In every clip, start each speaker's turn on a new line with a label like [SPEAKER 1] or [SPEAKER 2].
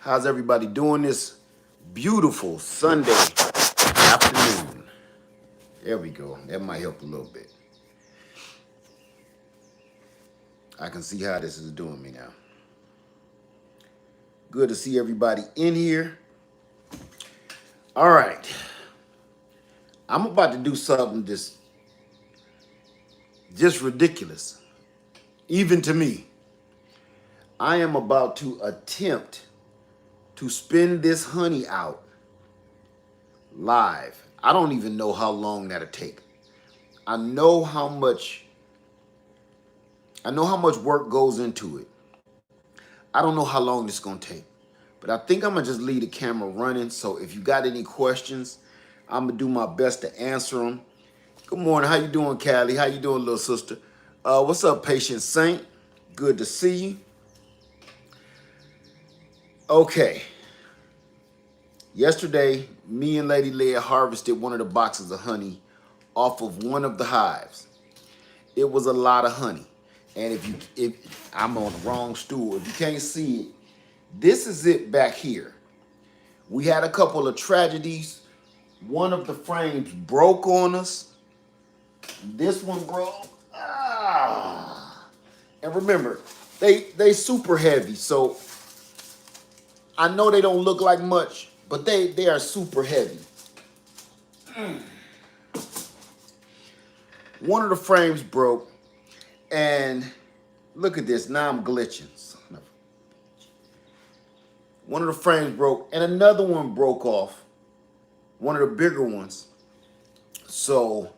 [SPEAKER 1] How's everybody doing this beautiful Sunday afternoon? There we go. That might help a little bit. I can see how this is doing me now. Good to see everybody in here. All right. I'm about to do something just ridiculous. Even to me. I am about to attempt to spin this honey out live. I don't even know how long that'll take. I know how much work goes into it. I don't know how long this is gonna take. But I think I'm gonna just leave the camera running. So if you got any questions, I'm gonna do my best to answer them. Good morning, how you doing, Callie? How you doing, little sister? What's up, Patient Saint? Good to see you. Okay. Yesterday, me and Lady Leah harvested one of the boxes of honey off of one of the hives. It was a lot of honey. And if I'm on the wrong stool, if you can't see it, this is it back here. We had a couple of tragedies. One of the frames broke on us. This one broke. And remember, they super heavy. So I know they don't look like much, but they are super heavy. One of the frames broke. And look at this. Now I'm glitching. One of the frames broke and another one broke off. One of the bigger ones. So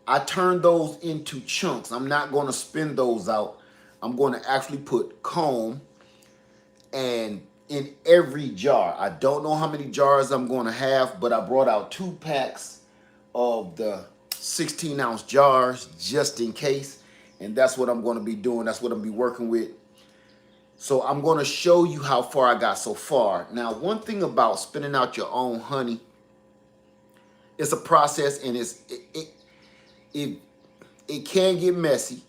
[SPEAKER 1] I turned those into chunks. I'm not going to spin those out. I'm going to actually put comb and in every jar. I don't know how many jars I'm going to have, but I brought out 2 packs of the 16-ounce jars just in case. And that's what I'm going to be doing. That's what I'm going to be working with. So I'm going to show you how far I got so far. Now, one thing about spinning out your own honey, it's a process and it can get messy.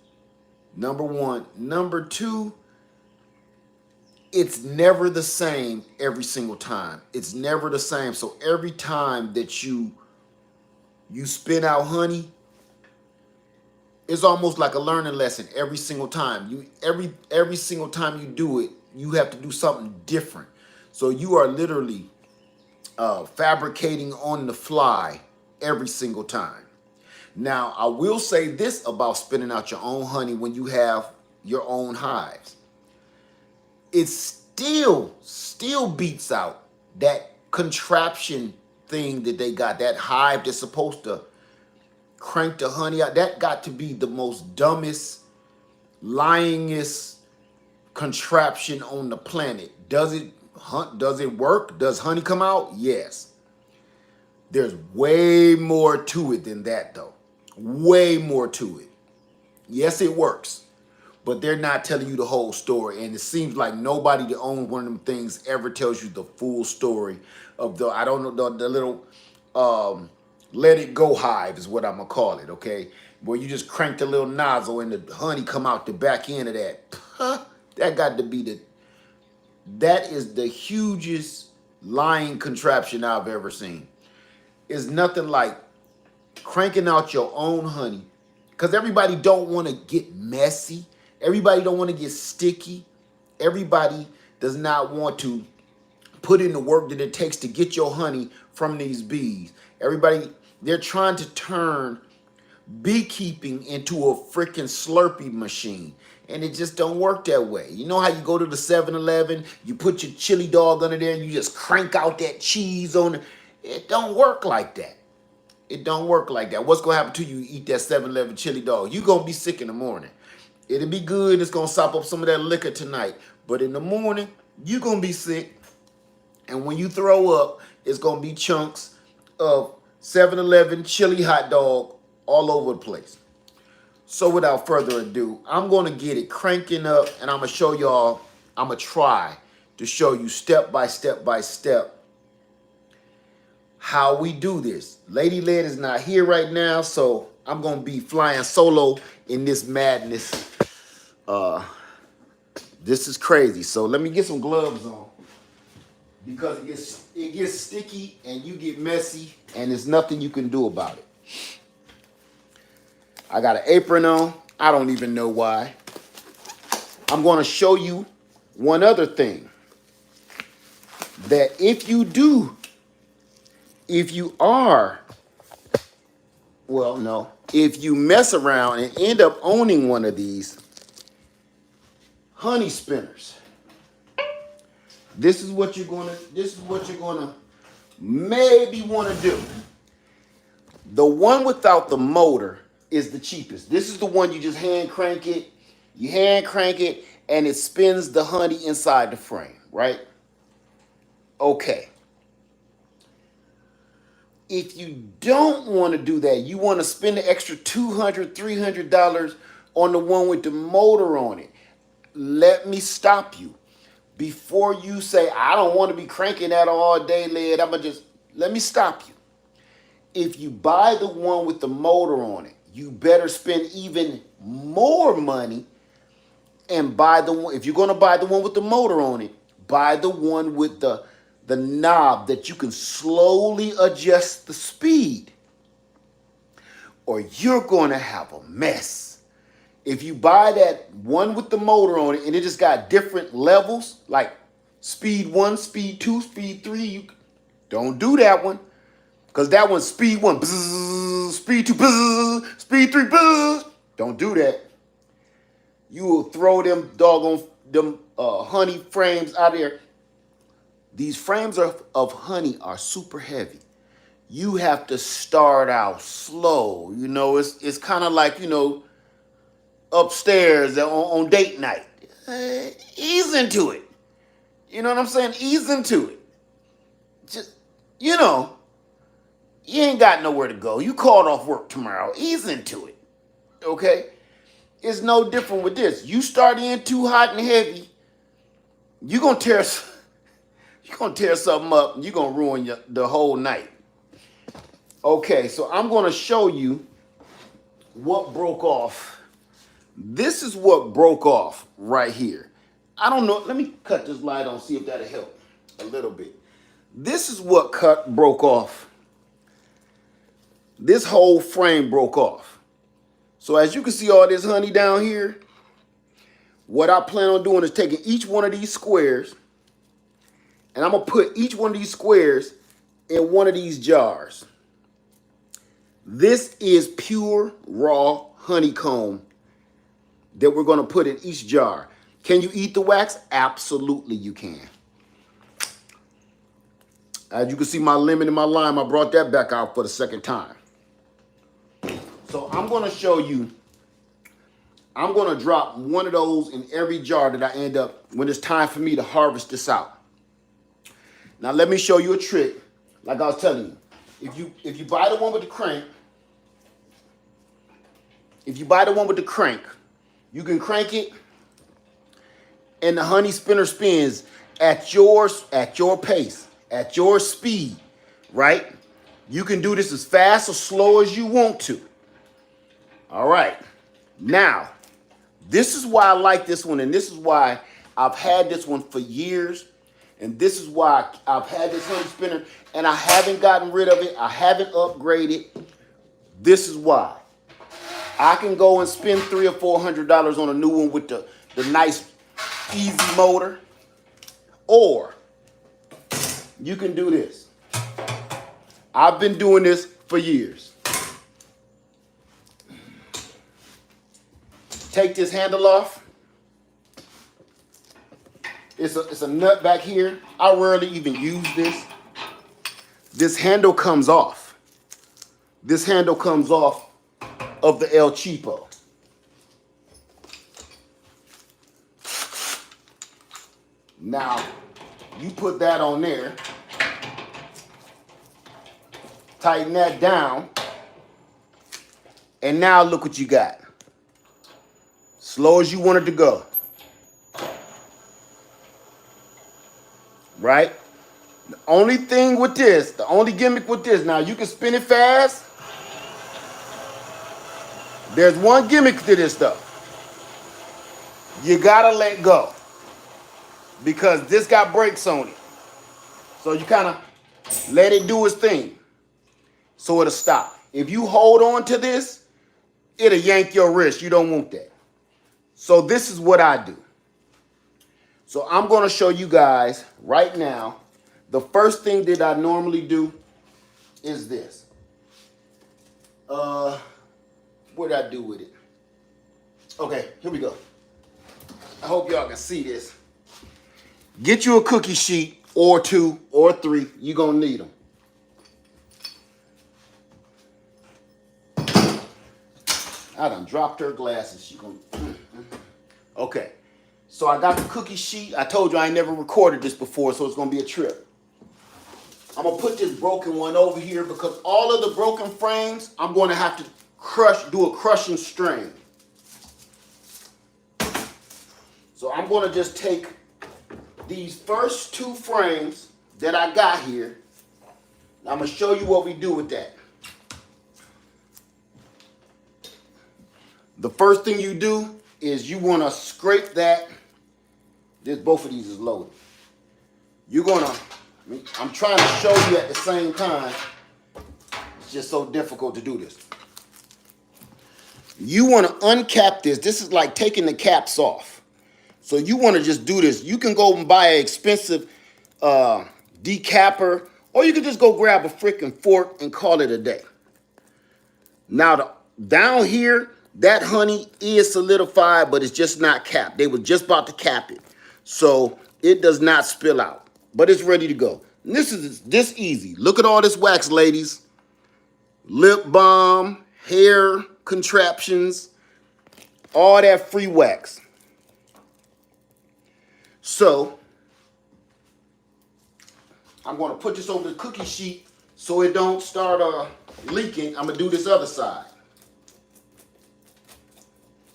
[SPEAKER 1] Number one. Number two, it's never the same every single time. It's never the same. So every time that you spin out honey, it's almost like a learning lesson every single time. Every single time you do it, you have to do something different. So you are literally fabricating on the fly every single time. Now, I will say this about spinning out your own honey when you have your own hives. It still beats out that contraption thing that they got, that hive that's supposed to crank the honey out. That got to be the most dumbest, lyingest contraption on the planet. Does it work? Does honey come out? Yes. There's way more to it than that, though. Way more to it. Yes, it works, but they're not telling you the whole story. And it seems like nobody that owns one of them things ever tells you the full story of the, I don't know, the little let it go hive is what I'm gonna call it, okay? Where you just crank the little nozzle and the honey come out the back end of that. That got to be that is the hugest lying contraption I've ever seen. It's nothing like cranking out your own honey, because everybody don't want to get messy. Everybody don't want to get sticky. Everybody does not want to put in the work that it takes to get your honey from these bees. Everybody, they're trying to turn beekeeping into a freaking Slurpee machine. And it just don't work that way. You know how you go to the 7-Eleven, you put your chili dog under there and you just crank out that cheese on it. It don't work like that. It don't work like that. What's going to happen to you? You eat that 7-Eleven chili dog. You're going to be sick in the morning. It'll be good. It's going to sop up some of that liquor tonight. But in the morning, you're going to be sick. And when you throw up, it's going to be chunks of 7-Eleven chili hot dog all over the place. So without further ado, I'm going to get it cranking up and I'm going to show y'all, I'm going to try to show you step by step how we do this. Lady Lead is not here right now, so I'm going to be flying solo in this madness. This is crazy. So let me get some gloves on. because it gets sticky and you get messy and there's nothing you can do about it. I got an apron on. I don't even know why. I'm going to show you one other thing. That if you mess around and end up owning one of these honey spinners, this is what you're gonna maybe want to do. The one without the motor is the cheapest. This is the one you just hand crank it, and it spins the honey inside the frame, right? Okay. If you don't want to do that, you want to spend the extra $200, $300 on the one with the motor on it, let me stop you. Before you say, I don't want to be cranking that all day, lad, let me stop you. If you buy the one with the motor on it, you better spend even more money and buy the one. If you're going to buy the one with the motor on it, buy the one with the knob that you can slowly adjust the speed, or you're going to have a mess. If you buy that one with the motor on it and it just got different levels, like speed 1, speed 2, speed 3, you don't do that one, because that one's speed 1, bzz, speed 2, bzz, speed 3, bzz. Don't do that. You will throw them doggone honey frames out of there. These frames of honey are super heavy. You have to start out slow. You know, it's kind of like, upstairs on date night. Ease into it. You know what I'm saying? Ease into it. Just, you ain't got nowhere to go. You called off work tomorrow. Ease into it. Okay? It's no different with this. You start in too hot and heavy, you're going to tear something up and you're going to ruin the whole night. Okay, so I'm going to show you what broke off. This is what broke off right here. I don't know. Let me cut this light on, see if that'll help a little bit. This is what broke off. This whole frame broke off. So as you can see all this honey down here, what I plan on doing is taking each one of these squares, and I'm going to put each one of these squares in one of these jars. This is pure raw honeycomb that we're going to put in each jar. Can you eat the wax? Absolutely you can. As you can see, my lemon and my lime, I brought that back out for the second time. So I'm going to show you, I'm going to drop one of those in every jar that I end up when it's time for me to harvest this out. Now let me show you a trick. Like I was telling you, if you buy the one with the crank, you can crank it and the honey spinner spins at your pace, at your speed, right? You can do this as fast or slow as you want to. All right. Now, this is why I like this one, and this is why I've had this one for years, and this is why I've had this honey spinner, and I haven't gotten rid of it. I haven't upgraded. This is why. I can go and spend $300 or $400 on a new one with the nice, easy motor, or you can do this. I've been doing this for years. Take this handle off. It's a nut back here. I rarely even use this. This handle comes off. This handle comes off of the El Cheapo. Now, you put that on there. Tighten that down. And now look what you got. Slow as you want it to go. Right? The only thing with this, the only gimmick with this, now you can spin it fast. There's one gimmick to this stuff. You gotta let go, because this got brakes on it. So you kind of let it do its thing. So it'll stop. If you hold on to this, it'll yank your wrist. You don't want that. So this is what I do. So I'm going to show you guys right now. The first thing that I normally do is this. What did I do with it? Okay, here we go. I hope y'all can see this. Get you a cookie sheet or 2 or 3. You're going to need them. I done dropped her glasses. She gonna... Okay. So I got the cookie sheet. I told you I ain't never recorded this before, so it's going to be a trip. I'm going to put this broken one over here because all of the broken frames, I'm going to have to do a crushing strain. So I'm going to just take these first 2 frames that I got here. I'm going to show you what we do with that. The first thing you do is you want to scrape that. Both of these is loaded. You're going to, I'm trying to show you at the same time. It's just so difficult to do this. You want to uncap this. This is like taking the caps off. So you want to just do this. You can go and buy an expensive decapper, or you can just go grab a freaking fork and call it a day. Now, down here, that honey is solidified, but it's just not capped. They were just about to cap it. So it does not spill out, but it's ready to go. And this is this easy. Look at all this wax, ladies. Lip balm, hair contraptions, all that free wax. So I'm going to put this over the cookie sheet so it don't start leaking. I'm going to do this other side.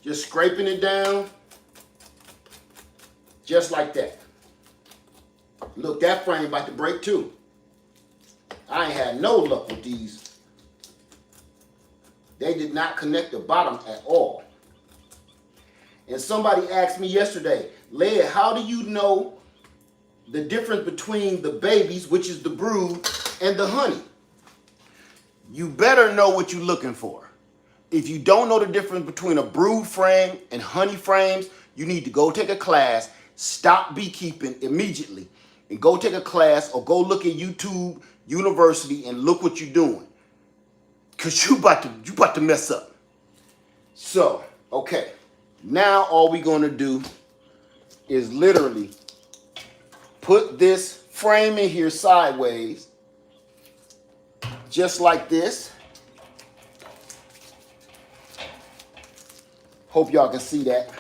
[SPEAKER 1] Just scraping it down, just like that. Look, that frame about to break too. I ain't had no luck with these. They did not connect the bottom at all. And somebody asked me yesterday, Leia, how do you know the difference between the babies, which is the brood, and the honey? You better know what you're looking for. If you don't know the difference between a brood frame and honey frames, you need to go take a class, stop beekeeping immediately, and go take a class or go look at YouTube University and look what you're doing. Because you about to mess up. So, okay. Now all we're going to do is literally put this frame in here sideways, just like this. Hope y'all can see that.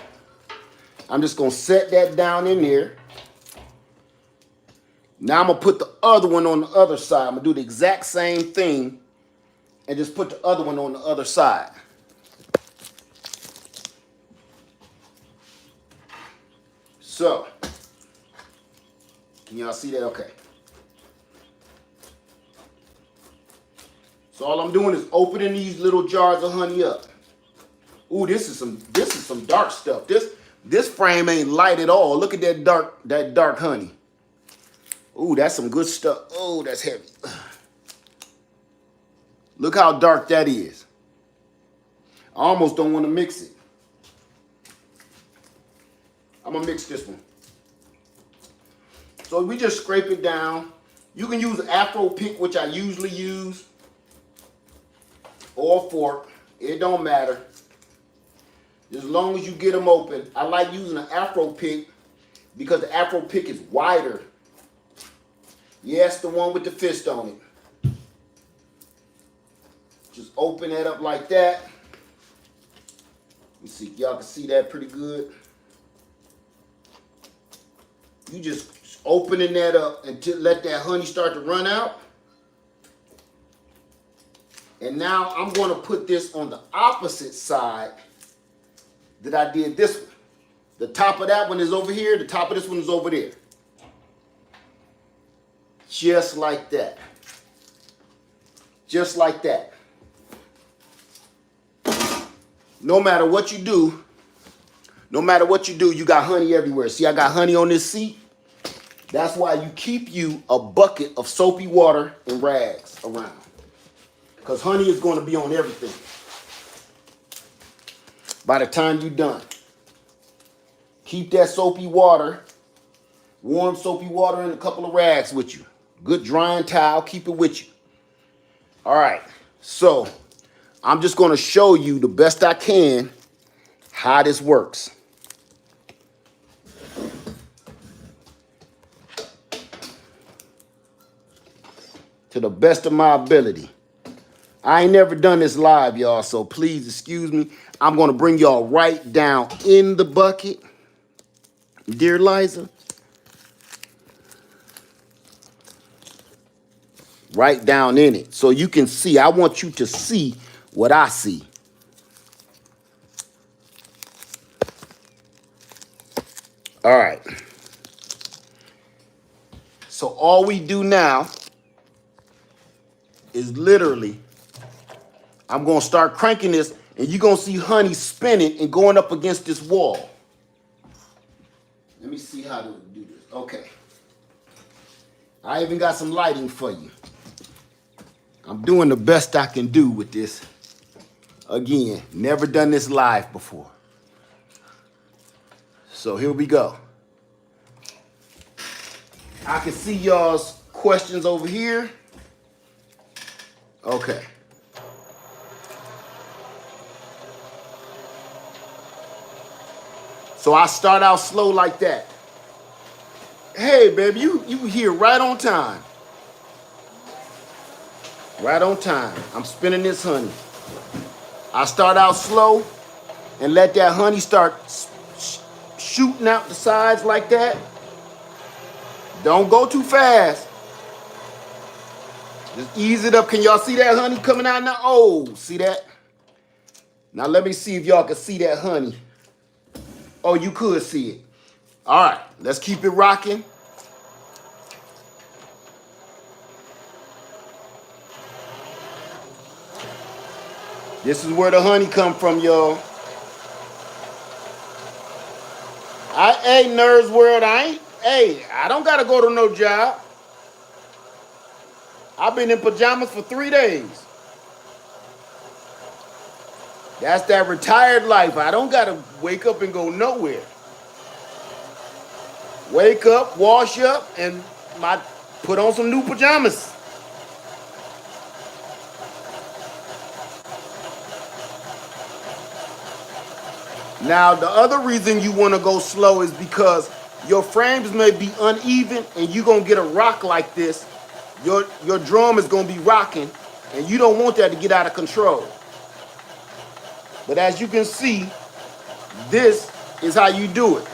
[SPEAKER 1] I'm just going to set that down in there. Now I'm going to put the other one on the other side. I'm going to do the exact same thing and just put the other one on the other side. So, can y'all see that? Okay. So all I'm doing is opening these little jars of honey up. Ooh, this is some dark stuff. This frame ain't light at all. Look at that dark honey. Ooh, that's some good stuff. Oh, that's heavy. Look how dark that is. I almost don't want to mix it. I'm gonna mix this one. So we just scrape it down. You can use an Afro pick, which I usually use, or a fork. It don't matter. As long as you get them open. I like using an Afro pick because the Afro pick is wider. Yes, the one with the fist on it. Just open that up like that. Let me see, y'all can see that pretty good. You just opening that up until let that honey start to run out. And now I'm going to put this on the opposite side that I did this one. The top of that one is over here. The top of this one is over there. Just like that. Just like that. No matter what you do, you got honey everywhere. See, I got honey on this seat. That's why you keep you a bucket of soapy water and rags around. Because honey is going to be on everything by the time you're done. Keep that soapy water, warm soapy water, and a couple of rags with you. Good drying towel, keep it with you. All right, so I'm just going to show you the best I can how this works. To the best of my ability. I ain't never done this live, y'all, so please excuse me. I'm going to bring y'all right down in the bucket. Dear Liza. Right down in it so you can see. I want you to see what I see. All right. So all we do now is literally, I'm going to start cranking this, and you're going to see honey spinning and going up against this wall. Let me see how to do this. Okay. I even got some lighting for you. I'm doing the best I can do with this. Again, never done this live before. So here we go. I can see y'all's questions over here. Okay. So I start out slow like that. Hey, baby, you here right on time. Right on time. I'm spinning this honey. I start out slow and let that honey start shooting out the sides like that. Don't go too fast. Just ease it up. Can y'all see that honey coming out now? Oh, see that? Now let me see if y'all can see that honey. Oh, you could see it. All right, let's keep it rocking. This is where the honey come from, y'all. Hey, Nerds World, I don't gotta go to no job. I've been in pajamas for 3 days. That's that retired life. I don't gotta wake up and go nowhere. Wake up, wash up, and put on some new pajamas. Now, the other reason you want to go slow is because your frames may be uneven and you're going to get a rock like this. Your drum is going to be rocking, and you don't want that to get out of control. But as you can see, this is how you do it.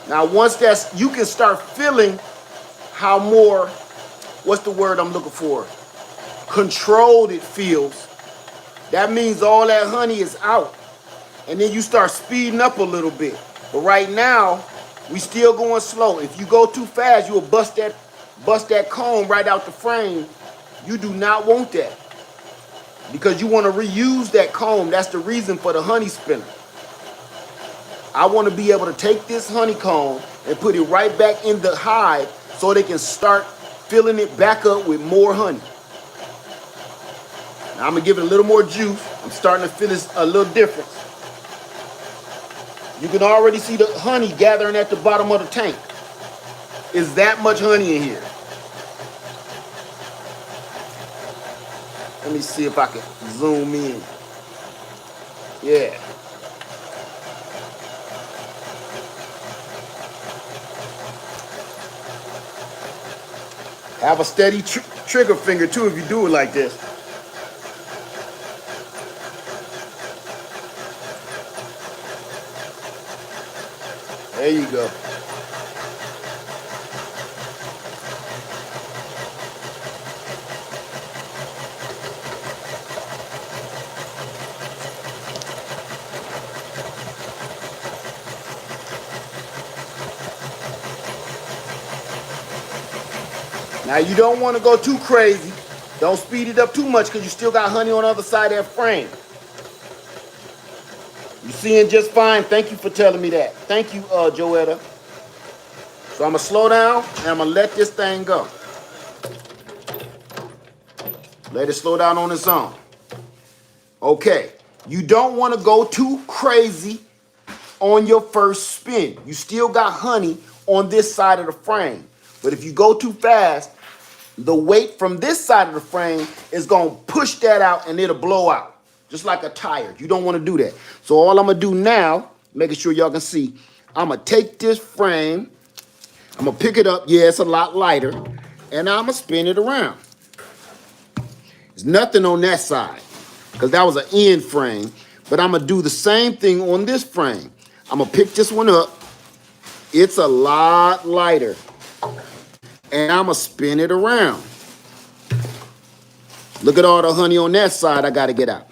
[SPEAKER 1] Now, once you can start feeling how more, what's the word I'm looking for? Controlled it feels. That means all that honey is out. And then you start speeding up a little bit. But right now, we still going slow. If you go too fast, you'll bust that comb right out the frame. You do not want that. Because you want to reuse that comb. That's the reason for the honey spinner. I want to be able to take this honeycomb and put it right back in the hive so they can start filling it back up with more honey. Now I'm going to give it a little more juice. I'm starting to feel this a little difference. You can already see the honey gathering at the bottom of the tank. Is that much honey in here? Let me see if I can zoom in. Yeah. Have a steady trigger finger too if you do it like this. There you go. Now you don't want to go too crazy. Don't speed it up too much because you still got honey on the other side of that frame. You're seeing just fine. Thank you for telling me that. Thank you, Joetta. So I'm gonna slow down and I'm gonna let this thing go. Let it slow down on its own. Okay, you don't want to go too crazy on your first spin. You still got honey on this side of the frame. But if you go too fast, the weight from this side of the frame is going to push that out and it'll blow out. Just like a tire. You don't want to do that. So all I'm going to do now, making sure y'all can see, I'm going to take this frame, I'm going to pick it up. Yeah, it's a lot lighter. And I'm going to spin it around. There's nothing on that side because that was an end frame. But I'm going to do the same thing on this frame. I'm going to pick this one up. It's a lot lighter. And I'm going to spin it around. Look at all the honey on that side I got to get out.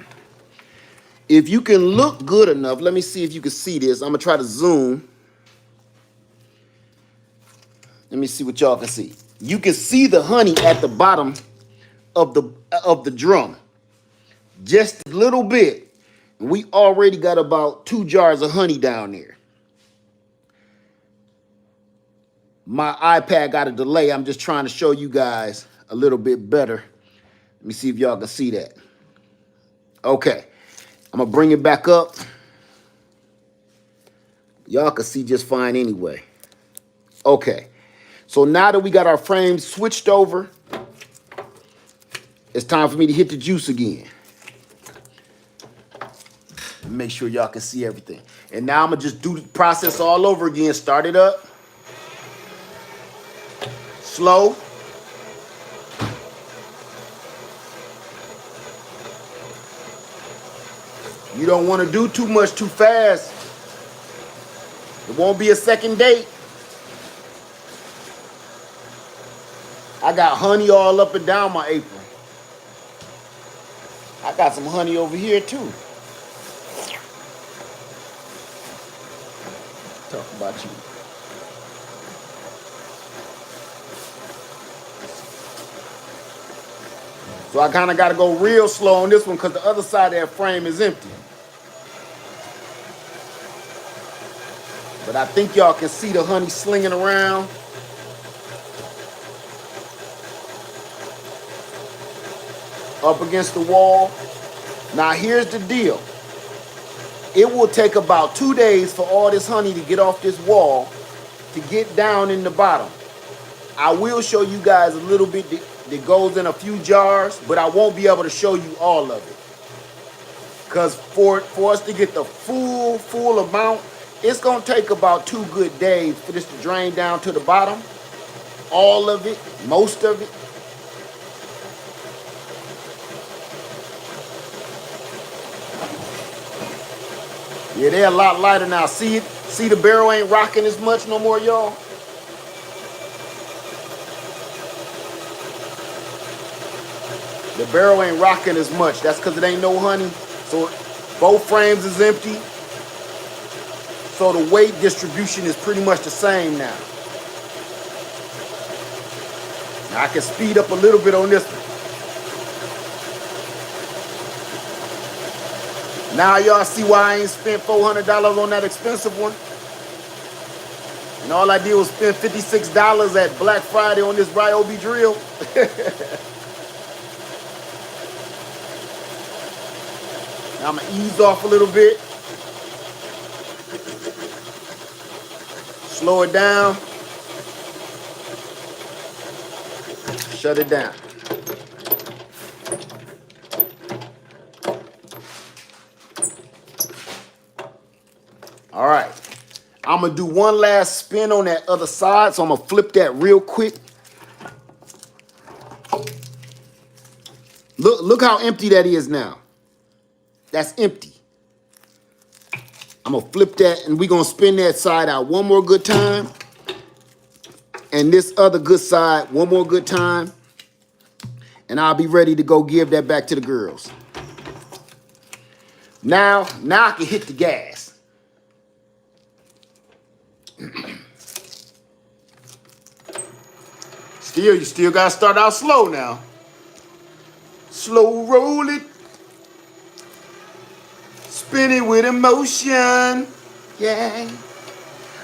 [SPEAKER 1] If you can look good enough, let me see if you can see this. I'm going to try to zoom. Let me see what y'all can see. You can see the honey at the bottom of the drum. Just a little bit. We already got about 2 jars of honey down there. My iPad got a delay. I'm just trying to show you guys a little bit better. Let me see if y'all can see that. Okay. I'm going to bring it back up. Y'all can see just fine anyway. Okay. So now that we got our frames switched over, it's time for me to hit the juice again. Make sure y'all can see everything. And now I'm going to just do the process all over again. Start it up. Slow. You don't want to do too much too fast. It won't be a second date. I got honey all up and down my apron. I got some honey over here too. Talk about you. So I kind of got to go real slow on this one because the other side of that frame is empty. But I think y'all can see the honey slinging around. Up against the wall. Now here's the deal. It will take about 2 days for all this honey to get off this wall to get down in the bottom. I will show you guys a little bit that goes in a few jars, but I won't be able to show you all of it. Because for us to get the full amount, it's going to take about 2 good days for this to drain down to the bottom. All of it, most of it. Yeah, they're a lot lighter now. See it? See the barrel ain't rocking as much no more, y'all? The barrel ain't rocking as much. That's because it ain't no honey. So both frames is empty. So the weight distribution is pretty much the same now. Now I can speed up a little bit on this one. Now y'all see why I ain't spent $400 on that expensive one? And all I did was spend $56 at Black Friday on this Ryobi drill. Now I'm going to ease off a little bit. Slow it down. Shut it down. All right. I'm going to do one last spin on that other side, so I'm going to flip that real quick. Look how empty that is now. That's empty. I'm going to flip that, and we're going to spin that side out one more good time. And this other good side one more good time. And I'll be ready to go give that back to the girls. Now I can hit the gas. You still got to start out slow now. Slow roll it. Spin it with emotion. Yeah.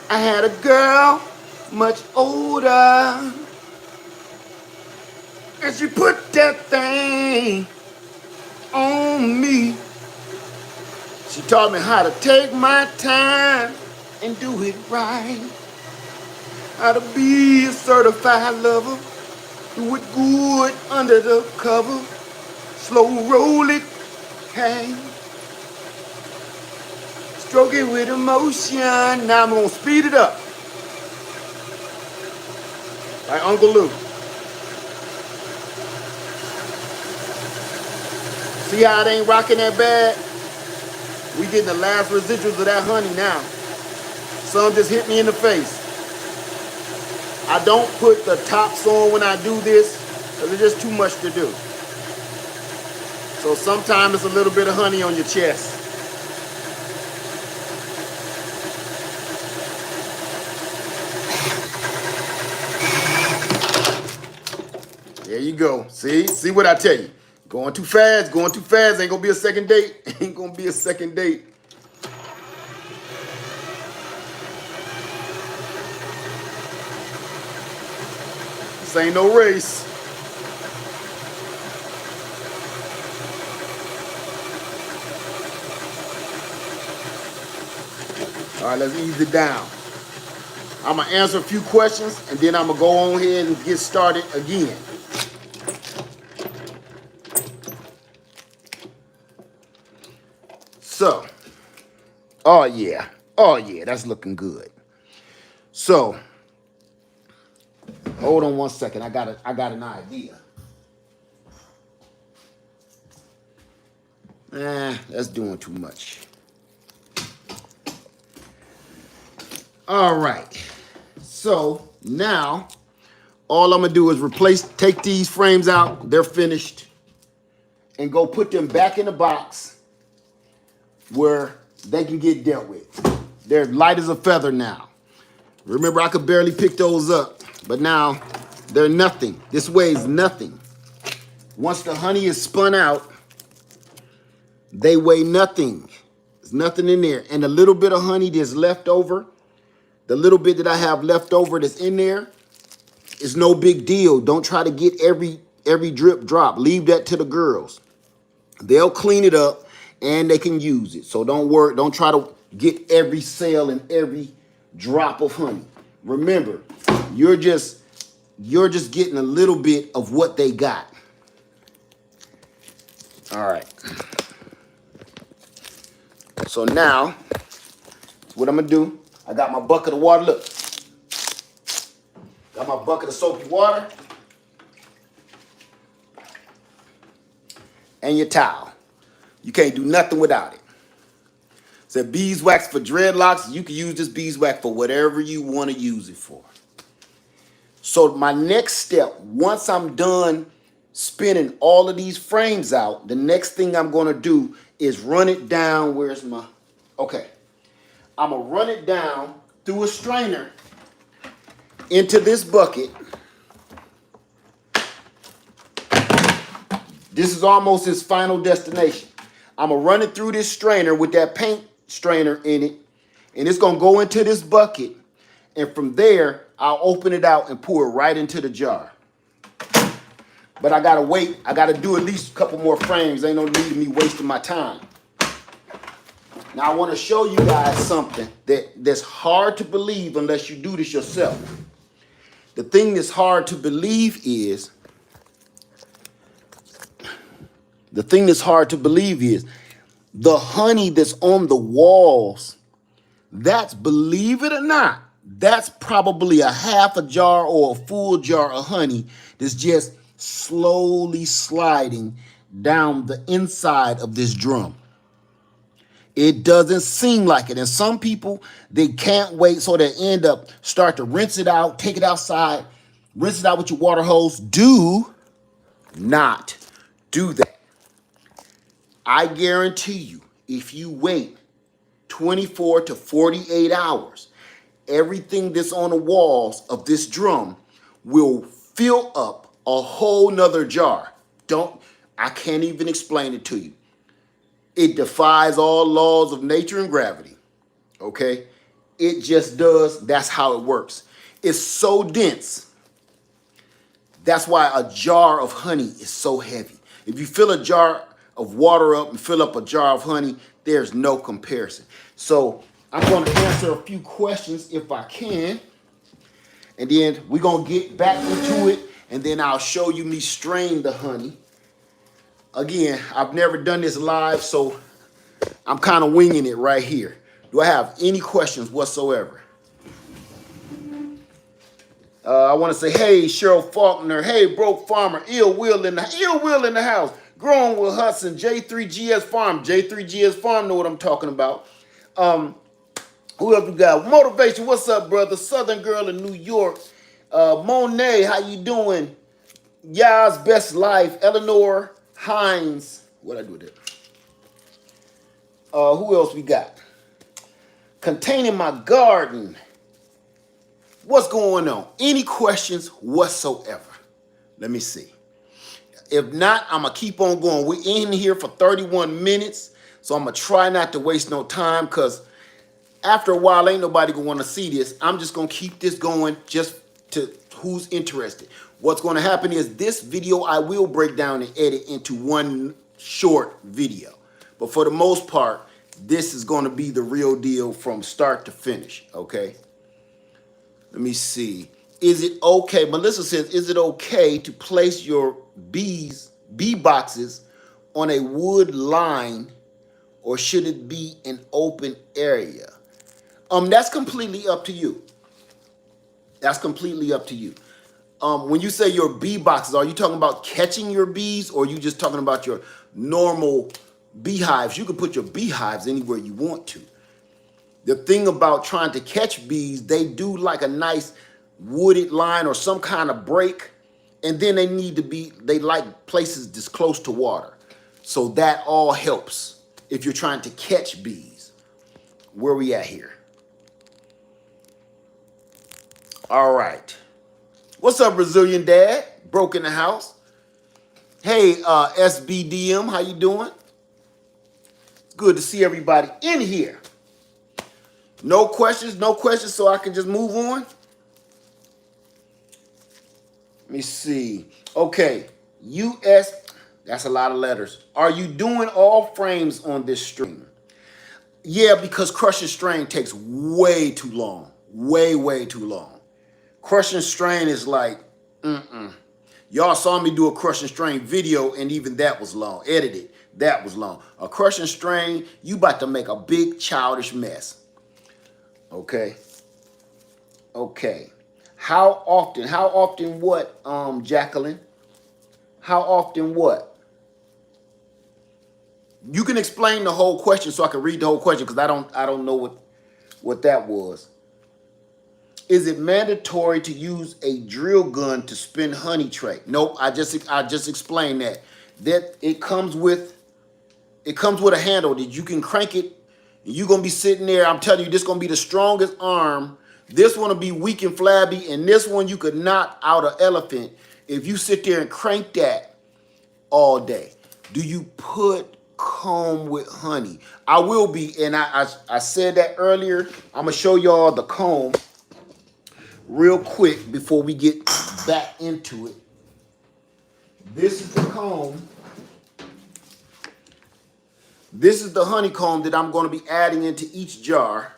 [SPEAKER 1] I had a girl much older. And she put that thing on me. She taught me how to take my time and do it right. How to be a certified lover. Do it good under the cover. Slow roll it, hey. Stroke it with emotion. Now I'm gonna speed it up. Like Uncle Luke. See how it ain't rocking that bad? We getting the last residuals of that honey now. Some just hit me in the face. I don't put the tops on when I do this because it's just too much to do. So sometimes it's a little bit of honey on your chest. There you go. See what I tell you. Going too fast ain't gonna be a second date. Ain't gonna be a second date. This ain't no race. All right, let's ease it down. I'm gonna answer a few questions and then I'm gonna go on ahead and get started again. So, oh yeah, that's looking good. So, hold on one second. I got an idea. That's doing too much. All right. So now, all I'm gonna do is take these frames out. They're finished, and go put them back in the box where they can get dealt with. They're light as a feather now. Remember, I could barely pick those up, but now they're nothing. This weighs nothing. Once the honey is spun out, they weigh nothing. There's nothing in there. And the little bit of honey that's left over, the little bit that I have left over that's in there, is no big deal. Don't try to get every drip drop. Leave that to the girls. They'll clean it up and they can use it. So don't worry. Don't try to get every cell and every drop of honey. Remember, you're just getting a little bit of what they got. All right. So now, what I'm gonna do, I got my bucket of water. Look, got my bucket of soapy water and your towel. You can't do nothing without it. It said beeswax for dreadlocks. You can use this beeswax for whatever you want to use it for. So my next step, once I'm done spinning all of these frames out, the next thing I'm going to do is run it down. Where's my... Okay. I'm going to run it down through a strainer into this bucket. This is almost its final destination. I'm going to run it through this strainer with that paint strainer in it, and it's going to go into this bucket, and from there, I'll open it out and pour it right into the jar. But I got to wait. I got to do at least a couple more frames. Ain't no need of me wasting my time. Now, I want to show you guys something that's hard to believe unless you do this yourself. The thing that's hard to believe is, the honey that's on the walls, that's, believe it or not, that's probably a half a jar or a full jar of honey that's just slowly sliding down the inside of this drum. It doesn't seem like it. And some people, they can't wait, so they start to rinse it out, take it outside, rinse it out with your water hose. Do not do that. I guarantee you, if you wait 24 to 48 hours, everything that's on the walls of this drum will fill up a whole nother jar. I can't even explain it to you. It defies all laws of nature and gravity, okay? It just does. That's how it works. It's so dense. That's why a jar of honey is so heavy. If you fill a jar of water up and fill up a jar of honey, there's no comparison. So I'm going to answer a few questions if I can. And then we're going to get back into it. And then I'll show you me strain the honey. Again, I've never done this live, so I'm kind of winging it right here. Do I have any questions whatsoever? I want to say, hey, Cheryl Faulkner. Hey, Broke Farmer. Ill Will in the house. Growing with Hudson. J3GS Farm. J3GS Farm know what I'm talking about. Who else we got? Motivation. What's up, brother? Southern Girl in New York. Monet, how you doing? Yas Best Life. Eleanor Hines. What'd I do with it? Who else we got? Containing My Garden. What's going on? Any questions whatsoever? Let me see. If not, I'm going to keep on going. We're in here for 31 minutes, so I'm going to try not to waste no time because after a while, ain't nobody going to want to see this. I'm just going to keep this going just to who's interested. What's going to happen is this video I will break down and edit into one short video. But for the most part, this is going to be the real deal from start to finish, okay? Let me see. Is it okay? Melissa says, is it okay to place your bee boxes on a wood line or should it be an open area? That's completely up to you. That's completely up to you. When you say your bee boxes, are you talking about catching your bees or are you just talking about your normal beehives? You can put your beehives anywhere you want to. The thing about trying to catch bees, they do like a nice wooded line or some kind of break, and then they like places this close to water. So that all helps if you're trying to catch bees. Where we at here? All right. What's up, Brazilian Dad? Broke in the house. Hey, SBDM, how you doing? Good to see everybody in here. No questions, so I can just move on. Let me see. Okay, US, that's a lot of letters. Are you doing all frames on this stream? Yeah, because crush and strain takes way too long. Way too long. Crush and strain is like, Y'all saw me do a crush and strain video, and even that was long. Edited, that was long. A crush and strain, you about to make a big childish mess. Okay. How often what, Jacqueline? How often what? You can explain the whole question so I can read the whole question because I don't know what that was. Is it mandatory to use a drill gun to spin honey tray? Nope, I just explained that. That it comes with a handle that you can crank it. You're going to be sitting there. I'm telling you, this is going to be the strongest arm. This one will be weak and flabby. And this one, you could knock out an elephant if you sit there and crank that all day. Do you put comb with honey? I will be. And I said that earlier. I'm going to show y'all the comb real quick before we get back into it. This is the comb. This is the honeycomb that I'm going to be adding into each jar.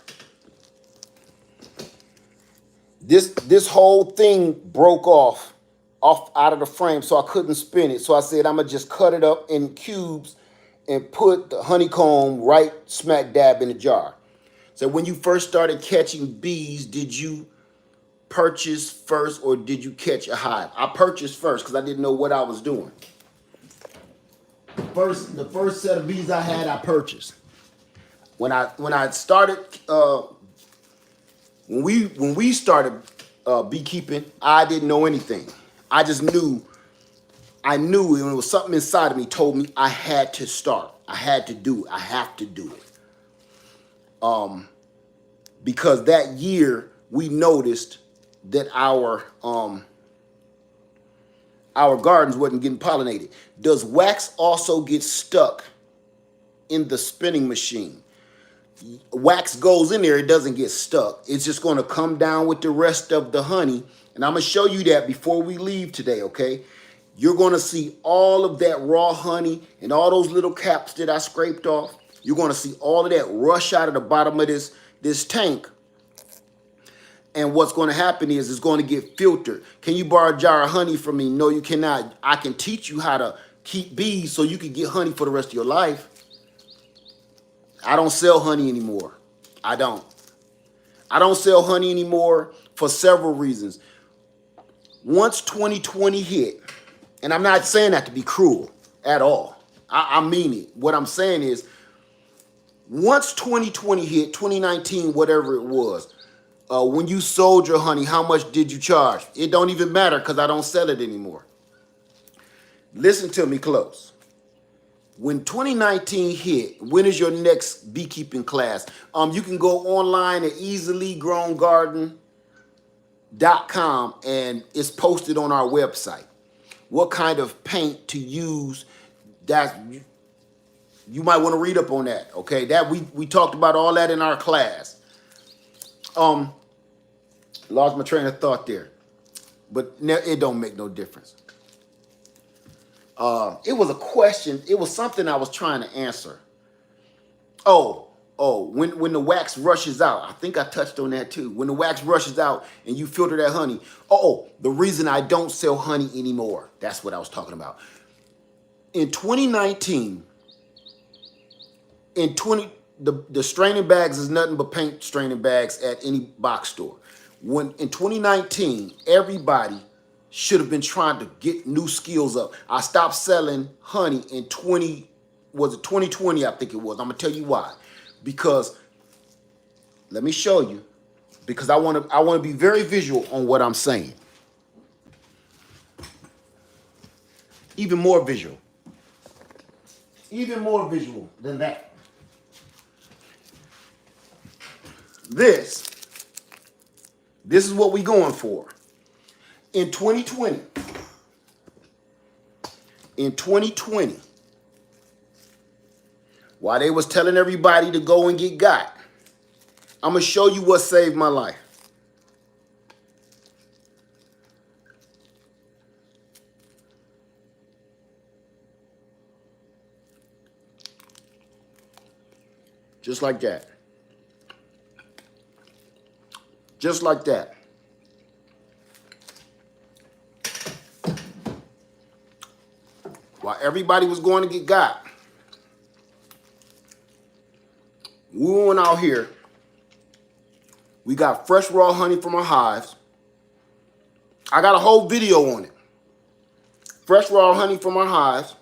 [SPEAKER 1] This whole thing broke off out of the frame, so I couldn't spin it. So I said I'm going to just cut it up in cubes and put the honeycomb right smack dab in the jar. So when you first started catching bees, did you purchase first or did you catch a hive? I purchased first because I didn't know what I was doing. The first set of bees I had, I purchased. When I started, when we started beekeeping, I didn't know anything. I just knew. I knew, and it was something inside of me told me I had to start. I had to do it. I have to do it. Because that year we noticed that our gardens wasn't getting pollinated. Does wax also get stuck in the spinning machine? wax goes in there, it doesn't get stuck. It's just going to come down with the rest of the honey. And I'm going to show you that before we leave today, okay? You're going to see all of that raw honey and all those little caps that I scraped off. You're going to see all of that rush out of the bottom of this tank. And what's going to happen is it's going to get filtered. Can you borrow a jar of honey from me? No, you cannot. I can teach you how to keep bees so you can get honey for the rest of your life. I don't sell honey anymore. I don't sell honey anymore for several reasons. Once 2020 hit, and I'm not saying that to be cruel at all. I mean it. What I'm saying is, once 2020 hit, 2019, whatever it was, when you sold your honey, how much did you charge? It don't even matter because I don't sell it anymore. Listen to me close. When 2019 hit, when is your next beekeeping class? You can go online at easilygrowngarden.com and it's posted on our website. What kind of paint to use? That you might want to read up on that. Okay, that we talked about all that in our class. Lost my train of thought there, but it don't make no difference. It was a question. It was something I was trying to answer. When the wax rushes out, I think I touched on that too. When the wax rushes out and you filter that honey. The reason I don't sell honey anymore. That's what I was talking about. In 2019, the straining bags is nothing but paint straining bags at any box store. When in 2019, everybody should have been trying to get new skills up. I stopped selling honey in 2020, I think it was. I'm gonna tell you why. Because let me show you. Because I want to be very visual on what I'm saying. Even more visual. Even more visual than that. This is what we're going for. In 2020, while they was telling everybody to go and get got, I'm going to show you what saved my life. Just like that. Just like that. While everybody was going to get got, we went out here. We got fresh raw honey from our hives. I got a whole video on it. Fresh raw honey from our hives.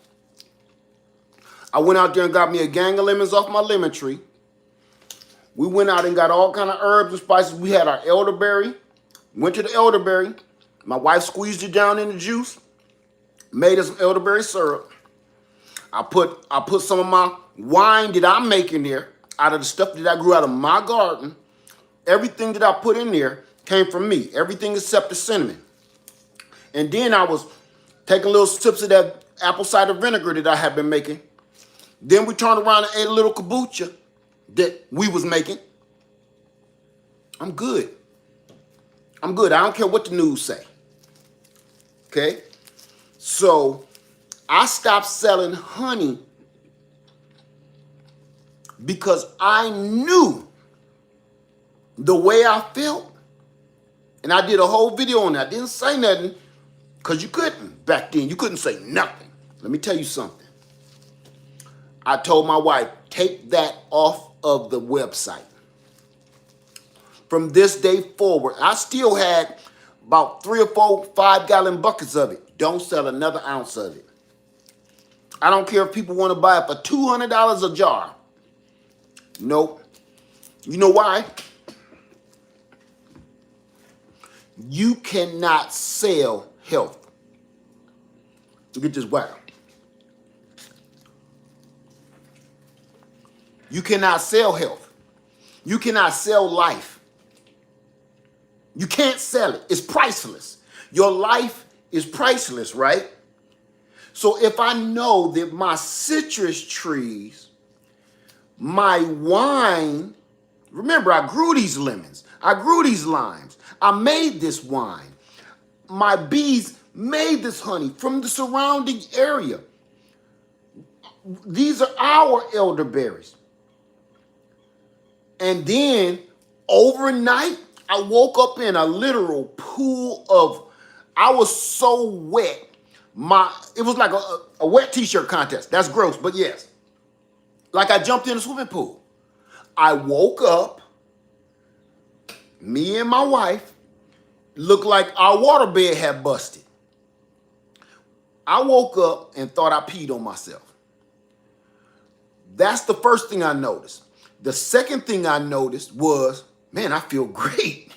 [SPEAKER 1] I went out there and got me a gang of lemons off my lemon tree. We went out and got all kind of herbs and spices. We had our elderberry. Went to the elderberry. My wife squeezed it down in the juice. Made us some elderberry syrup. I put some of my wine that I'm making there out of the stuff that I grew out of my garden. Everything that I put in there came from me. Everything except the cinnamon. And then I was taking little sips of that apple cider vinegar that I had been making. Then we turned around and ate a little kombucha that we was making. I'm good. I'm good. I don't care what the news say. Okay? So I stopped selling honey because I knew the way I felt. And I did a whole video on that. I didn't say nothing because you couldn't back then. You couldn't say nothing. Let me tell you something. I told my wife, take that off of the website. From this day forward, I still had about 3 or 4 5-gallon buckets of it. Don't sell another ounce of it. I don't care if people want to buy it for $200 a jar. Nope. You know why? You cannot sell health. Get this wow. You cannot sell health. You cannot sell life. You can't sell it. It's priceless. Your life is priceless, right? So if I know that my citrus trees, My wine, remember, I grew these lemons. I grew these limes. I made this wine. My bees made this honey from the surrounding area. These are our elderberries. And then overnight, I woke up in a literal pool of, I was so wet. It was like a wet t-shirt contest. That's gross, but yes. Like I jumped in a swimming pool. I woke up, me and my wife, looked like our waterbed had busted. I woke up and thought I peed on myself. That's the first thing I noticed. The second thing I noticed was, man, I feel great.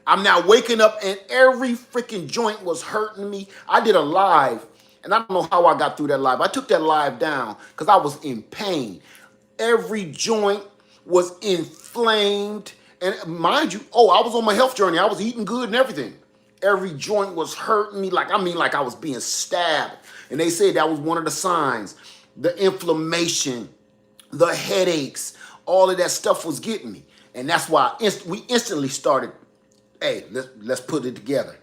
[SPEAKER 1] I'm now waking up and every freaking joint was hurting me. I did a live, and I don't know how I got through that live. I took that live down because I was in pain. Every joint was inflamed. And mind you, I was on my health journey. I was eating good and everything. Every joint was hurting me like I was being stabbed. And they said that was one of the signs. The inflammation, the headaches, all of that stuff was getting me. And that's why we instantly started, hey, let's put it together.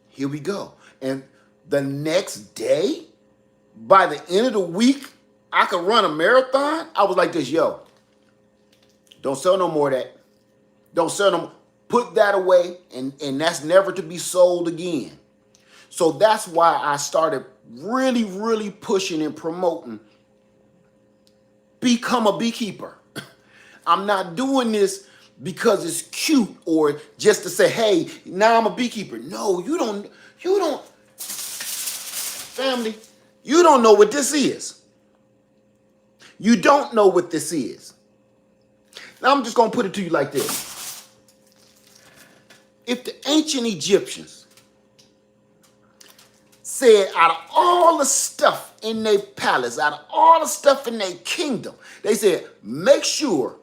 [SPEAKER 1] Here we go. And the next day, by the end of the week, I could run a marathon. I was like this, yo, don't sell no more of that. Don't sell no more. Put that away, and that's never to be sold again. So that's why I started really, really pushing and promoting, become a beekeeper. I'm not doing this because it's cute or just to say, hey, now I'm a beekeeper. No, you don't, family, you don't know what this is. You don't know what this is. Now I'm just going to put it to you like this. If the ancient Egyptians said out of all the stuff in their palace, out of all the stuff in their kingdom, they said, make sure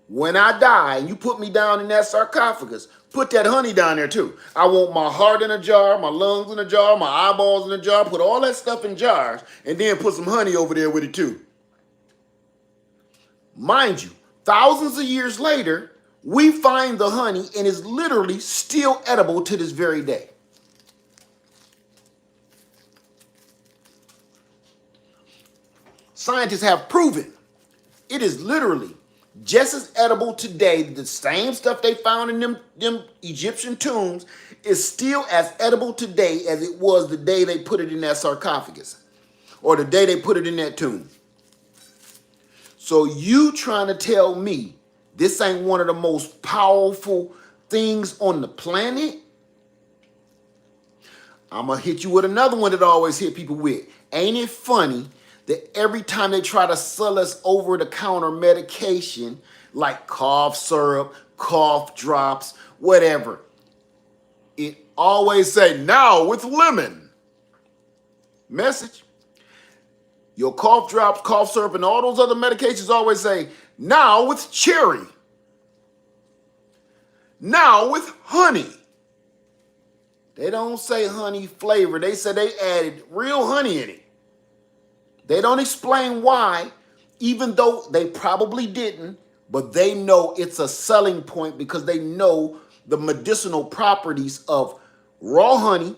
[SPEAKER 1] when I die and you put me down in that sarcophagus, put that honey down there too. I want my heart in a jar, my lungs in a jar, my eyeballs in a jar, put all that stuff in jars, and then put some honey over there with it too. Mind you, thousands of years later, we find the honey and it's literally still edible to this very day. Scientists have proven it is literally just as edible today. The same stuff they found in them Egyptian tombs is still as edible today as it was the day they put it in that sarcophagus or the day they put it in that tomb. So you trying to tell me this ain't one of the most powerful things on the planet? I'm going to hit you with another one that I always hit people with. Ain't it funny that every time they try to sell us over-the-counter medication like cough syrup, cough drops, whatever, it always say, now with lemon. Message. Your cough drops, cough syrup, and all those other medications always say, now with cherry. Now with honey. They don't say honey flavor. They say they added real honey in it. They don't explain why, even though they probably didn't, but they know it's a selling point because they know the medicinal properties of raw honey,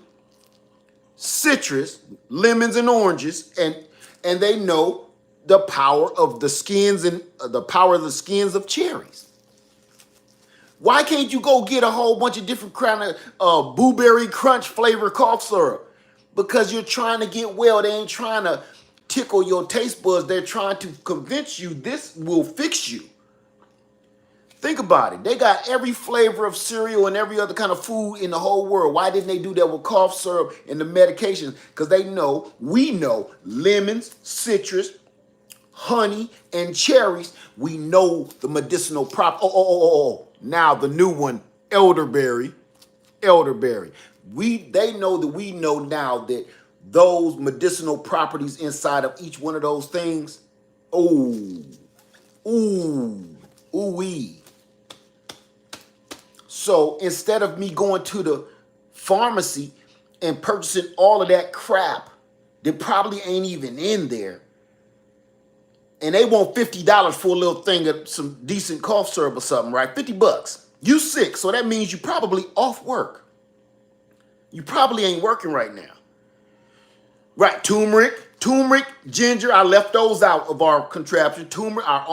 [SPEAKER 1] citrus, lemons and oranges, and they know the power of the skins and the power of the skins of cherries. Why can't you go get a whole bunch of different kind of blueberry crunch flavor cough syrup? Because you're trying to get well. They ain't trying to tickle your taste buds. They're trying to convince you this will fix you. Think about it. They got every flavor of cereal and every other kind of food in the whole world. Why didn't they do that with cough syrup and the medications? Because we know lemons, citrus, honey, and cherries. We know the medicinal now the new one, elderberry. They know that we know now that those medicinal properties inside of each one of those things, ooh-wee. So instead of me going to the pharmacy and purchasing all of that crap that probably ain't even in there, and they want $50 for a little thing of some decent cough syrup or something, right? $50. You sick, so that means you probably off work. You probably ain't working right now. Right, turmeric, ginger, I left those out of our contraption. Turmeric, our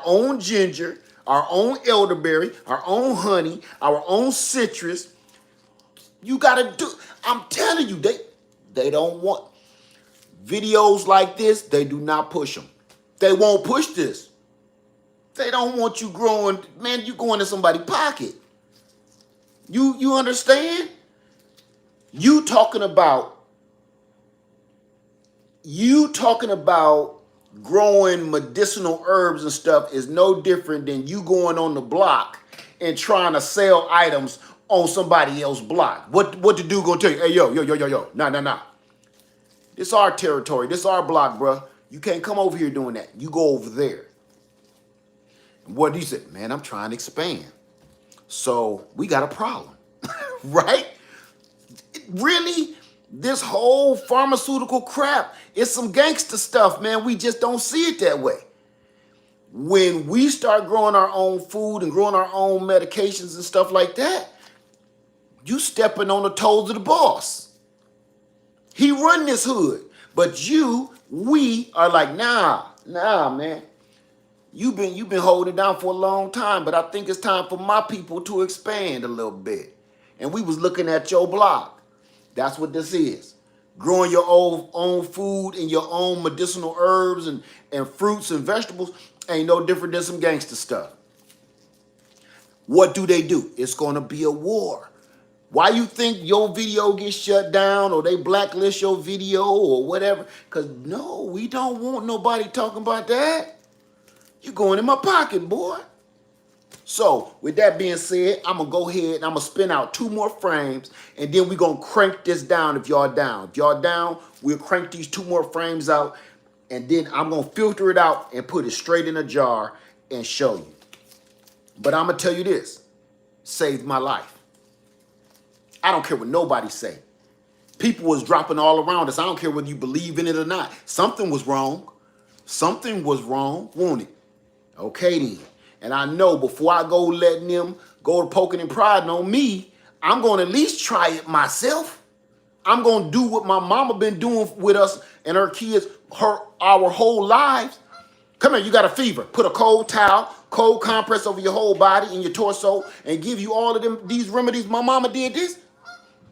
[SPEAKER 1] own ginger, our own elderberry, our own honey, our own citrus. You gotta do, I'm telling you, they don't want videos like this. They do not push them. They won't push this. They don't want you growing, man, you going in somebody's pocket. You understand? You talking about growing medicinal herbs and stuff is no different than you going on the block and trying to sell items on somebody else's block. What the dude gonna tell you? Hey, yo. Nah. This our territory. This our block, bruh. You can't come over here doing that. You go over there. And what do you say? Man, I'm trying to expand. So we got a problem, right? Really? This whole pharmaceutical crap is some gangster stuff, man. We just don't see it that way. When we start growing our own food and growing our own medications and stuff like that, you stepping on the toes of the boss. He run this hood. But we are like, nah, man. You've been holding it down for a long time, but I think it's time for my people to expand a little bit. And we was looking at your block. That's what this is. Growing your own food and your own medicinal herbs and fruits and vegetables ain't no different than some gangster stuff. What do? It's going to be a war. Why you think your video gets shut down or they blacklist your video or whatever? Because no, we don't want nobody talking about that. You going in my pocket, boy. So, with that being said, I'm going to go ahead and I'm going to spin out 2 more frames, and then we're going to crank this down if y'all down. If y'all down, we'll crank these 2 more frames out, and then I'm going to filter it out and put it straight in a jar and show you. But I'm going to tell you this. Saved my life. I don't care what nobody say. People was dropping all around us. I don't care whether you believe in it or not. Something was wrong. Something was wrong, wasn't it? Okay, then. And I know before I go letting them go to poking and prodding on me, I'm going to at least try it myself. I'm going to do what my mama been doing with us and her kids our whole lives. Come here, you got a fever. Put a cold towel, cold compress over your whole body and your torso and give you all of these remedies. My mama did this.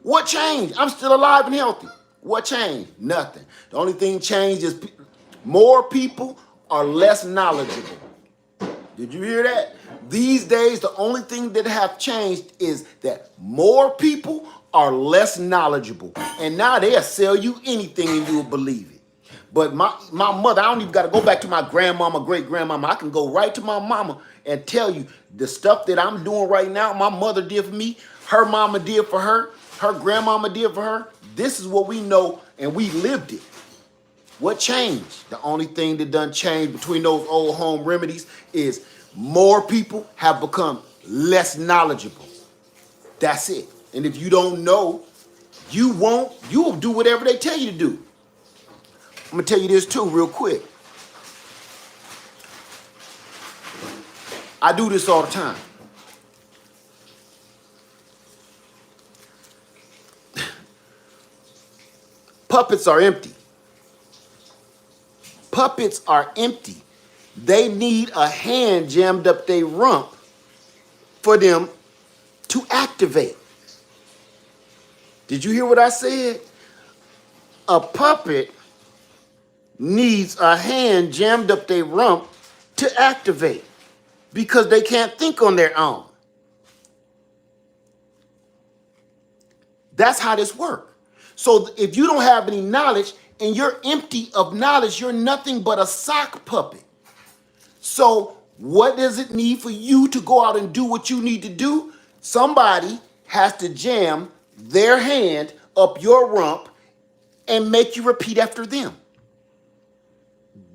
[SPEAKER 1] What changed? I'm still alive and healthy. What changed? Nothing. The only thing changed is more people are less knowledgeable. Did you hear that? These days, the only thing that have changed is that more people are less knowledgeable. And now they'll sell you anything and you'll believe it. But my mother, I don't even got to go back to my grandmama, great-grandmama. I can go right to my mama and tell you the stuff that I'm doing right now, my mother did for me, her mama did for her, her grandmama did for her. This is what we know, and we lived it. What changed? The only thing that done changed between those old home remedies is more people have become less knowledgeable. That's it. And if you don't know, you'll do whatever they tell you to do. I'm going to tell you this too real quick. I do this all the time. Puppets are empty. Puppets are empty. They need a hand jammed up their rump for them to activate. Did you hear what I said? A puppet needs a hand jammed up their rump to activate because they can't think on their own. That's how this works. So if you don't have any knowledge and you're empty of knowledge, you're nothing but a sock puppet. So what does it need for you to go out and do what you need to do? Somebody has to jam their hand up your rump and make you repeat after them.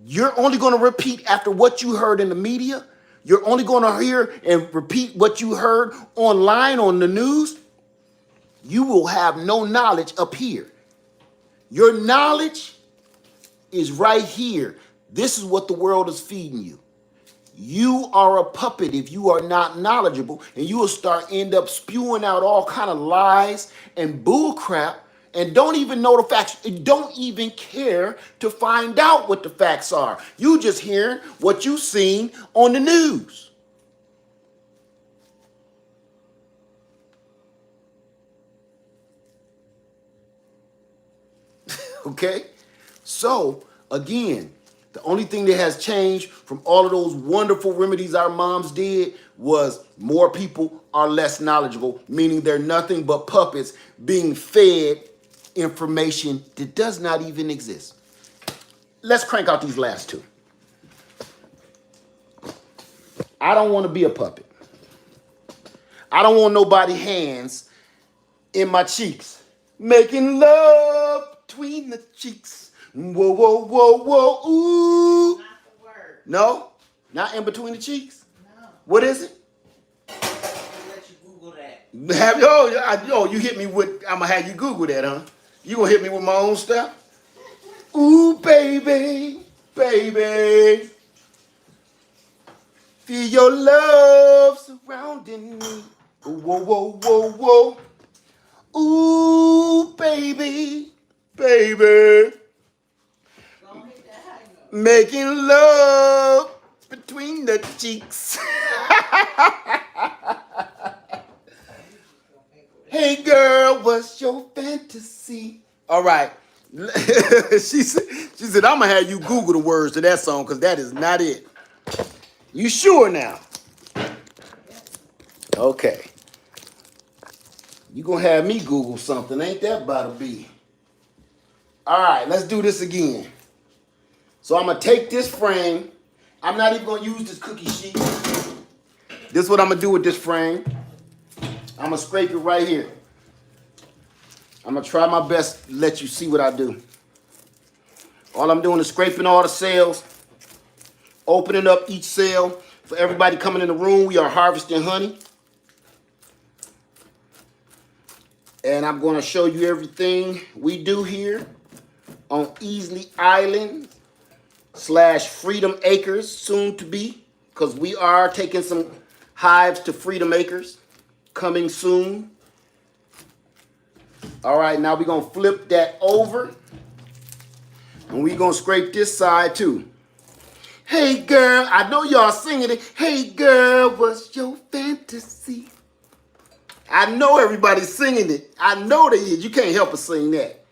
[SPEAKER 1] You're only going to repeat after what you heard in the media. You're only going to hear and repeat what you heard online on the news. You will have no knowledge up here. Your knowledge is right here. This is what the world is feeding you. You are a puppet if you are not knowledgeable, and you will end up spewing out all kind of lies and bull crap and don't even know the facts. And don't even care to find out what the facts are. You just hearing what you seen on the news. Okay? So, again, the only thing that has changed from all of those wonderful remedies our moms did was more people are less knowledgeable, meaning they're nothing but puppets being fed information that does not even exist. Let's crank out these last two. I don't want to be a puppet. I don't want nobody's hands in my cheeks. Making love between the cheeks. Whoa, whoa, whoa, whoa, ooh.
[SPEAKER 2] Not the word.
[SPEAKER 1] No? Not in between the cheeks?
[SPEAKER 2] No.
[SPEAKER 1] What is it?
[SPEAKER 2] I'll let you Google that.
[SPEAKER 1] You hit me with, I'm going to have you Google that, huh? You going to hit me with my own stuff? Ooh, baby, baby. Feel your love surrounding me. Whoa, whoa, whoa, whoa. Ooh, baby, baby.
[SPEAKER 2] Don't hit that high note.
[SPEAKER 1] Making love between the cheeks. Hey, girl, what's your fantasy? All right. she said, I'm going to have you Google the words to that song because that is not it. You sure now? Okay. You going to have me Google something. Ain't that about to be? All right, let's do this again. So I'm going to take this frame. I'm not even going to use this cookie sheet. This is what I'm going to do with this frame. I'm going to scrape it right here. I'm going to try my best to let you see what I do. All I'm doing is scraping all the cells, opening up each cell. For everybody coming in the room, we are harvesting honey. And I'm going to show you everything we do here on Easley Island / Freedom Acres, soon to be, because we are taking some hives to Freedom Acres, coming soon. All right, now we're going to flip that over, and we're going to scrape this side too. Hey, girl, I know y'all singing it. Hey, girl, what's your fantasy? I know everybody's singing it. I know they is. You can't help but sing that.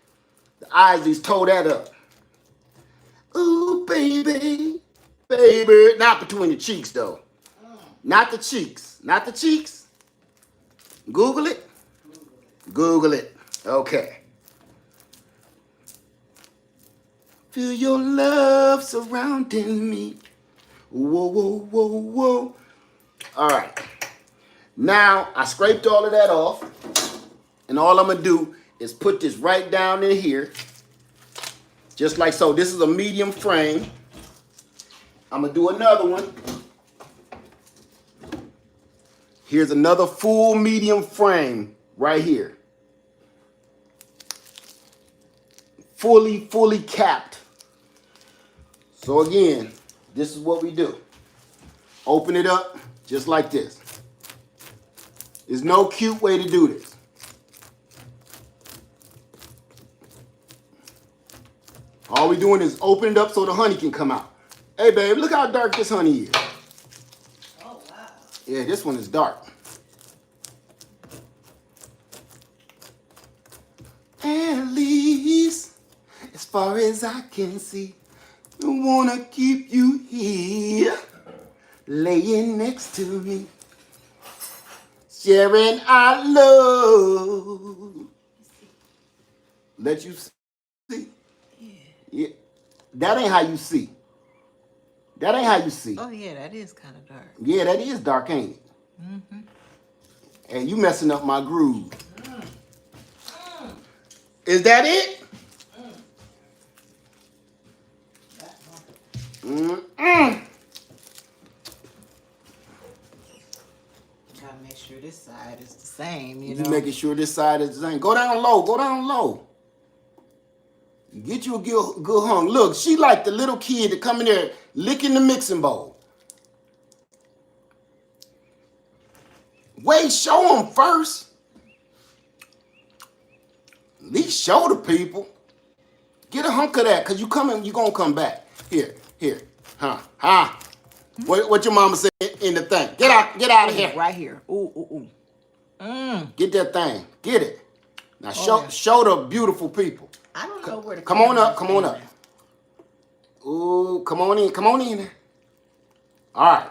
[SPEAKER 1] The Isleys tore that up. Ooh, baby, baby. Not between the cheeks, though. Not the cheeks. Not the cheeks. Google it. Google it. Okay. Feel your love surrounding me. Whoa, whoa, whoa, whoa. All right. Now, I scraped all of that off. And all I'm going to do is put this right down in here. Just like so. This is a medium frame. I'm going to do another one. Here's another full medium frame right here. Fully capped. So again, this is what we do. Open it up just like this. There's no cute way to do this. All we're doing is open it up so the honey can come out. Hey, babe, look how dark this honey is.
[SPEAKER 2] Oh, wow.
[SPEAKER 1] Yeah, this one is dark. At least, as far as I can see, I want to keep you here, laying next to me, sharing our love. Let you see. Yeah. That ain't how you see. That ain't how you see.
[SPEAKER 2] Oh, yeah, that is kind of dark.
[SPEAKER 1] Yeah, that is dark, ain't it?
[SPEAKER 2] Mm-hmm.
[SPEAKER 1] And you messing up my groove. Is that it?
[SPEAKER 2] Gotta make sure this side is the same, you know.
[SPEAKER 1] You making sure this side is the same. Go down low. Go down low. Get you a good hung. Look, she like the little kid that come in there licking the mixing bowl. Wait, show them first. At least show the people. Get a hunk of that, because you coming, you going to come back. Here. Huh? What your mama said in the thing? Get out of here.
[SPEAKER 2] Right here. Ooh.
[SPEAKER 1] Get that thing. Get it. Now show the beautiful people.
[SPEAKER 2] I don't know where the
[SPEAKER 1] Come on up. Ooh, come on in. All right.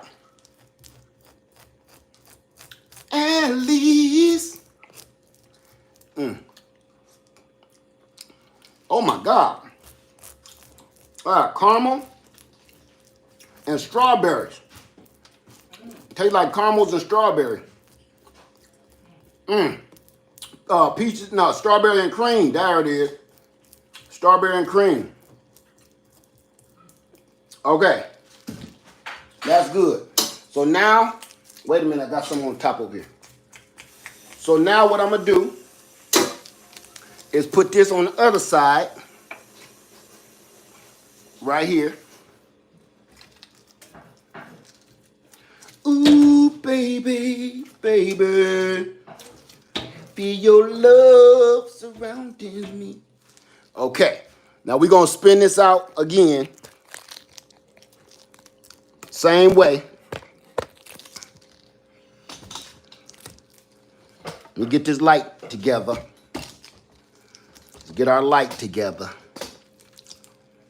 [SPEAKER 1] At least. Oh my God. All right, caramel and strawberries. Tastes like caramels and strawberry. Peaches, no, strawberry and cream. There it is. Strawberry and cream. Okay. That's good. So now, wait a minute, I got some on top over here. So now what I'm going to do is put this on the other side. Right here. Ooh, baby. Feel your love surrounding me. Okay. Now we're going to spin this out again. Same way. Let me get this light together. Let's get our light together.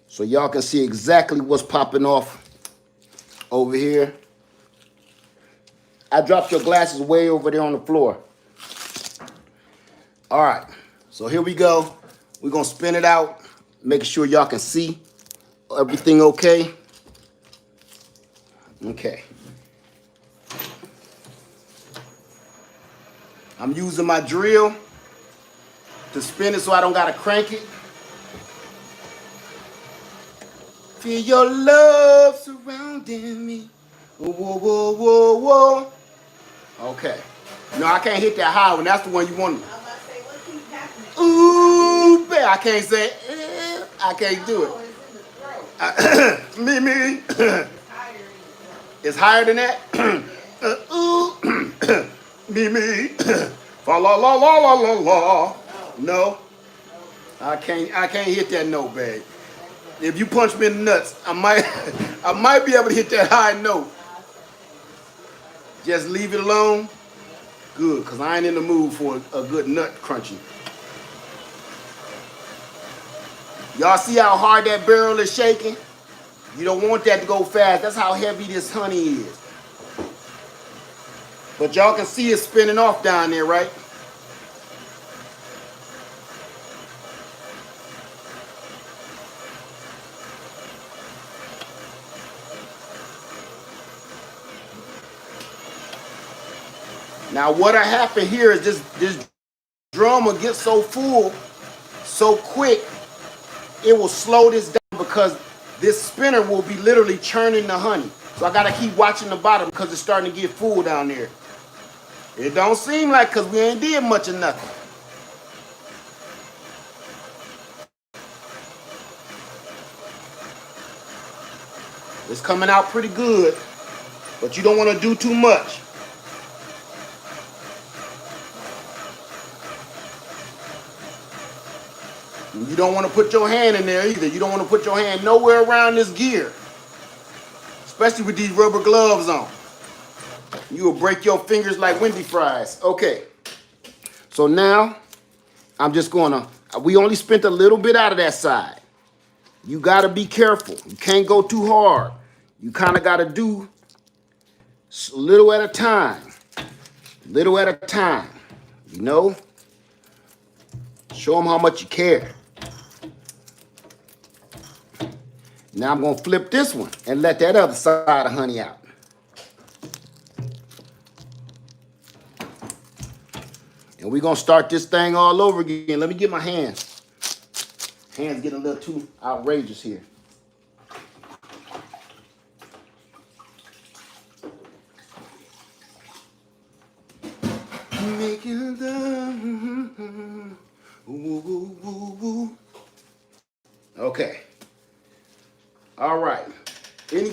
[SPEAKER 1] So y'all can see exactly what's popping off over here. I dropped your glasses way over there on the floor. All right, so here we go. We're gonna spin it out, making sure y'all can see everything okay. Okay. I'm using my drill to spin it so I don't gotta crank it. Feel your love surrounding me. Whoa. Okay. No, I can't hit that high one. That's the one you want.
[SPEAKER 2] I was about to say, what keeps happening?
[SPEAKER 1] Ooh, babe. I can't say I can't do it.
[SPEAKER 2] It's in the throat.
[SPEAKER 1] Me.
[SPEAKER 2] It's higher in the throat.
[SPEAKER 1] It's higher than that. Me. Fa la la la la la. No. I can't hit that note, babe. If you punch me in the nuts, I might be able to hit that high note. Just leave it alone. Good, because I ain't in the mood for a good nut crunching. Y'all see how hard that barrel is shaking? You don't want that to go fast. That's how heavy this honey is. But y'all can see it spinning off down there, right? Now what'll happen here is this drum will get so full, so quick, it will slow this down because this spinner will be literally churning the honey. So I gotta keep watching the bottom because it's starting to get full down there. It don't seem like because we ain't did much of nothing. It's coming out pretty good, but you don't want to do too much. You don't want to put your hand in there either. You don't want to put your hand nowhere around this gear, especially with these rubber gloves on. You will break your fingers like Wendy fries. Okay, so now I'm just we only spent a little bit out of that side. You got to be careful. You can't go too hard. You kind of got to do a little at a time. Little at a time. You know? Show them how much you care. Now I'm going to flip this one and let that other side of honey out. And we're going to start this thing all over again. Let me get my hands. Hands getting a little too outrageous here. Making love. Ooh, ooh, ooh, ooh.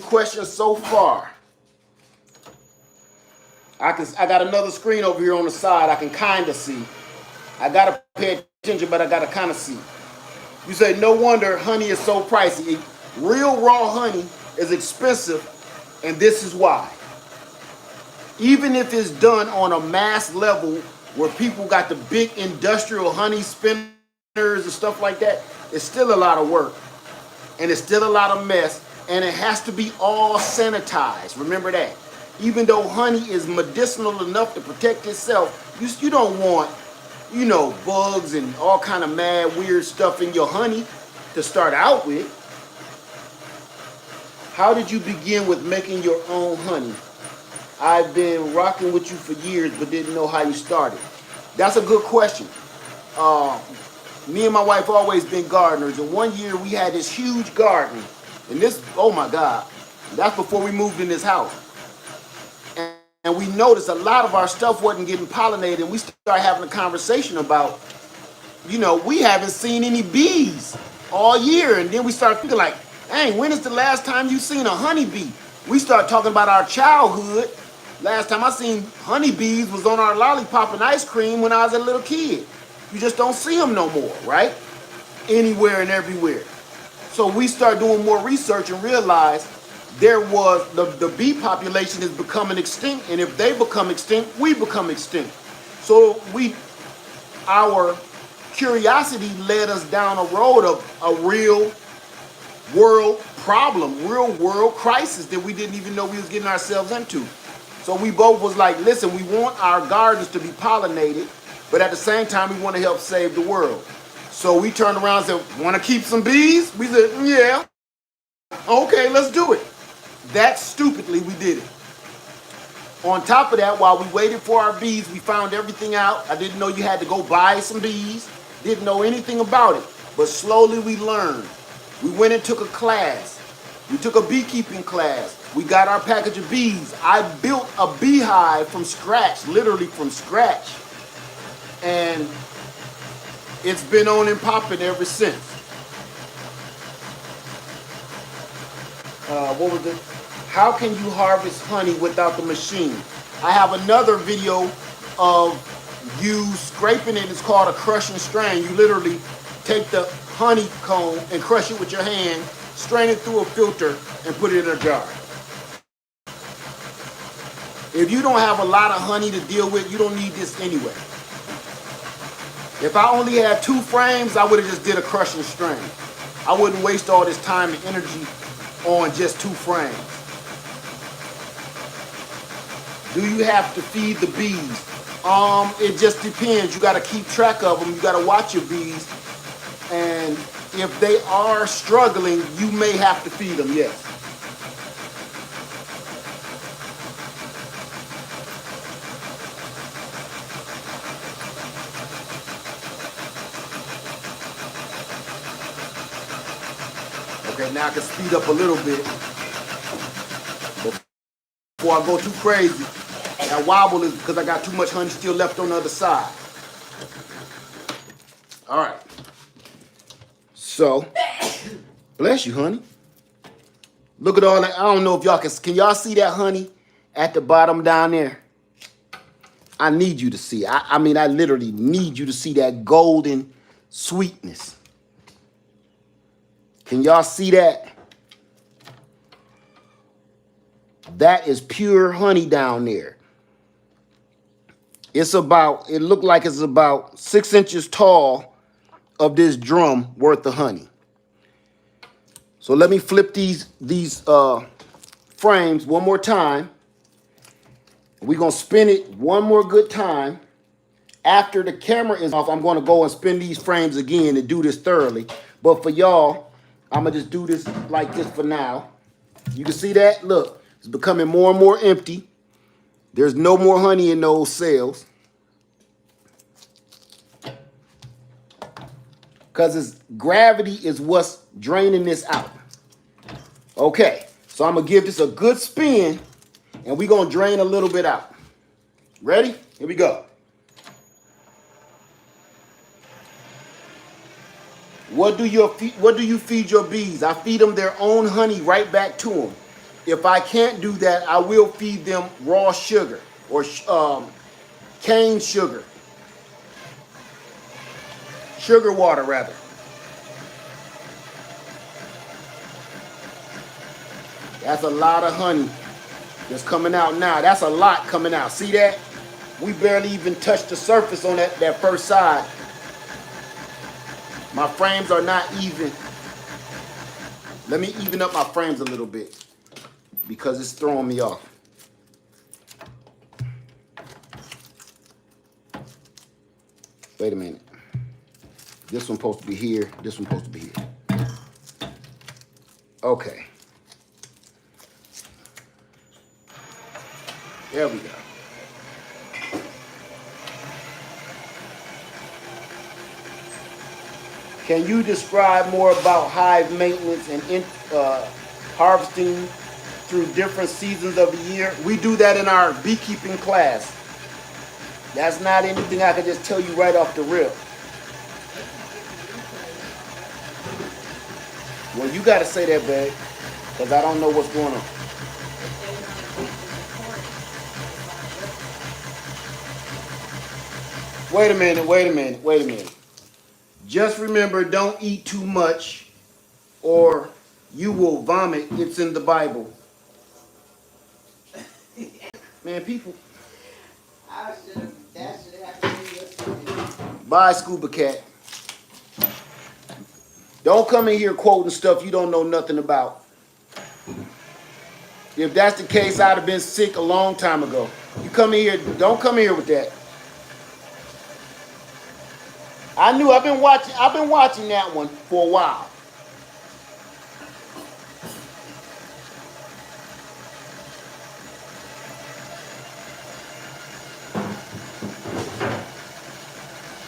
[SPEAKER 2] questions so far? I got another screen over here on the side. I can kind of see. I gotta pay attention, but I gotta kind of see. You say no wonder honey is so pricey. Real raw honey is expensive, and this is why. Even if it's done on a mass level where people got the big industrial honey spinners and stuff like that, it's still a lot of work, and it's still a lot of mess, and it has to be all sanitized. Remember that. Even though honey is medicinal enough to protect itself, you don't want, bugs and all kind of mad weird stuff in your honey to start out with. How did you begin with making your own honey? I've been rocking with you for years, but didn't know how you started. That's a good question. Me and my wife always been gardeners, and one year we had this huge garden, and this, oh my God, that's before we moved in this house. And we noticed a lot of our stuff wasn't getting pollinated, and we started having a conversation about, we haven't seen any bees all year, and then we started thinking like, dang, when is the last time you seen a honeybee? We started talking about our childhood. Last time I seen honeybees was on our lollipop and ice cream when I was a little kid. You just don't see them no more, right? Anywhere and everywhere. So we started doing more research and realized there was, the bee population is becoming extinct, and if they become extinct, we become extinct. So our curiosity led us down a road of a real world problem, real world crisis that we didn't even know we was getting ourselves into. So we both was like, listen, we want our gardens to be pollinated, but at the same time, we want to help save the world. So we turned around and said, want to keep some bees? We said, yeah. Okay, let's do it. That stupidly we did it. On top of that, while we waited for our bees, we found everything out. I didn't know you had to go buy some bees. Didn't know anything about it. But slowly we learned. We went and took a class. We took a beekeeping class. We got our package of bees. I built a beehive from scratch, literally from scratch. And it's been on and popping ever since. What was it? How can you harvest honey without the machine? I have another video of you scraping it. It's called a crush and strain. You literally take the honeycomb and crush it with your hand, strain it through a filter, and put it in a jar. If you don't have a lot of honey to deal with, you don't need this anyway. If I only had 2 frames, I would have just did a crush and strain. I wouldn't waste all this time and energy on just 2 frames. Do you have to feed the bees? It just depends. You got to keep track of them. You got to watch your bees. And if they are struggling, you may have to feed them, yes. Okay, now I can speed up a little bit before I go too crazy. That wobble is because I got too much honey still left on the other side. All right. So, bless you, honey. Look at all that. I don't know if y'all can y'all see that honey at the bottom down there? I need you to see. I mean, I literally need you to see that golden sweetness. Can y'all see that? That is pure honey down there. It looked like it's about 6 inches tall of this drum worth of honey. So let me flip these frames one more time. We're going to spin it one more good time. After the camera is off, I'm going to go and spin these frames again and do this thoroughly. But for y'all, I'm going to just do this like this for now. You can see that? Look, it's becoming more and more empty. There's no more honey in those cells. Because gravity is what's draining this out. Okay, so I'm going to give this a good spin, and we're going to drain a little bit out. Ready? Here we go. What do you feed your bees? I feed them their own honey right back to them. If I can't do that, I will feed them raw sugar or cane sugar, sugar water rather. That's a lot of honey that's coming out now. That's a lot coming out. See that? We barely even touched the surface on that first side. My frames are not even. Let me even up my frames a little bit because it's throwing me off. Wait a minute. This one's supposed to be here. This one's supposed to be here. Okay. There we go. Can you describe more about hive maintenance and harvesting through different seasons of the year? We do that in our beekeeping class. That's not anything I can just tell you right off the rip. Well, you got to say that, babe, because I don't know what's going on. Wait a minute. Just remember, don't eat too much or you will vomit. It's in the Bible. Man, people. Bye, Scuba Cat. Don't come in here quoting stuff you don't know nothing about. If that's the case, I'd have been sick a long time ago. You come in here, don't come in here with that. I've been watching that one for a while.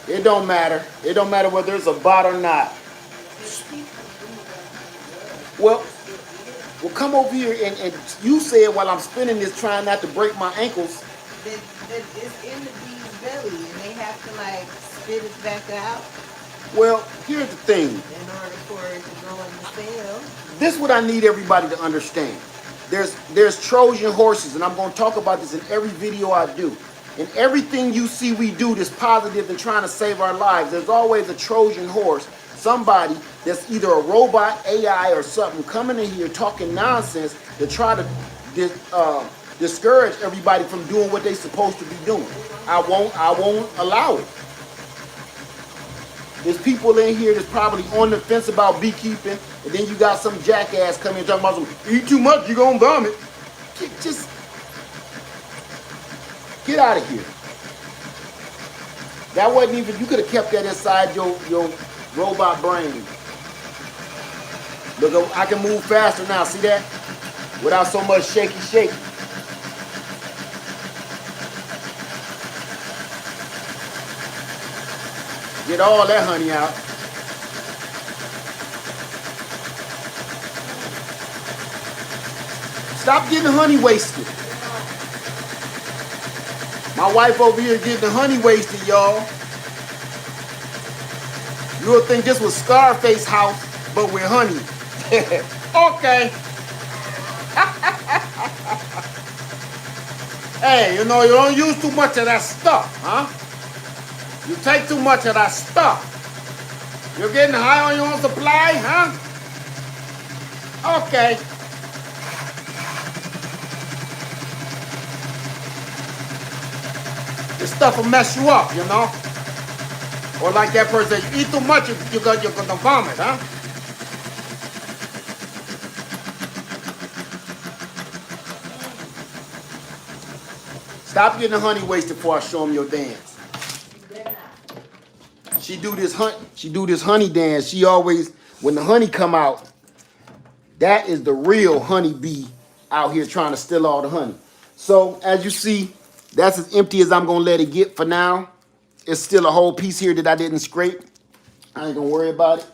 [SPEAKER 2] It don't matter. It don't matter whether it's a bot or not. Well, come over here and you said while I'm spinning this, trying not to break my ankles.
[SPEAKER 3] That it's in the bee's belly, and they have to like spit it back out.
[SPEAKER 2] Well, here's the thing.
[SPEAKER 3] In order for it to go in the cell.
[SPEAKER 2] This is what I need everybody to understand. There's Trojan horses, and I'm going to talk about this in every video I do. In everything you see we do that's positive and trying to save our lives, there's always a Trojan horse, somebody that's either a robot, AI, or something coming in here talking nonsense to try to discourage everybody from doing what they're supposed to be doing. I won't allow it. There's people in here that's probably on the fence about beekeeping, and then you got some jackass coming and talking about some, eat too much, you're gonna vomit. Just get out of here. That wasn't even, you could have kept that inside your robot brain. Look, I can move faster now, see that? Without so much shaky. Get all that honey out. Stop getting honey wasted. My wife over here getting the honey wasted, y'all. You'll think this was Scarface house, but with honey. Okay. Hey, you know, you don't use too much of that stuff, huh? You take too much of that stuff. You're getting high on your own supply, huh? Okay. This stuff will mess you up, you know? Or like that person, you eat too much, you're gonna vomit, huh? Stop getting the honey wasted before I show them your dance. She do this honey dance. She always, when the honey come out, that is the real honey bee out here trying to steal all the honey. So as you see, that's as empty as I'm gonna let it get for now. It's still a whole piece here that I didn't scrape. I ain't gonna worry about it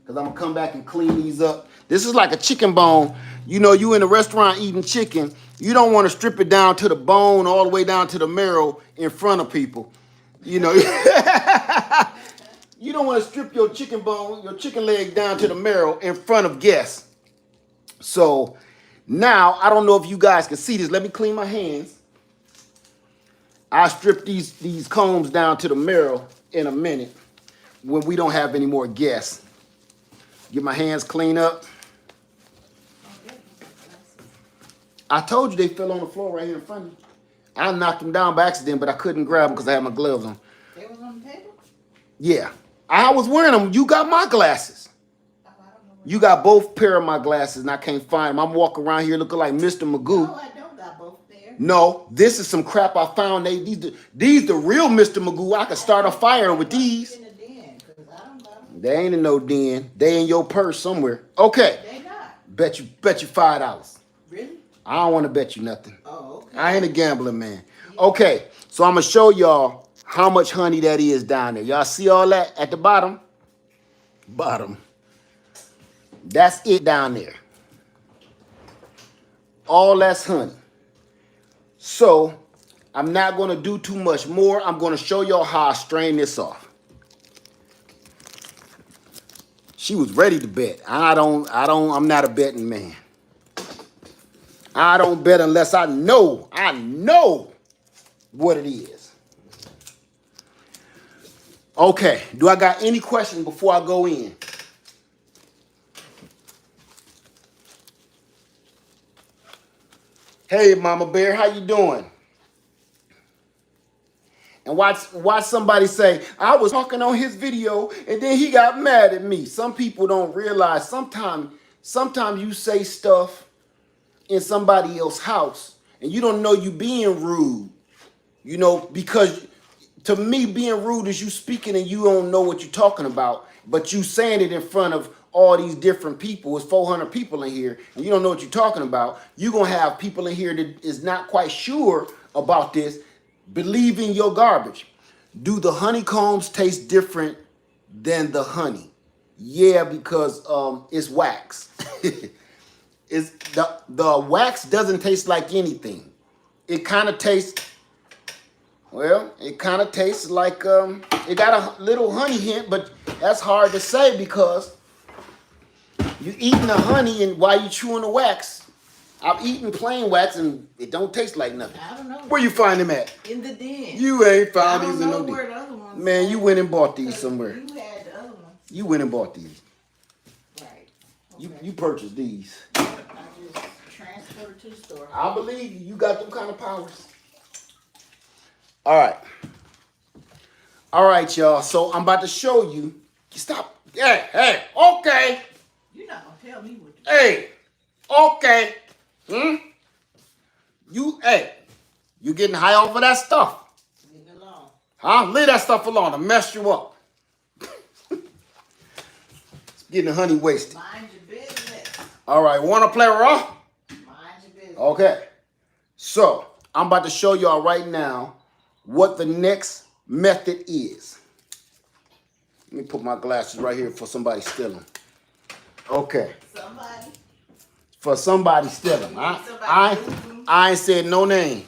[SPEAKER 2] because I'm gonna come back and clean these up. This is like a chicken bone. You know, you in a restaurant eating chicken, you don't want to strip it down to the bone all the way down to the marrow in front of people. You know, you don't want to strip your chicken bone, your chicken leg down to the marrow in front of guests. So Now, I don't know if you guys can see this. Let me clean my hands. I'll strip these combs down to the marrow in a minute when we don't have any more guests. Get my hands clean up. I told you they fell on the floor right here in front of me. I knocked them down by accident, but I couldn't grab them because I had my gloves on.
[SPEAKER 3] They was on the table?
[SPEAKER 2] Yeah. I was wearing them. You got my glasses.
[SPEAKER 3] Oh, I don't know.
[SPEAKER 2] You got both pair of my glasses, and I can't find them. I'm walking around here looking like Mr. Magoo.
[SPEAKER 3] No, I don't got both there.
[SPEAKER 2] No, this is some crap I found. These the real Mr. Magoo. I could start a fire with these.
[SPEAKER 3] In the den, 'cause I don't got them.
[SPEAKER 2] They ain't in no den. They in your purse somewhere. Okay.
[SPEAKER 3] They not.
[SPEAKER 2] Bet you $5.
[SPEAKER 3] Really?
[SPEAKER 2] I don't want to bet you nothing.
[SPEAKER 3] Oh, okay.
[SPEAKER 2] I ain't a gambling man. Okay, so I'm gonna show y'all how much honey that is down there. Y'all see all that at the bottom? Bottom. That's it down there. All that's honey. So I'm not gonna do too much more. I'm gonna show y'all how I strain this off. She was ready to bet. I'm not a betting man. I don't bet unless I know what it is. Okay, do I got any questions before I go in? Hey, Mama Bear, how you doing? And watch somebody say, I was talking on his video and then he got mad at me. Some people don't realize sometimes you say stuff in somebody else's house and you don't know you being rude, you know, because to me being rude is you speaking and you don't know what you're talking about, but you saying it in front of all these different people. It's 400 people in here and you don't know what you're talking about. You're gonna have people in here that is not quite sure about this believing your garbage. Do the honeycombs taste different than the honey? Yeah, because it's wax. Is the wax doesn't taste like anything. It kind of tastes, well, it kind of tastes like it got a little honey hint, but that's hard to say because you eating the honey and while you chewing the wax. I've eaten plain wax and it don't taste like nothing.
[SPEAKER 3] I don't know.
[SPEAKER 2] Where you find them at?
[SPEAKER 3] In the den.
[SPEAKER 2] You ain't found
[SPEAKER 3] I
[SPEAKER 2] these
[SPEAKER 3] don't
[SPEAKER 2] in
[SPEAKER 3] know
[SPEAKER 2] no
[SPEAKER 3] where
[SPEAKER 2] den.
[SPEAKER 3] the other ones
[SPEAKER 2] Man,
[SPEAKER 3] are.
[SPEAKER 2] you went and bought these somewhere.
[SPEAKER 3] You had the other ones.
[SPEAKER 2] You went and bought these.
[SPEAKER 3] Right.
[SPEAKER 2] You
[SPEAKER 3] Okay.
[SPEAKER 2] you purchased these.
[SPEAKER 3] I just transferred to the store.
[SPEAKER 2] I believe you. You got them kind of powers. All right. All right, y'all. So I'm about to show you. Stop. Hey, okay.
[SPEAKER 3] You're not gonna tell me what to do.
[SPEAKER 2] Hey, okay. You getting high off of that stuff.
[SPEAKER 3] Leave it alone.
[SPEAKER 2] Huh? Leave that stuff alone to mess you up. It's getting the honey wasted.
[SPEAKER 3] Mind your business.
[SPEAKER 2] All right, want to play raw?
[SPEAKER 3] Mind your business.
[SPEAKER 2] Okay. So, I'm about to show y'all right now what the next method is. Let me put my glasses right here for somebody stealing. Okay.
[SPEAKER 3] Somebody.
[SPEAKER 2] For somebody stealing. I ain't said no name.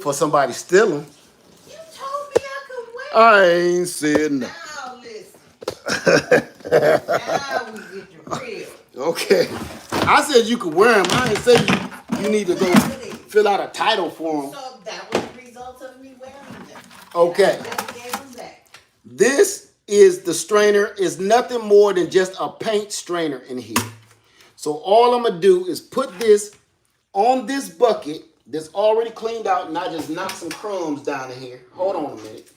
[SPEAKER 2] For somebody stealing.
[SPEAKER 3] You told me I could wear.
[SPEAKER 2] I ain't said nothing.
[SPEAKER 3] Now listen. Now we get the real.
[SPEAKER 2] Okay. I said you could wear them. I ain't say you need to go fill out a title for them.
[SPEAKER 3] So that was the result of me wearing them.
[SPEAKER 2] Okay.
[SPEAKER 3] I just gave them back.
[SPEAKER 2] This is the strainer. Is nothing more than just a paint strainer in here. So all I'm going to do is put this on this bucket that's already cleaned out, and I just knock some crumbs down in here. Hold on a minute.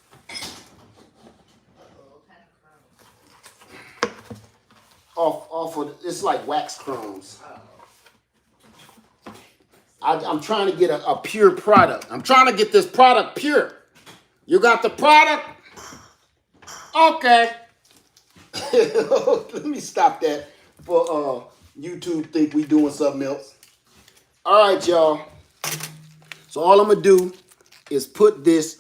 [SPEAKER 2] Off of, it's like wax crumbs. I'm trying to get a pure product. I'm trying to get this product pure. You got the product? Okay. Let me stop that for YouTube think we doing something else. All right, y'all. So all I'm gonna do is put this,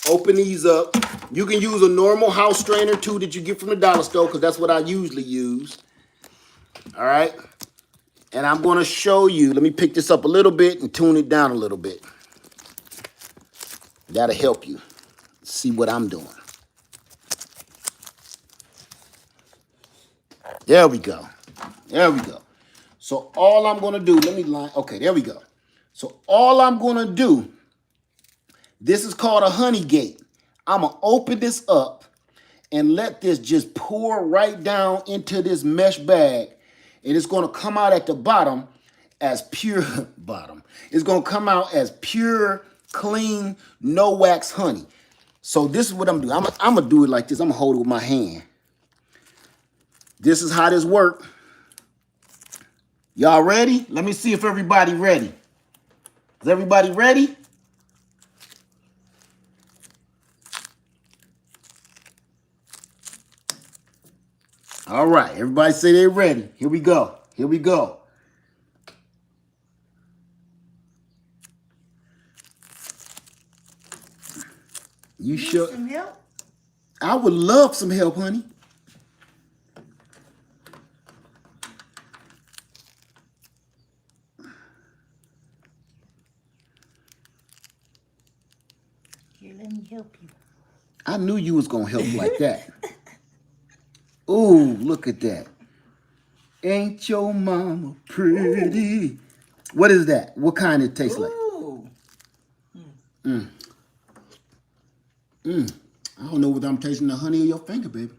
[SPEAKER 2] open these up. You can use a normal house strainer too that you get from the dollar store because that's what I usually use. All right. And I'm gonna show you, let me pick this up a little bit and tune it down a little bit. That'll help you see what I'm doing. There we go. There we go. So all I'm gonna do, let me line. Okay, there we go. So all I'm gonna do, this is called a honey gate. I'm gonna open this up and let this just pour right down into this mesh bag. And it's gonna come out at the bottom as pure bottom. It's gonna come out as pure, clean, no wax honey. So this is what I'm doing. I'm gonna do it like this. I'm gonna hold it with my hand. This is how this works. Y'all ready? Let me see if everybody ready. Is everybody ready? All right, everybody say they're ready. Here we go. Here we go. You
[SPEAKER 3] Need
[SPEAKER 2] should.
[SPEAKER 3] some help?
[SPEAKER 2] I would love some help, honey.
[SPEAKER 3] Here, let me help you.
[SPEAKER 2] I knew you was gonna help like that. Ooh, look at that. Ain't your mama pretty? What is that? What kind it tastes like?
[SPEAKER 3] Ooh.
[SPEAKER 2] I don't know whether I'm tasting the honey or your finger, baby.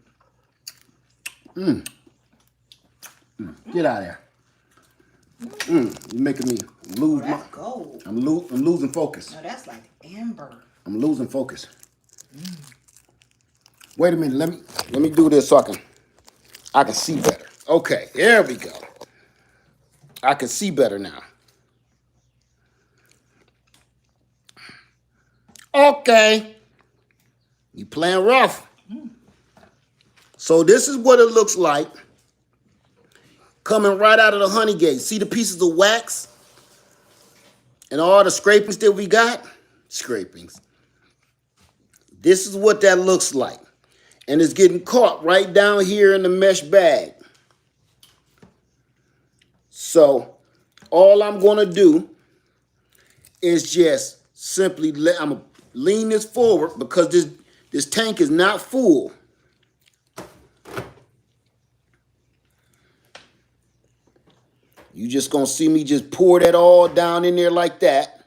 [SPEAKER 2] Get out of there. You're making me lose my.
[SPEAKER 3] That's gold.
[SPEAKER 2] I'm losing focus.
[SPEAKER 3] No, that's like amber.
[SPEAKER 2] I'm losing focus. Wait a minute. Let me do this so I can see better. Okay, there we go. I can see better now. Okay. You playing rough. So this is what it looks like coming right out of the honey gate. See the pieces of wax and all the scrapings that we got? Scrapings. This is what that looks like. And it's getting caught right down here in the mesh bag. So all I'm going to do is just simply I'm going to lean this forward because this tank is not full. You just going to see me just pour that all down in there like that.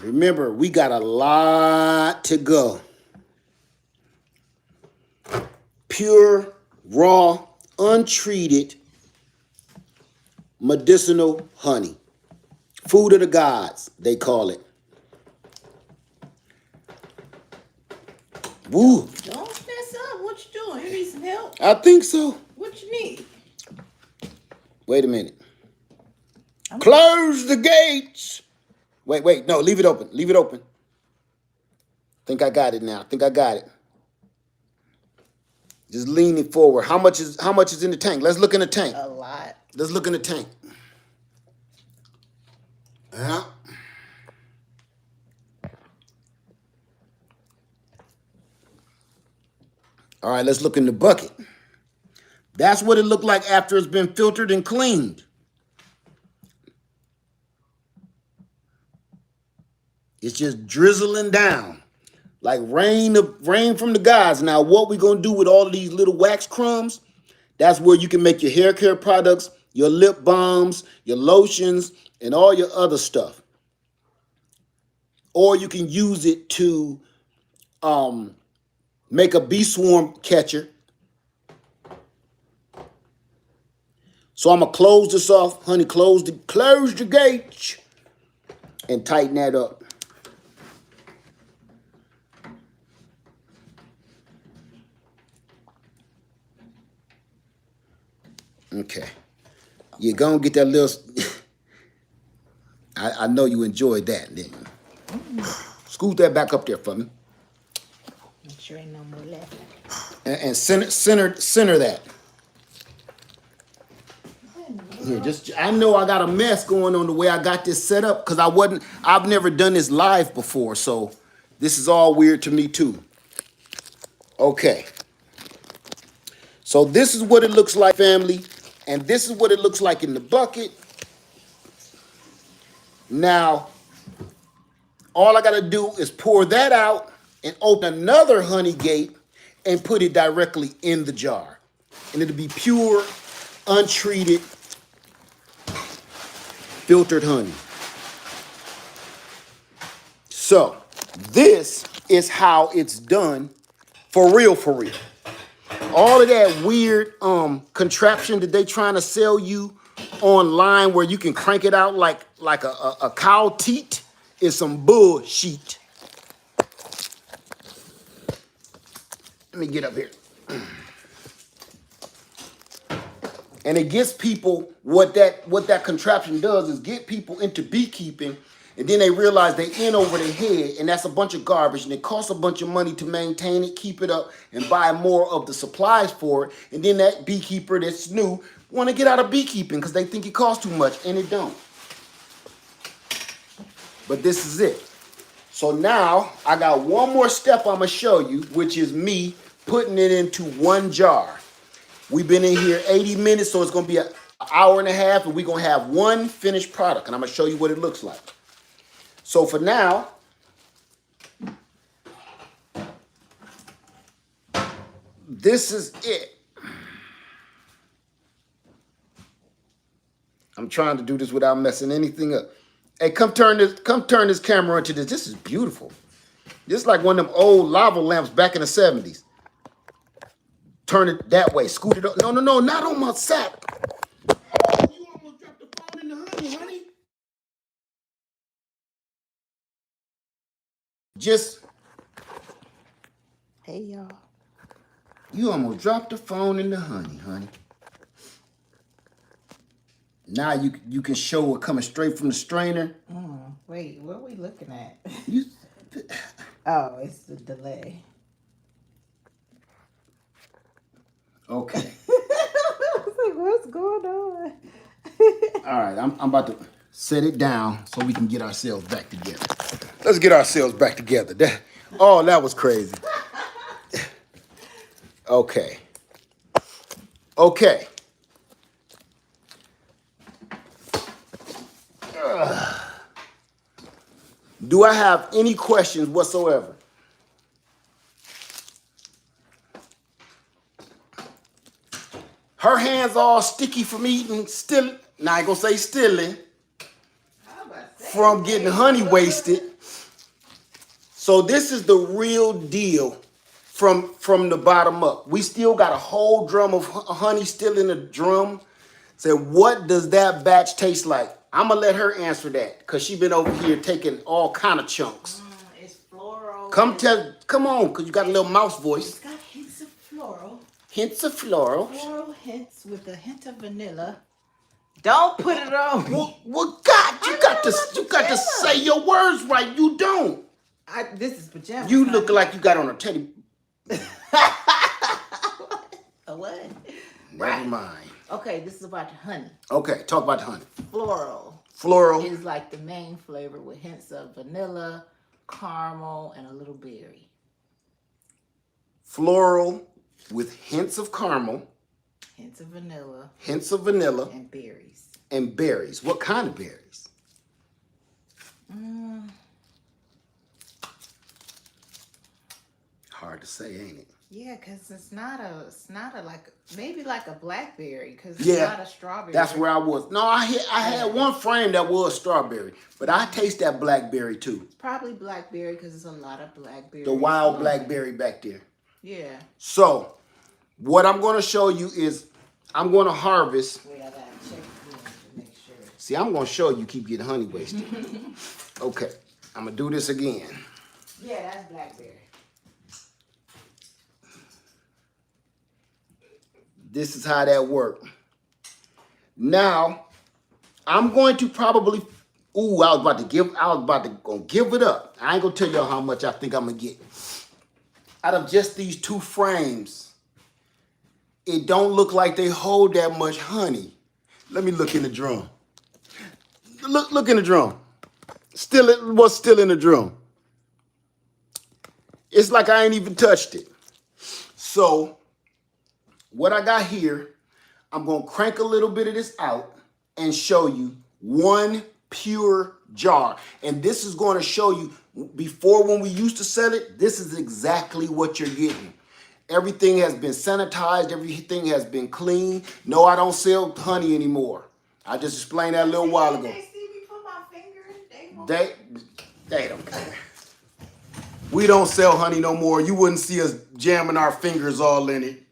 [SPEAKER 2] Remember, we got a lot to go. Pure, raw, untreated, medicinal honey. Food of the gods, they call it. Woo.
[SPEAKER 3] Don't mess up. What you doing? You need some help?
[SPEAKER 2] I think so.
[SPEAKER 3] What you need?
[SPEAKER 2] Wait a minute. Close the gates. Wait. No, leave it open. Leave it open. Think I got it now. Think I got it. Just lean it forward. How much is in the tank? Let's look in the tank.
[SPEAKER 3] A lot.
[SPEAKER 2] Let's look in the tank. Yeah. All right, let's look in the bucket. That's what it looked like after it's been filtered and cleaned. It's just drizzling down like rain from the gods. Now, what we gonna do with all of these little wax crumbs? That's where you can make your hair care products, your lip balms, your lotions, and all your other stuff. Or you can use it to make a bee swarm catcher. So I'm gonna close this off, honey. Close the gate and tighten that up. Okay, you're gonna get that little. I know you enjoyed that, didn't you? Scoot that back up there for me.
[SPEAKER 3] Make sure ain't no more left.
[SPEAKER 2] And center that. Here, I know I got a mess going on the way I got this set up because I've never done this live before, so this is all weird to me too. Okay. So this is what it looks like, family, and this is what it looks like in the bucket. Now, all I gotta do is pour that out and open another honey gate and put it directly in the jar. And it'll be pure, untreated, filtered honey. So this is how it's done for real, for real. All of that weird contraption that they trying to sell you online where you can crank it out like a cow teat is some bullshit. Let me get up here. And it gets people, what that contraption does is get people into beekeeping, and then they realize they in over their head, and that's a bunch of garbage, and it costs a bunch of money to maintain it, keep it up, and buy more of the supplies for it. And then that beekeeper that's new want to get out of beekeeping because they think it costs too much, and it don't. But this is it. So now I got one more step I'm gonna show you, which is me putting it into one jar. We've been in here 80 minutes, so it's gonna be an hour and a half, and we're gonna have one finished product, and I'm gonna show you what it looks like. So for now, this is it. I'm trying to do this without messing anything up. Hey, come turn this camera into this. This is beautiful. This is like one of them old lava lamps back in the 70s. Turn it that way. Scoot it up. No, not on my sack. Oh, you almost dropped the phone in the honey. Just,
[SPEAKER 3] Hey, y'all.
[SPEAKER 2] you almost dropped the phone in the honey. Now you can show it coming straight from the strainer.
[SPEAKER 3] Wait, what are we looking at?
[SPEAKER 2] You,
[SPEAKER 3] Oh, it's the delay.
[SPEAKER 2] okay.
[SPEAKER 3] I was like, what's going on?
[SPEAKER 2] All right, I'm about to set it down so we can get ourselves back together. Let's get ourselves back together. That was crazy. Okay. Do I have any questions whatsoever? Her hands all sticky from eating still. Now I ain't gonna say stilling. From getting honey wasted. So this is the real deal from the bottom up. We still got a whole drum of honey still in the drum. Say, what does that batch taste like? I'm gonna let her answer that because she been over here taking all kind of chunks.
[SPEAKER 3] It's floral.
[SPEAKER 2] Come on, because you got a little mouse voice.
[SPEAKER 3] It's got hints of floral.
[SPEAKER 2] Hints of floral.
[SPEAKER 3] Floral hints with a hint of vanilla. Don't put it on me.
[SPEAKER 2] Well, God, you got to say your words right. You don't.
[SPEAKER 3] This is pajamas.
[SPEAKER 2] You look like you got on a teddy.
[SPEAKER 3] A what?
[SPEAKER 2] Never mind.
[SPEAKER 3] Okay, this is about the honey.
[SPEAKER 2] Okay, talk about the honey.
[SPEAKER 3] Floral is like the main flavor with hints of vanilla, caramel, and a little berry.
[SPEAKER 2] Floral with hints of caramel.
[SPEAKER 3] Hints of vanilla.
[SPEAKER 2] And
[SPEAKER 3] berries.
[SPEAKER 2] And berries. What kind of berries? Hard to say, ain't it?
[SPEAKER 3] Yeah, because it's not a like, maybe like a blackberry, because it's
[SPEAKER 2] Yeah,
[SPEAKER 3] not a strawberry.
[SPEAKER 2] that's where I was. No, I had one frame that was strawberry, but I taste that blackberry too.
[SPEAKER 3] It's probably blackberry because there's a lot of blackberry.
[SPEAKER 2] The wild blackberry back there.
[SPEAKER 3] Yeah.
[SPEAKER 2] So, what I'm going to show you is I'm going to harvest.
[SPEAKER 3] Wait, I gotta check to make sure.
[SPEAKER 2] See, I'm going to show you keep getting honey wasted. Okay, I'm going to do this again.
[SPEAKER 3] Yeah, that's blackberry.
[SPEAKER 2] This is how that worked. Now, I'm going to probably, I was about to give it up. I ain't gonna tell y'all how much I think I'm gonna get. Out of just these two frames, it don't look like they hold that much honey. Let me look in the drum. Look in the drum. What's still in the drum? It's like I ain't even touched it. So, what I got here, I'm going to crank a little bit of this out and show you one pure jar. And this is going to show you, before when we used to sell it, this is exactly what you're getting. Everything has been sanitized. Everything has been clean. No, I don't sell honey anymore. I just explained that a little while ago.
[SPEAKER 3] They see me put my finger in,
[SPEAKER 2] They don't care. We don't sell honey no more. You wouldn't see us jamming our fingers all in it.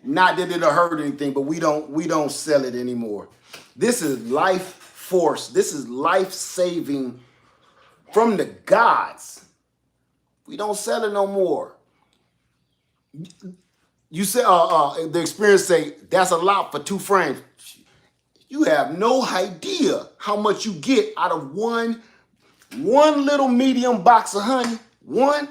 [SPEAKER 2] Not that it'll hurt anything, but we don't sell it anymore. This is life force. This is life saving from the gods. We don't sell it no more. You say the experience say that's a lot for 2 frames. You have no idea how much you get out of one little medium box of honey. One,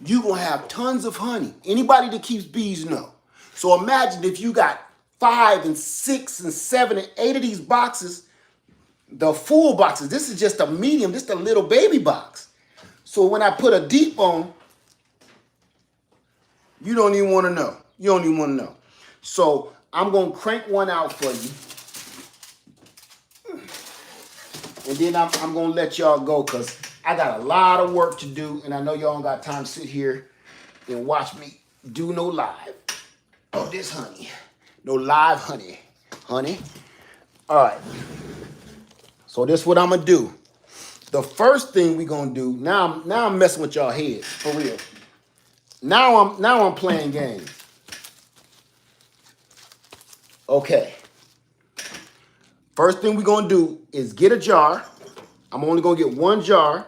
[SPEAKER 2] you're gonna have tons of honey. Anybody that keeps bees know. So imagine if you got 5 and 6 and 7 and 8 of these boxes, the full boxes. This is just a medium, just a little baby box. So when I put a deep on, you don't even want to know. You don't even want to know. So I'm gonna crank one out for you. And then I'm gonna let y'all go because I got a lot of work to do, and I know y'all don't got time to sit here and watch me do no live. Oh, this honey. No live honey. Honey. All right. So this is what I'm gonna do. The first thing we gonna do, now I'm messing with y'all heads, for real. Now I'm playing games. Okay. First thing we're gonna do is get a jar. I'm only gonna get 1 jar.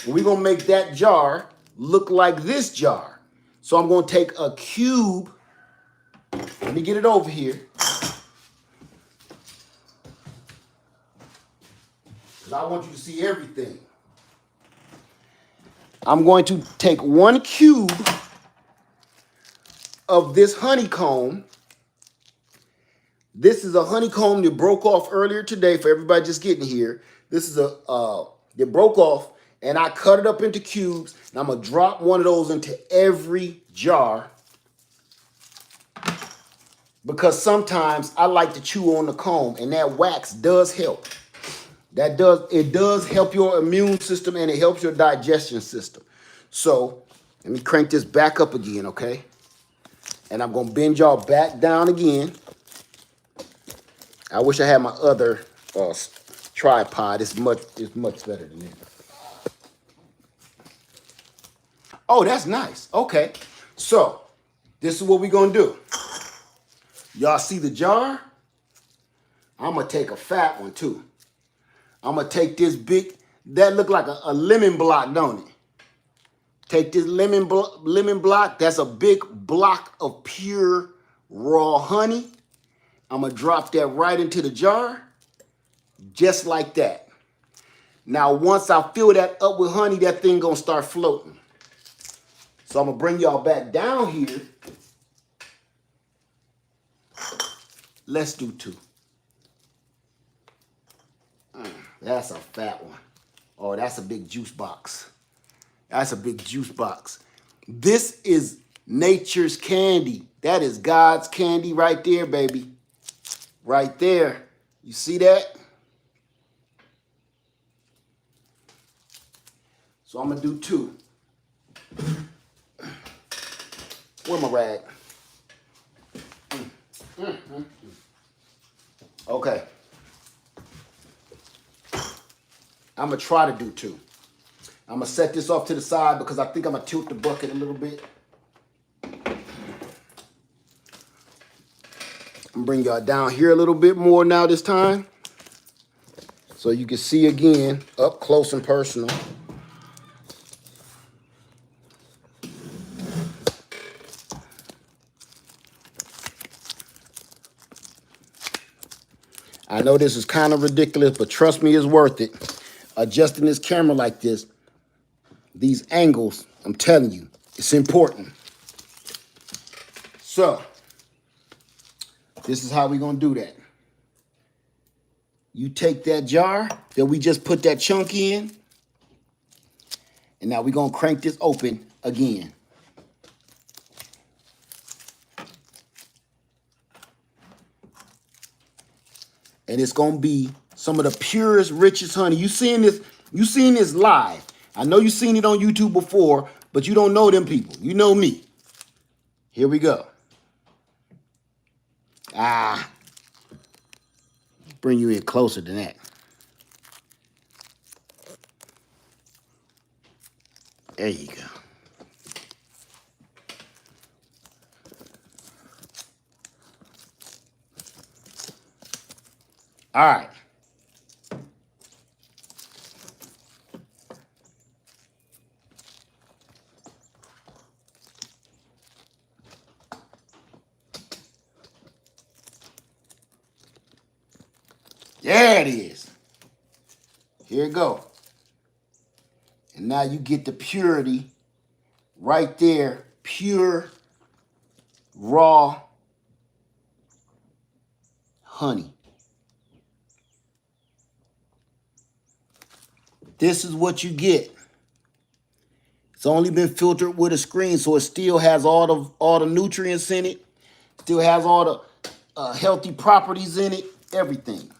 [SPEAKER 2] And we're gonna make that jar look like this jar. So I'm gonna take a cube. Let me get it over here. Because I want you to see everything. I'm going to take 1 cube of this honeycomb. This is a honeycomb that broke off earlier today for everybody just getting here. This is that broke off, and I cut it up into cubes, and I'm gonna drop one of those into every jar because sometimes I like to chew on the comb, and that wax does help. It does help your immune system, and it helps your digestion system. So let me crank this back up again, okay? And I'm gonna bend y'all back down again. I wish I had my other tripod. It's much better than this. Oh, that's nice. Okay. So this is what we're gonna do. Y'all see the jar? I'm gonna take a fat one too. I'm gonna take this big, that look like a lemon block, don't it? Take this lemon block, that's a big block of pure raw honey. I'm gonna drop that right into the jar, just like that. Now, once I fill that up with honey, that thing gonna start floating. So I'm gonna bring y'all back down here. Let's do 2. That's a fat one. Oh, that's a big juice box. That's a big juice box. This is nature's candy. That is God's candy right there, baby. Right there. You see that? So I'm going to do 2. Where my rag? Okay. I'm going to try to do 2. I'm going to set this off to the side because I think I'm going to tilt the bucket a little bit. I'm bring y'all down here a little bit more now this time. So you can see again, up close and personal. I know this is kind of ridiculous, but trust me, it's worth it. Adjusting this camera like this, these angles, I'm telling you, it's important. So, this is how we're going to do that. You take that jar that we just put that chunk in, and now we're going to crank this open again. And it's going to be some of the purest, richest honey. You seen this live. I know you've seen it on YouTube before, But you don't know them people. You know me. Here we go. Bring you in closer than that. There you go. All right. There it is. Here it go. And now you get the purity right there. Pure, raw honey. This is what you get. It's only been filtered with a screen, so it still has all the nutrients in it. Still has all the healthy properties in it. Everything.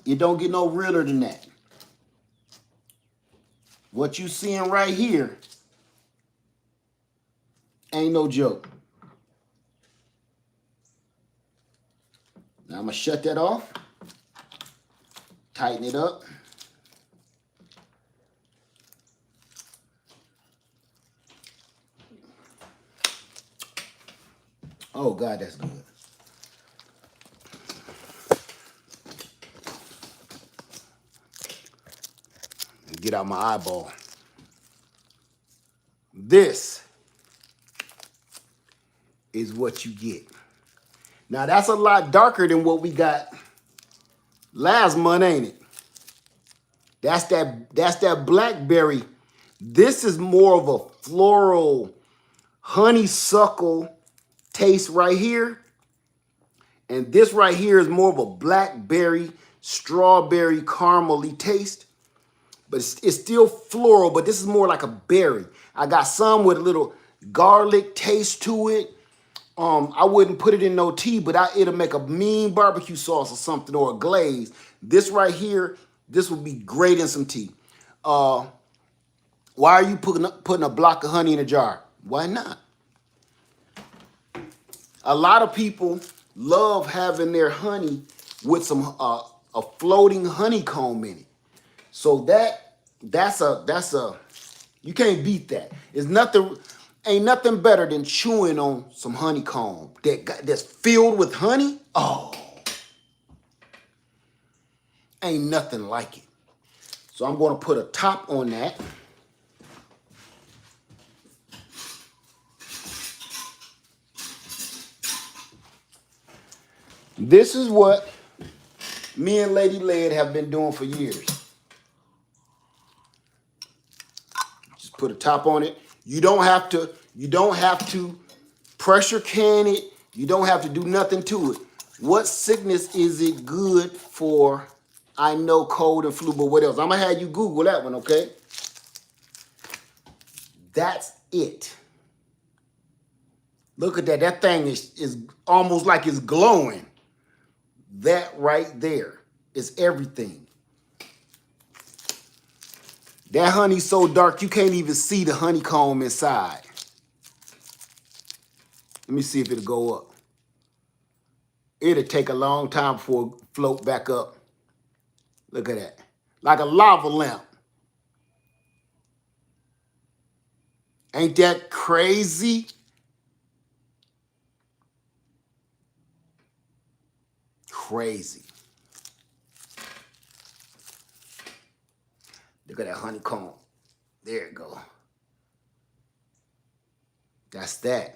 [SPEAKER 2] It don't get no realer than that. What you seeing right here ain't no joke. Now I'm gonna shut that off. Tighten it up. Oh God, that's good. Get out my eyeball. This is what you get. Now that's a lot darker than what we got last month, ain't it? That's that blackberry. This is more of a floral honeysuckle taste right here. And this right here is more of a blackberry, strawberry, caramely taste. But it's still floral, but this is more like a berry. I got some with a little garlic taste to it. I wouldn't put it in no tea, but it'll make a mean barbecue sauce or something, or a glaze. This right here, this would be great in some tea. Why are you putting a block of honey in a jar? Why not? A lot of people love having their honey with some a floating honeycomb in it. So that's a you can't beat that. Ain't nothing better than chewing on some honeycomb that's filled with honey. Oh, ain't nothing like it. So I'm going to put a top on that. This is what me and Lady Led have been doing for years. Just put a top on it. You don't have to pressure can it. You don't have to do nothing to it. What sickness is it good for? I know cold and flu, but what else? I'm gonna have you Google that one, okay? That's it. Look at that. That thing is almost like it's glowing. That right there is everything. That honey's so dark you can't even see the honeycomb inside. Let me see if it'll go up. It'll take a long time before it float back up. Look at that. Like a lava lamp. Ain't that crazy? Crazy. Look at that honeycomb. There it go. That's that.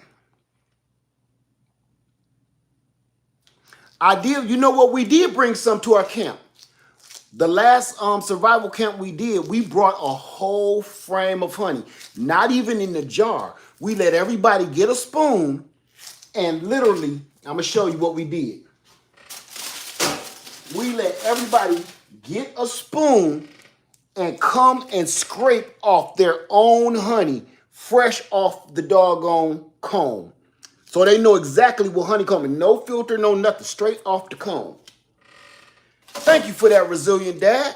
[SPEAKER 2] You know what? We did bring some to our camp. The last survival camp we did, we brought a whole frame of honey. Not even in the jar. We let everybody get a spoon, and literally, I'm going to show you what we did. We let everybody get a spoon and come and scrape off their own honey, fresh off the doggone comb. So they know exactly what honeycomb is. No filter, no nothing. Straight off the comb. Thank you for that, resilient dad.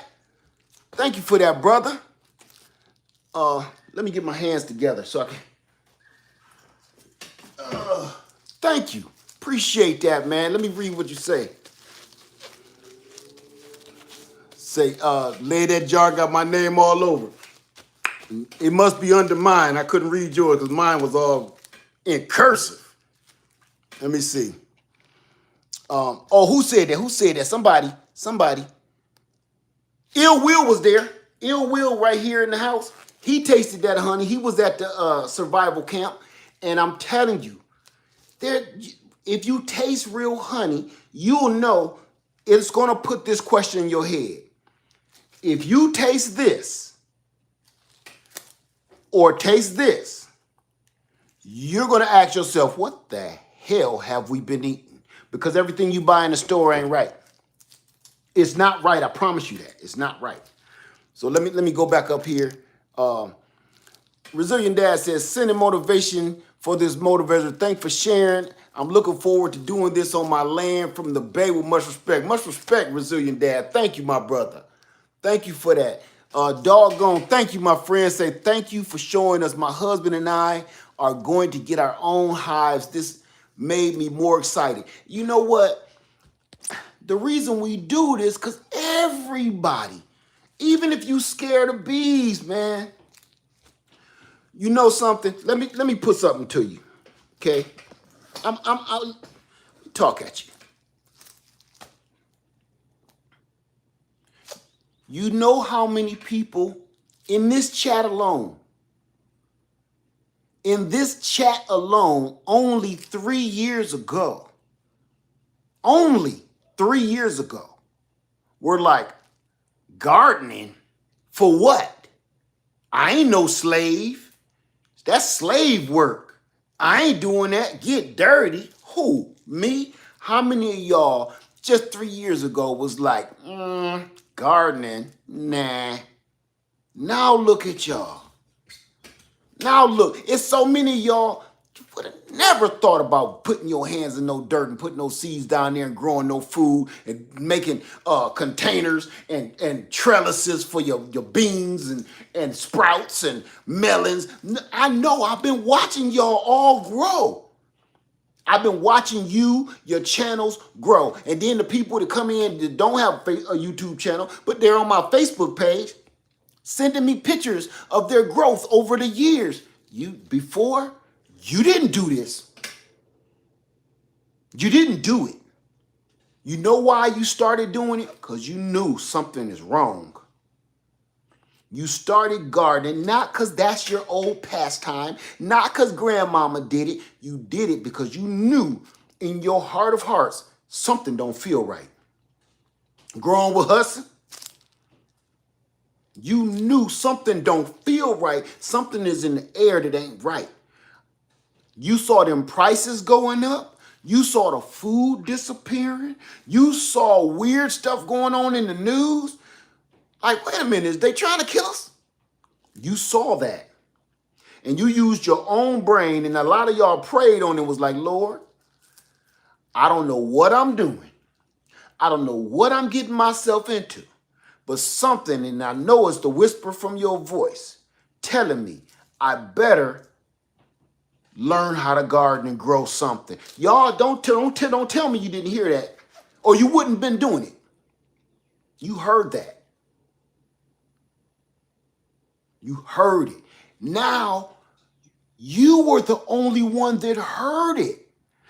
[SPEAKER 2] Thank you for that, brother. Let me get my hands together so I can. Thank you. Appreciate that, man. Let me read what you say. Say, lay that jar, got my name all over. It must be under mine. I couldn't read yours because mine was all in cursive. Let me see. Who said that? Who said that? Somebody. Ill Will was there. Ill Will right here in the house. He tasted that honey. He was at the survival camp. And I'm telling you, if you taste real honey, you'll know it's going to put this question in your head. If you taste this or taste this, you're going to ask yourself, what the hell have we been eating? Because everything you buy in the store ain't right. It's not right. I promise you that. It's not right. So let me go back up here. Resilient Dad says, sending motivation for this motivator. Thanks for sharing. I'm looking forward to doing this on my land from the Bay with much respect. Much respect, Resilient Dad. Thank you, my brother. Thank you for that. Doggone, thank you, my friend. Say thank you for showing us. My husband and I are going to get our own hives. This made me more excited. You know what? The reason we do this, because everybody, even if you scared of bees, man, you know something? Let me put something to you, okay? I'll talk at you. You know how many people in this chat alone, only 3 years ago, were like, gardening? For what? I ain't no slave. That's slave work. I ain't doing that. Get dirty. Who? Me? How many of y'all just 3 years ago was like, gardening? Nah. Now look at y'all. Now look, it's so many of y'all would have never thought about putting your hands in no dirt and putting no seeds down there and growing no food and making containers and trellises for your beans and sprouts and melons. I know, I've been watching y'all all grow. I've been watching your channels grow. And then the people that come in that don't have a YouTube channel, but they're on my Facebook page, sending me pictures of their growth over the years. Before, you didn't do this. You didn't do it. You know why you started doing it? Because you knew something is wrong. You started gardening, not because that's your old pastime, not because grandmama did it. You did it because you knew in your heart of hearts, something don't feel right. Growing with Hudson, you knew something don't feel right. Something is in the air that ain't right. You saw them prices going up. You saw the food disappearing. You saw weird stuff going on in the news. Like, wait a minute, is they trying to kill us? You saw that. And you used your own brain, and a lot of y'all prayed on it, was like, Lord, I don't know what I'm doing. I don't know what I'm getting myself into. But something, and I know it's the whisper from your voice, telling me I better learn how to garden and grow something. Y'all don't tell me you didn't hear that, or you wouldn't been doing it. You heard that. You heard it. Now, you were the only one that heard it.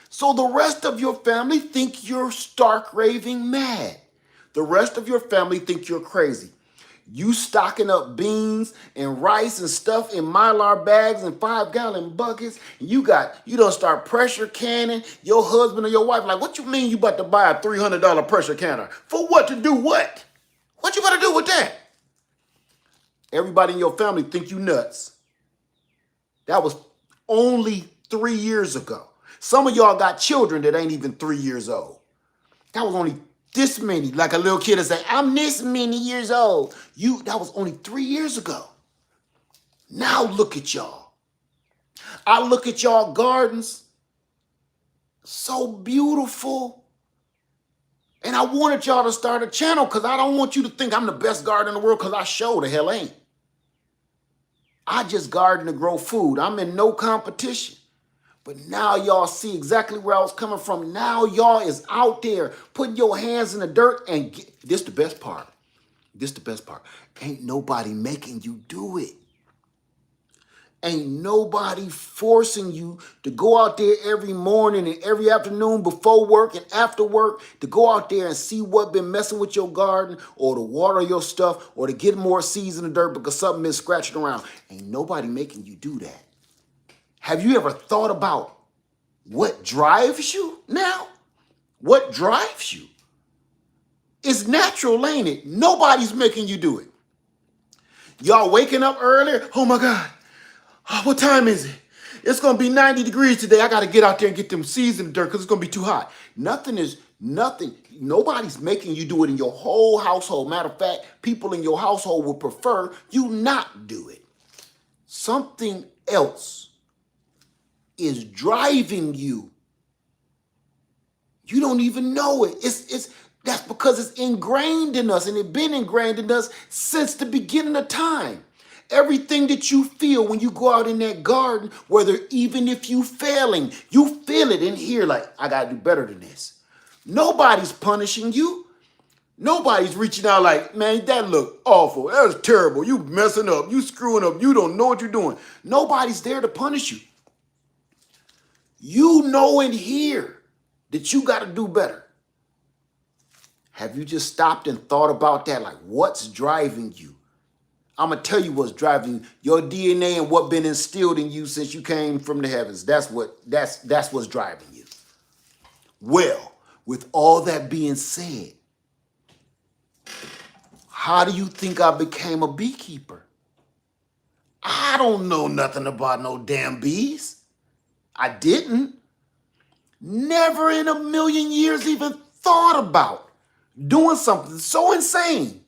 [SPEAKER 2] So the rest of your family think you're stark raving mad. The rest of your family think you're crazy. You stocking up beans and rice and stuff in Mylar bags and 5-gallon buckets. You don't start pressure canning your husband or your wife. Like, what you mean you about to buy a $300 pressure canner? For what? To do what? What you about to do with that? Everybody in your family think you nuts. That was only 3 years ago. Some of y'all got children that ain't even 3 years old. That was only this many, like a little kid that say, I'm this many years old. That was only 3 years ago. Now look at y'all. I look at y'all gardens, so beautiful. And I wanted y'all to start a channel because I don't want you to think I'm the best gardener in the world, because I sure the hell ain't. I just garden to grow food. I'm in no competition. But now y'all see exactly where I was coming from. Now y'all is out there putting your hands in the dirt and this the best part. This the best part. Ain't nobody making you do it. Ain't nobody forcing you to go out there every morning and every afternoon before work and after work to go out there and see what been messing with your garden or to water your stuff or to get more seeds in the dirt because something been scratching around. Ain't nobody making you do that. Have you ever thought about what drives you now? What drives you? It's natural, ain't it? Nobody's making you do it. Y'all waking up earlier? Oh my God. Oh, what time is it? It's going to be 90 degrees today. I got to get out there and get them seeds in the dirt because it's going to be too hot. Nothing. Nobody's making you do it in your whole household. Matter of fact, people in your household would prefer you not do it. Something else is driving you. You don't even know it. That's because it's ingrained in us, and it's been ingrained in us since the beginning of time. Everything that you feel when you go out in that garden, whether even if you failing, you feel it in here like, I got to do better than this. Nobody's punishing you. Nobody's reaching out like, man, that look awful. That was terrible. You messing up. You screwing up. You don't know what you're doing. Nobody's there to punish you. You know in here that you got to do better. Have you just stopped and thought about that? Like, what's driving you? I'm going to tell you what's driving you. Your DNA and what been instilled in you since you came from the heavens. That's what's driving you. Well, with all that being said, how do you think I became a beekeeper? I don't know nothing about no damn bees. I didn't. Never in a million years even thought about doing something so insane.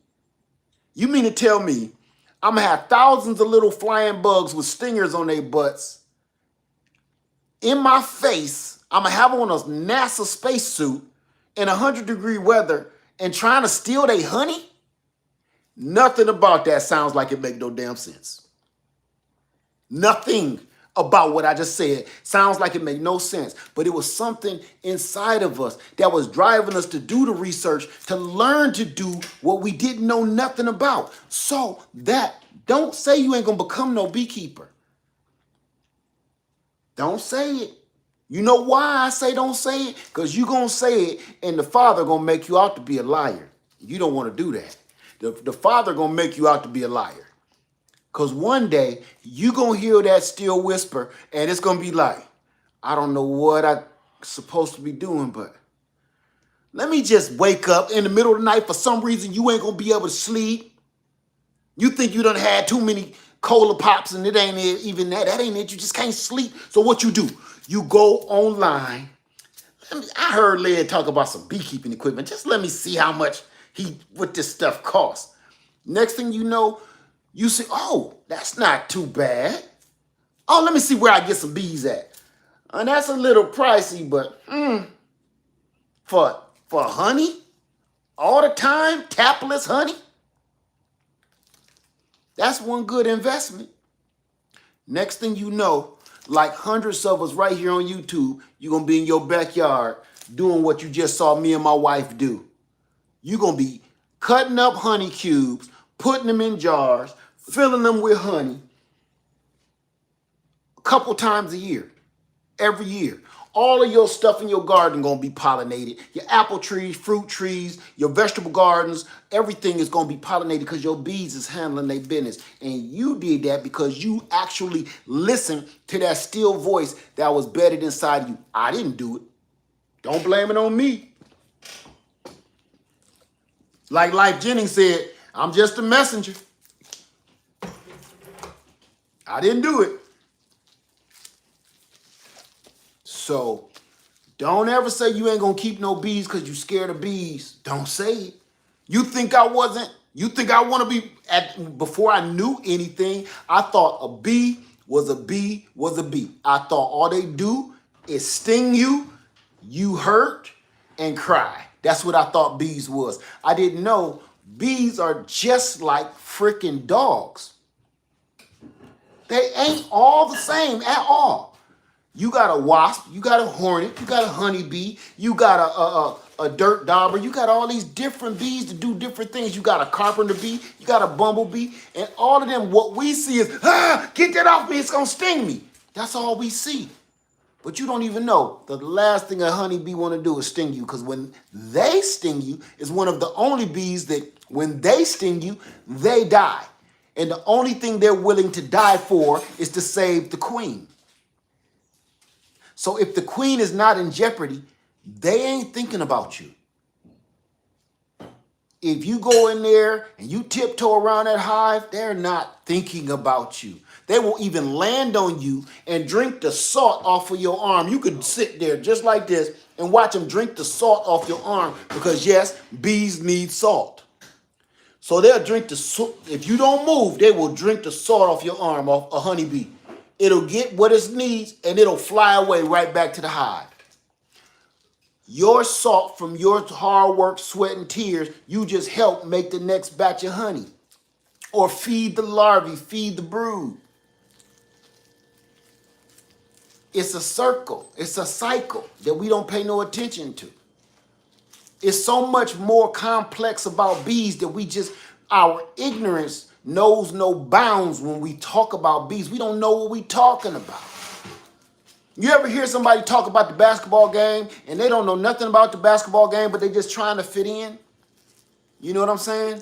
[SPEAKER 2] You mean to tell me I'm going to have thousands of little flying bugs with stingers on their butts in my face? I'm going to have on a NASA spacesuit in 100-degree weather and trying to steal their honey? Nothing about that sounds like it make no damn sense. Nothing about what I just said sounds like it made no sense, but it was something inside of us that was driving us to do the research, to learn to do what we didn't know nothing about. So that, don't say you ain't gonna become no beekeeper. Don't say it. You know why I say don't say it? Because you gonna say it and the Father gonna make you out to be a liar. You don't want to do that. The Father gonna make you out to be a liar. Because one day, you going to hear that still whisper, and it's going to be like, I don't know what I'm supposed to be doing, but let me just wake up in the middle of the night. For some reason, you ain't going to be able to sleep. You think you done had too many cola pops, and it ain't even that. That ain't it. You just can't sleep. So what you do? You go online. I heard Led talk about some beekeeping equipment. Just let me see how much what this stuff costs. Next thing you know, you say, oh, that's not too bad. Oh, let me see where I get some bees at. And that's a little pricey, but for honey, all the time, tapless honey, that's one good investment. Next thing you know, like hundreds of us right here on YouTube, you're going to be in your backyard doing what you just saw me and my wife do. You're going to be cutting up honey cubes, putting them in jars, filling them with honey a couple times a year, every year. All of your stuff in your garden going to be pollinated. Your apple trees, fruit trees, your vegetable gardens, everything is going to be pollinated because your bees is handling their business. And you did that because you actually listened to that still voice that was bedded inside of you. I didn't do it. Don't blame it on me. Like Life Jennings said, I'm just a messenger. I didn't do it. So don't ever say you ain't gonna keep no bees because you scared of bees. Don't say it. You think I wasn't? You think I want to be before I knew anything, I thought a bee was a bee was a bee. I thought all they do is sting you, you hurt, and cry. That's what I thought bees was. I didn't know bees are just like freaking dogs. They ain't all the same at all. You got a wasp, you got a hornet, you got a honeybee, you got a dirt dauber, you got all these different bees to do different things. You got a carpenter bee, you got a bumblebee, and all of them, what we see is, get that off me, it's gonna sting me. That's all we see. But you don't even know the last thing a honeybee want to do is sting you, because when they sting you, is one of the only bees that when they sting you, they die. And the only thing they're willing to die for is to save the queen. So if the queen is not in jeopardy, they ain't thinking about you. If you go in there and you tiptoe around that hive, they're not thinking about you. They will even land on you and drink the salt off of your arm. You could sit there just like this and watch them drink the salt off your arm, because yes, bees need salt. So they'll drink the salt. If you don't move, they will drink the salt off your arm, off a honeybee. It'll get what it needs and it'll fly away right back to the hive. Your salt from your hard work, sweat, and tears, you just help make the next batch of honey. Or feed the larvae, feed the brood. It's a circle. It's a cycle that we don't pay no attention to. It's so much more complex about bees that our ignorance knows no bounds when we talk about bees. We don't know what we're talking about. You ever hear somebody talk about the basketball game and they don't know nothing about the basketball game, but they just trying to fit in? You know what I'm saying?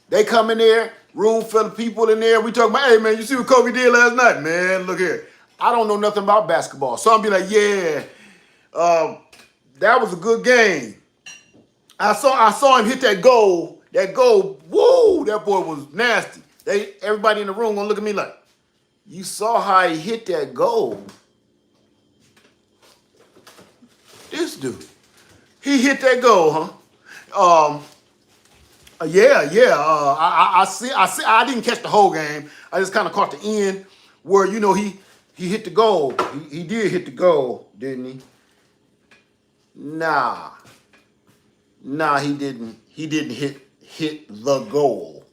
[SPEAKER 2] They come in there, room full of people in there. We talk about, hey man, you see what Kobe did last night? Man, look here. I don't know nothing about basketball. So I'll be like, yeah, that was a good game. I saw him hit that goal. That goal, woo, that boy was nasty. Everybody in the room gonna look at me like, you saw how he hit that goal. This dude, he hit that goal, huh? I see. I didn't catch the whole game. I just kind of caught the end where, you know, he hit the goal. He did hit the goal, didn't he? Nah, he didn't. He didn't hit the goal.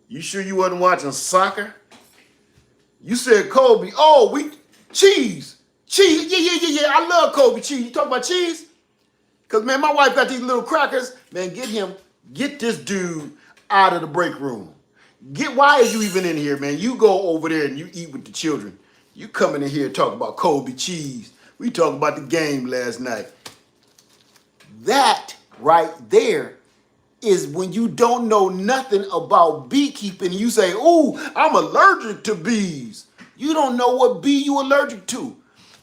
[SPEAKER 2] You sure you wasn't watching soccer? You said Kobe. Oh, cheese. Yeah. I love Kobe cheese. You talk about cheese? Because, man, my wife got these little crackers. Man, get this dude out of the break room. Why are you even in here, man? You go over there and you eat with the children. You coming in here and talk about Kobe cheese. We talking about the game last night. That right there is when you don't know nothing about beekeeping. You say, ooh, I'm allergic to bees. You don't know what bee you allergic to.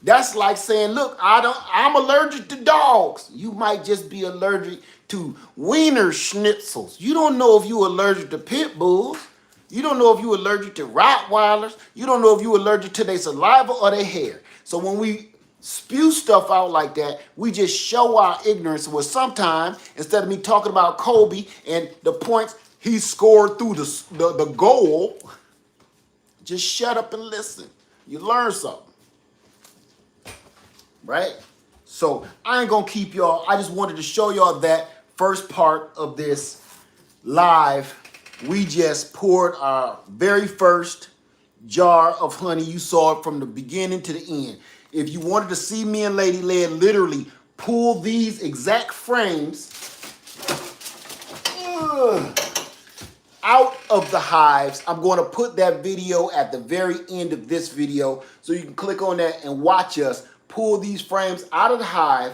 [SPEAKER 2] That's like saying, look, I'm allergic to dogs. You might just be allergic to wiener schnitzels. You don't know if you're allergic to pit bulls. You don't know if you're allergic to Rottweilers. You don't know if you're allergic to their saliva or their hair. So when we spew stuff out like that, we just show our ignorance, where sometimes, instead of me talking about Kobe and the points he scored through the goal, just shut up and listen. You learn something. Right? So I ain't gonna keep y'all. I just wanted to show y'all that first part of this live. We just poured our very first jar of honey. You saw it from the beginning to the end. If you wanted to see me and Lady Lead literally pull these exact frames out of the hives, I'm going to put that video at the very end of this video, so you can click on that and watch us pull these frames out of the hive,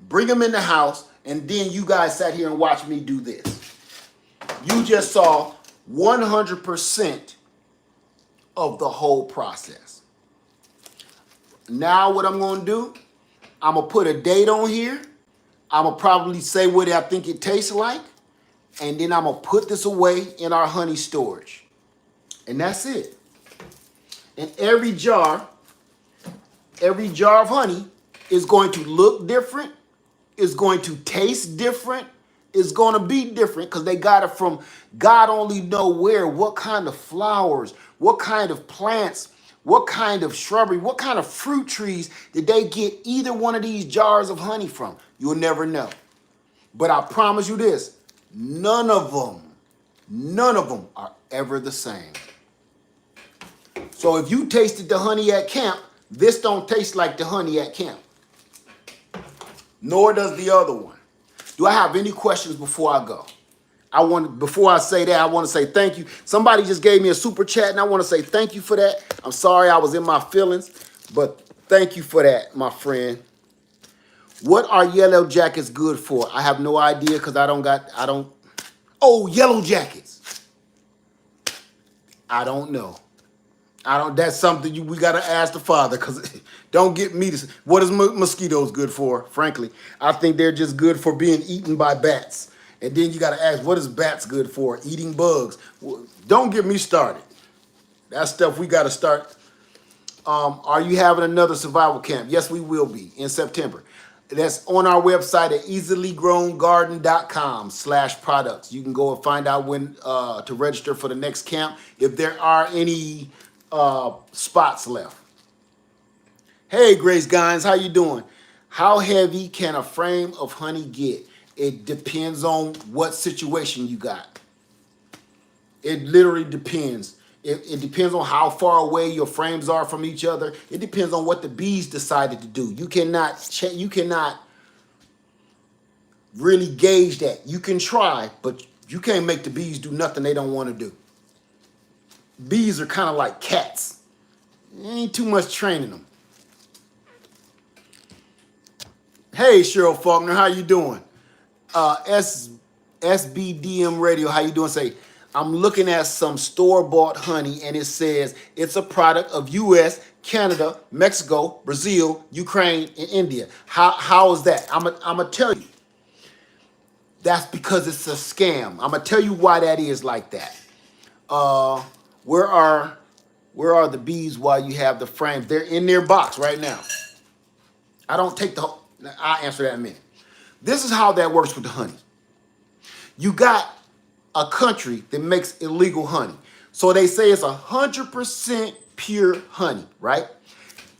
[SPEAKER 2] bring them in the house, and then you guys sat here and watched me do this. You just saw 100% of the whole process. Now what I'm going to do, I'm going to put a date on here. I'm going to probably say what I think it tastes like. And then I'm going to put this away in our honey storage. And that's it. And every jar of honey is going to look different. It's going to taste different. It's going to be different because they got it from God only know where, what kind of flowers, what kind of plants, what kind of shrubbery, what kind of fruit trees did they get either one of these jars of honey from? You'll never know. But I promise you this, none of them are ever the same. So So if you tasted the honey at camp, this don't taste like the honey at camp. Nor does the other one. Do I have any questions before I go? Before I say that, I want to say thank you. Somebody just gave me a super chat, and I want to say thank you for that. I'm sorry I was in my feelings, but thank you for that, my friend. What are yellow jackets good for? I have no idea because oh, yellow jackets. I don't know. That's something we got to ask the Father, because don't get me to, what is mosquitoes good for, frankly? I think they're just good for being eaten by bats. And then you got to ask, what is bats good for? Eating bugs. Well, don't get me started. That's stuff we got to start. Are you having another survival camp? Yes, we will be in September. That's on our website at easilygrowngarden.com/products. You can go and find out when to register for the next camp, if there are any spots left. Hey, Grace Gines, how you doing? How heavy can a frame of honey get? It depends on what situation you got. It literally depends. It depends on how far away your frames are from each other. It depends on what the bees decided to do. You cannot really gauge that. You can try, but you can't make the bees do nothing they don't want to do. Bees are kind of like cats. Ain't too much training them. Hey, Cheryl Faulkner, how you doing? SBDM Radio, how you doing? Say, I'm looking at some store-bought honey, and it says it's a product of U.S., Canada, Mexico, Brazil, Ukraine, and India. How is that? I'm gonna tell you. That's because it's a scam. I'm gonna tell you why that is like that. Where are the bees while you have the frames? They're in their box right now. I don't take the whole. I'll answer that in a minute. This is how that works with the honey. You got a country that makes illegal honey. So they say it's 100% pure honey, right?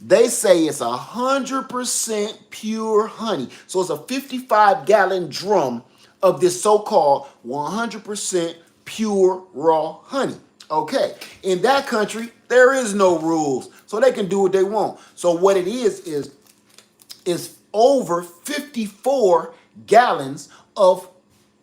[SPEAKER 2] They say it's 100% pure honey. So it's a 55-gallon drum of this so-called 100% pure raw honey. Okay, in that country, there is no rules, so they can do what they want. So what it is over 54 gallons of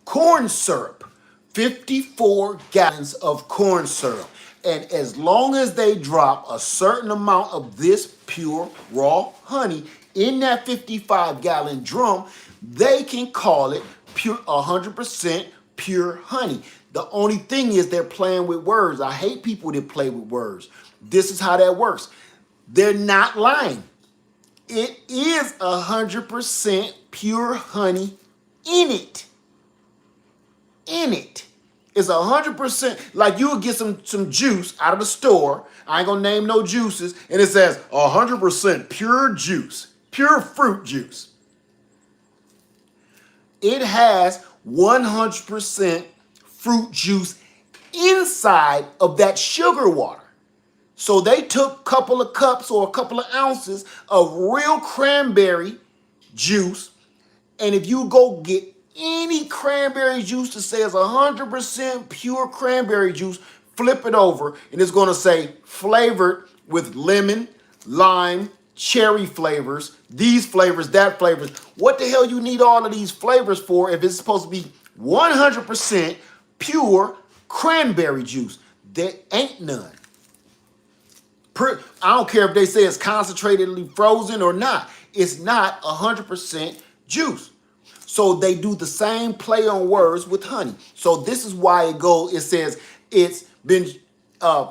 [SPEAKER 2] corn syrup. 54 gallons of corn syrup. And as long as they drop a certain amount of this pure raw honey in that 55-gallon drum, they can call it pure 100% pure honey. The only thing is they're playing with words. I hate people that play with words. This is how that works. They're not lying. It is 100% pure honey in it. It's 100%, like you would get some juice out of the store. I ain't gonna name no juices, and it says 100% pure juice, pure fruit juice. It has 100% fruit juice inside of that sugar water. So they took a couple of cups or a couple of ounces of real cranberry juice, and if you go get any cranberry juice that says 100% pure cranberry juice, flip it over, and it's going to say flavored with lemon, lime, cherry flavors, these flavors, that flavors. What the hell you need all of these flavors for if it's supposed to be 100% pure cranberry juice? There ain't none. I don't care if they say it's concentratedly frozen or not. It's not 100% juice. So they do the same play on words with honey. So this is why it says it's been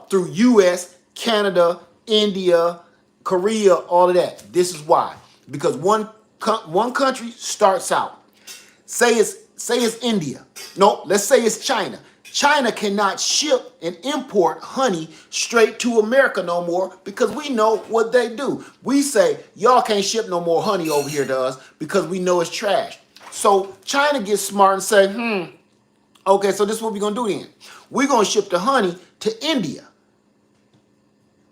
[SPEAKER 2] through U.S., Canada, India, Korea, all of that. This is why. Because one country starts out. Say it's India. No, let's say it's China. China cannot ship and import honey straight to America no more because we know what they do. We say, y'all can't ship no more honey over here to us because we know it's trash. So China gets smart and say, okay, so this is what we're going to do then. We're going to ship the honey to India.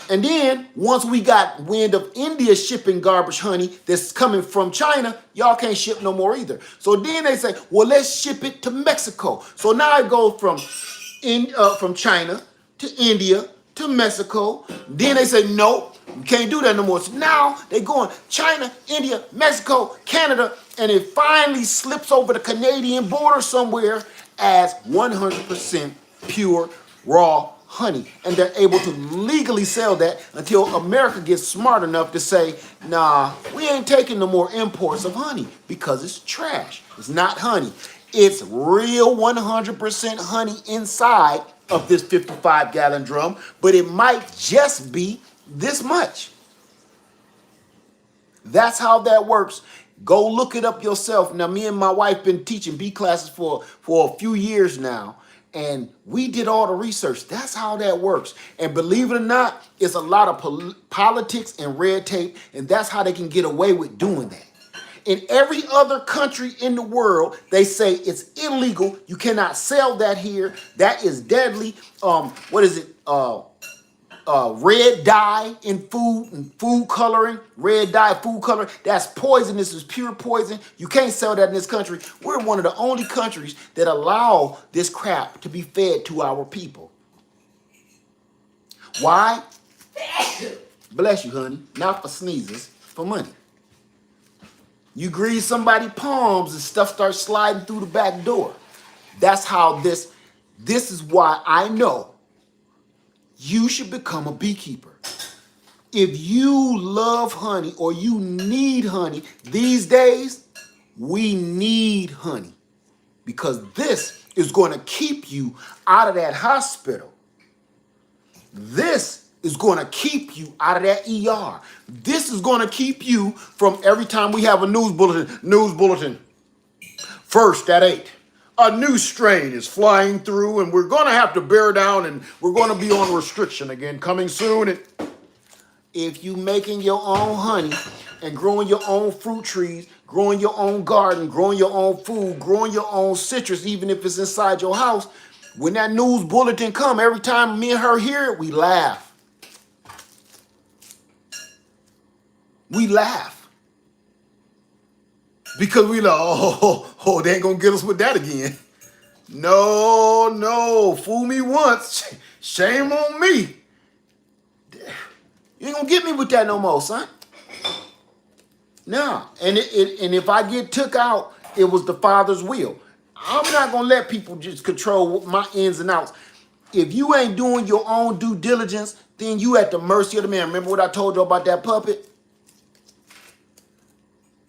[SPEAKER 2] And then once we got wind of India shipping garbage honey that's coming from China, y'all can't ship no more either. So then they say, well, let's ship it to Mexico. So now it goes from China to India to Mexico. Then they say, nope, you can't do that no more. So now they going China, India, Mexico, Canada, and it finally slips over the Canadian border somewhere as 100% pure raw honey. And they're able to legally sell that until America gets smart enough to say, nah, we ain't taking no more imports of honey because it's trash. It's not honey. It's real 100% honey inside of this 55-gallon drum, but it might just be this much. That's how that works. Go look it up yourself. Now, me and my wife been teaching bee classes for a few years now, and we did all the research. That's how that works. And believe it or not, it's a lot of politics and red tape, and that's how they can get away with doing that. In every other country in the world, they say it's illegal. You cannot sell that here. That is deadly. What is it? Red dye in food and food coloring. Red dye, food coloring. That's poison. This is pure poison. You can't sell that in this country. We're one of the only countries that allow this crap to be fed to our people. Why? Bless you, honey. Not for sneezes, for money. You grease somebody's palms and stuff starts sliding through the back door. That's how this is why I know you should become a beekeeper. If you love honey or you need honey, these days, we need honey because this is going to keep you out of that hospital. This is going to keep you out of that ER. This is going to keep you from every time we have a news bulletin. First at 8, a new strain is flying through and we're going to have to bear down and we're going to be on restriction again coming soon. And if you making your own honey and growing your own fruit trees, growing your own garden, growing your own food, growing your own citrus, even if it's inside your house, when that news bulletin come, every time me and her hear it, we laugh. We laugh. Because we like, oh, they ain't gonna get us with that again. No, fool me once, shame on me. You ain't gonna get me with that no more, son. No, and if I get took out, it was the Father's will. I'm not gonna let people just control my ins and outs. If you ain't doing your own due diligence, then you at the mercy of the man. Remember what I told you about that puppet?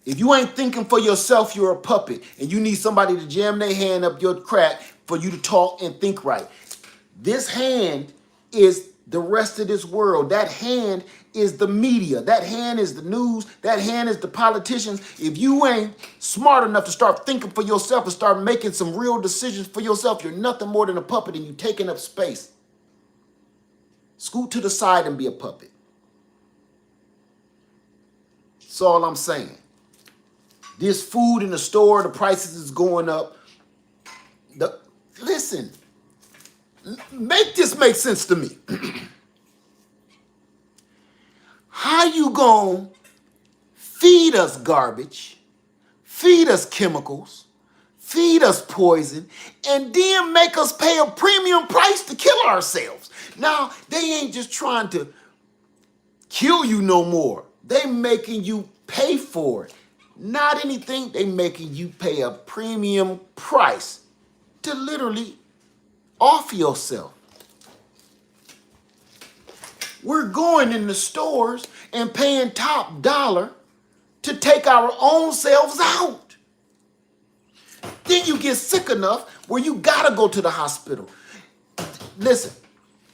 [SPEAKER 2] If you ain't thinking for yourself, you're a puppet, and you need somebody to jam their hand up your crack for you to talk and think right. This hand is the rest of this world. That hand is the media. That hand is the news. That hand is the politicians. If you ain't smart enough to start thinking for yourself and start making some real decisions for yourself, you're nothing more than a puppet and you're taking up space. Scoot to the side and be a puppet. That's all I'm saying. This food in the store, the prices is going up. Listen, make this make sense to me. How you gonna feed us garbage, feed us chemicals, feed us poison, and then make us pay a premium price to kill ourselves? Now, they ain't just trying to kill you no more. They making you pay for it. Not anything, they making you pay a premium price to literally off yourself. We're going in the stores and paying top dollar to take our own selves out. Then you get sick enough where you gotta go to the hospital. Listen,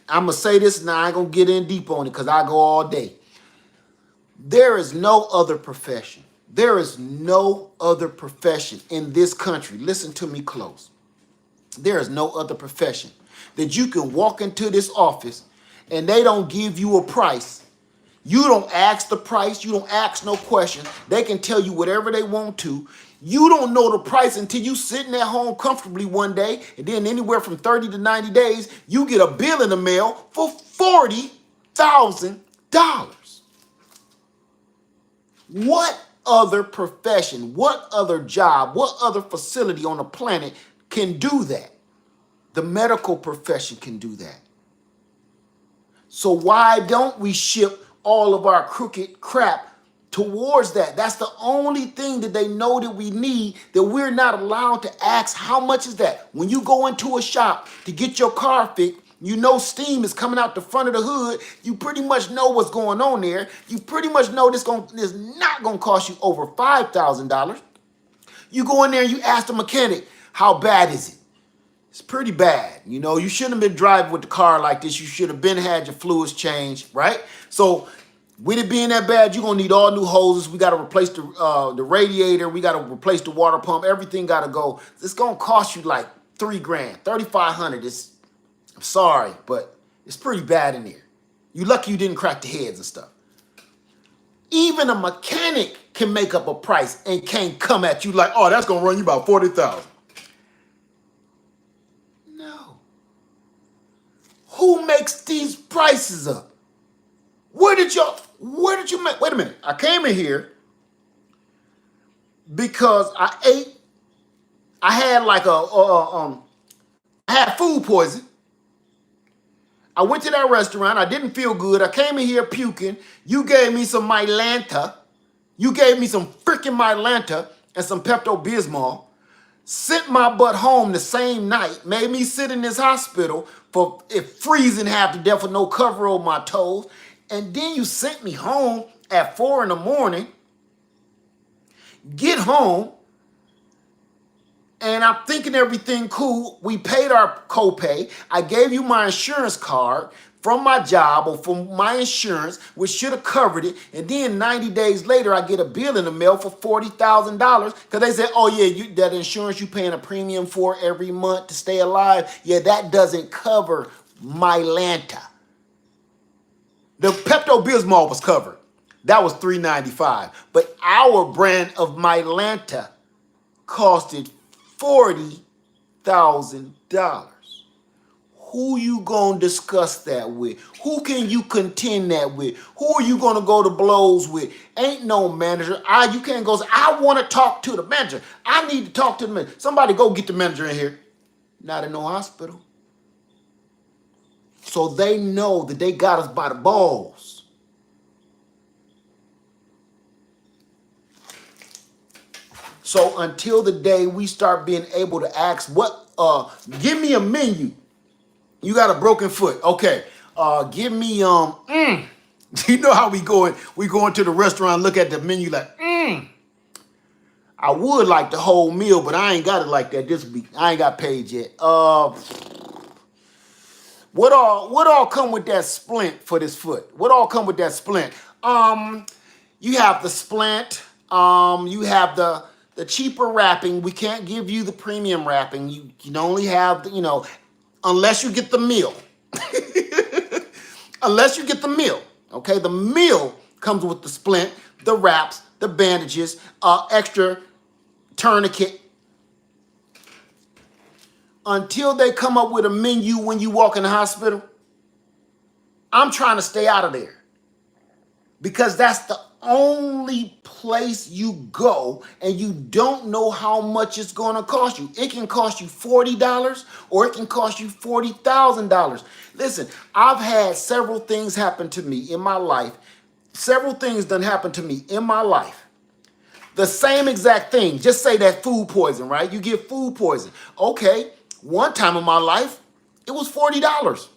[SPEAKER 2] I'm gonna say this and I ain't gonna get in deep on it because I go all day. There is no other profession. There is no other profession in this country. Listen to me close. There is no other profession that you can walk into this office and they don't give you a price. You don't ask the price. You don't ask no questions. They can tell you whatever they want to. You don't know the price until you sitting at home comfortably one day, and then anywhere from 30 to 90 days, you get a bill in the mail for $40,000. What other profession, what other job, what other facility on the planet can do that? The medical profession can do that. So why don't we ship all of our crooked crap towards that? That's the only thing that they know that we need, that we're not allowed to ask, how much is that? When you go into a shop to get your car fixed, you know steam is coming out the front of the hood. You pretty much know what's going on there. You pretty much know this is not going to cost you over $5,000. You go in there and you ask the mechanic, how bad is it? It's pretty bad. You know, you shouldn't have been driving with the car like this. You should have been had your fluids changed, right? So with it being that bad, you're gonna need all new hoses. We gotta replace the radiator. We gotta replace the water pump. Everything gotta go. It's gonna cost you like $3 grand, $3,500. I'm sorry, but it's pretty bad in there. You lucky you didn't crack the heads and stuff. Even a mechanic can make up a price and can't come at you like, oh, that's gonna run you about $40,000. No. Who makes these prices up? Where did you make? Wait a minute. I came in here because I had like I had food poison. I went to that restaurant. I didn't feel good. I came in here puking. You gave me some Mylanta. You gave me some freaking Mylanta and some Pepto-Bismol. Sent my butt home the same night. Made me sit in this hospital for freezing half to death with no cover over my toes. And then you sent me home at 4 in the morning. Get home. And I'm thinking everything cool. We paid our copay. I gave you my insurance card from my job or from my insurance, which should have covered it. And then 90 days later, I get a bill in the mail for $40,000 because they said, oh yeah, that insurance you paying a premium for every month to stay alive, yeah, that doesn't cover Mylanta. The Pepto-Bismol was covered. That was $395. But our brand of Mylanta costed $40,000. Who you gonna discuss that with? Who can you contend that with? Who are you gonna go to blows with? Ain't no manager. You can't go say, I want to talk to the manager. I need to talk to the manager. Somebody go get the manager in here. Not in no hospital. So they know that they got us by the balls. So until the day we start being able to ask, give me a menu. You got a broken foot. Okay. Give me, you know how we going to the restaurant, look at the menu like, I would like the whole meal, but I ain't got it like that this week. I ain't got paid yet. What all come with that splint for this foot? What all come with that splint? You have the splint. You have the cheaper wrapping. We can't give you the premium wrapping. You can only have unless you get the meal. Unless you get the meal. Okay, the meal comes with the splint, the wraps, the bandages, extra tourniquet. Until they come up with a menu when you walk in the hospital, I'm trying to stay out of there. Because that's the only place you go and you don't know how much it's going to cost you. It can cost you $40 or it can cost you $40,000. Listen, I've had several things happen to me in my life. Several things done happened to me in my life. The same exact thing. Just say that food poison, right? You get food poison. Okay, one time in my life, it was $40.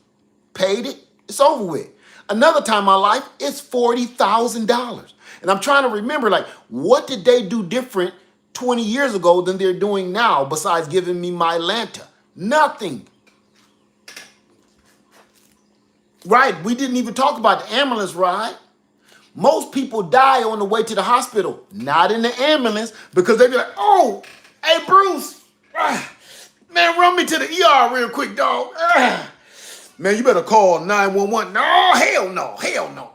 [SPEAKER 2] Paid it, it's over with. Another time in my life, it's $40,000. And I'm trying to remember, like, what did they do different 20 years ago than they're doing now besides giving me Mylanta? Nothing. Right, we didn't even talk about the ambulance ride. Most people die on the way to the hospital, not in the ambulance, because they be like, oh, hey, Bruce, man, run me to the ER real quick, dog. Man, you better call 911. No, hell no.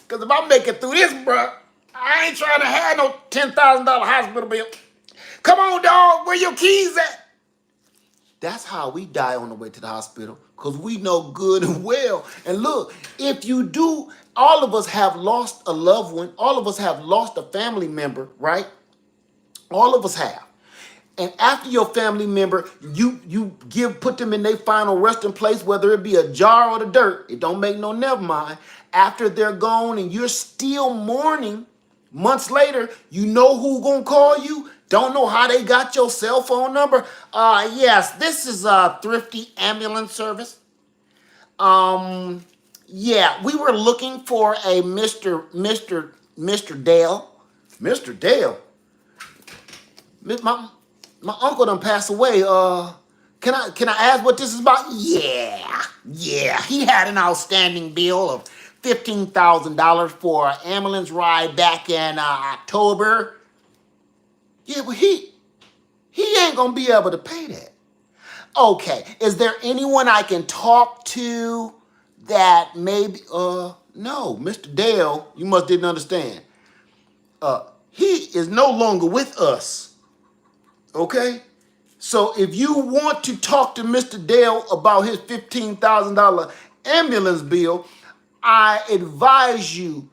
[SPEAKER 2] Because if I make it through this, bro, I ain't trying to have no $10,000 hospital bill. Come on, dog, where your keys at? That's how we die on the way to the hospital, because we know good and well. And look, if you do, all of us have lost a loved one. All of us have lost a family member, right? All of us have. And after your family member, you put them in their final resting place, whether it be a jar or the dirt, it don't make no never mind. After they're gone and you're still mourning, months later, you know who gonna call you? Don't know how they got your cell phone number? Yes, this is a Thrifty Ambulance Service. Yeah, we were looking for a Mr. Dale. Mr. Dale? My uncle done passed away. Can I ask what this is about? Yeah. He had an outstanding bill of $15,000 for an ambulance ride back in October. Yeah, but he ain't gonna be able to pay that. Okay, is there anyone I can talk to that maybe? No, Mr. Dale, you must didn't understand. He is no longer with us. Okay? So if you want to talk to Mr. Dale about his $15,000 ambulance bill, I advise you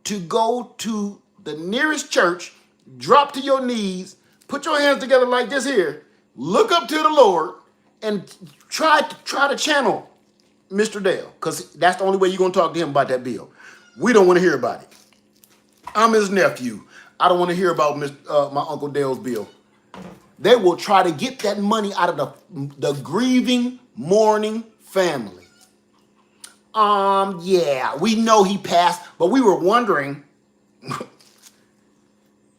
[SPEAKER 2] to go to the nearest church, drop to your knees, put your hands together like this here, look up to the Lord, and try to channel Mr. Dale, because that's the only way you're going to talk to him about that bill. We don't want to hear about it. I'm his nephew. I don't want to hear about my Uncle Dale's bill. They will try to get that money out of the grieving, mourning family. Yeah, we know he passed, but we were wondering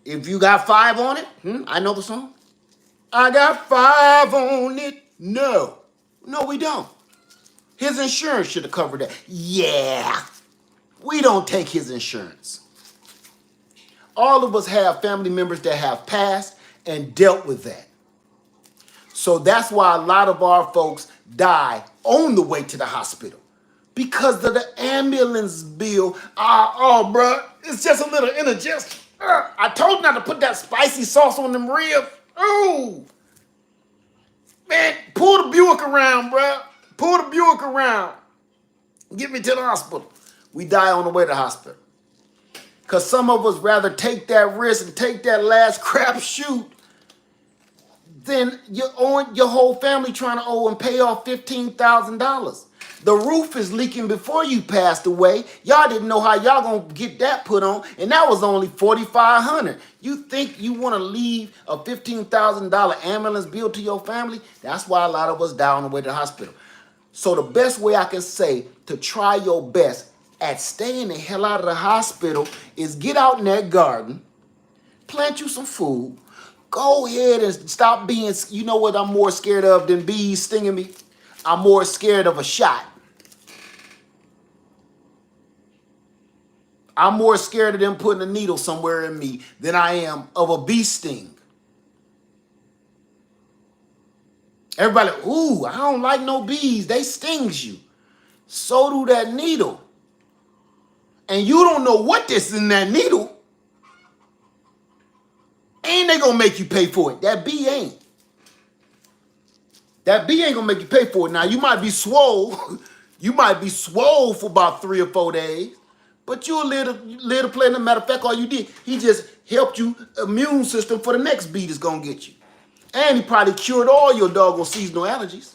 [SPEAKER 2] if you got 5 on it. I know the song. I got 5 on it. No, we don't. His insurance should have covered that. Yeah, we don't take his insurance. All of us have family members that have passed and dealt with that. So that's why a lot of our folks die on the way to the hospital because of the ambulance bill. Bro, it's just a little indigestion. I told you not to put that spicy sauce on them ribs. Oh, man, pull the Buick around, bro. Pull the Buick around. Get me to the hospital. We die on the way to the hospital. Because some of us rather take that risk and take that last crap shoot than your whole family trying to owe and pay off $15,000. The roof is leaking before you passed away. Y'all didn't know how y'all gonna get that put on, and that was only $4,500. You think you want to leave a $15,000 ambulance bill to your family? That's why a lot of us die on the way to the hospital. So the best way I can say to try your best at staying the hell out of the hospital is get out in that garden, plant you some food, go ahead and stop being, you know what I'm more scared of than bees stinging me? I'm more scared of a shot. I'm more scared of them putting a needle somewhere in me than I am of a bee sting. Everybody, ooh, I don't like no bees. They stings you. So do that needle. And you don't know what this is in that needle. Ain't they gonna make you pay for it? That bee ain't. That bee ain't gonna make you pay for it. Now you might be swole. You might be swole for about 3 or 4 days. But you'll live to play. As a matter of fact, all you did, he just helped you immune system for the next bee that's gonna get you. And he probably cured all your doggone seasonal allergies.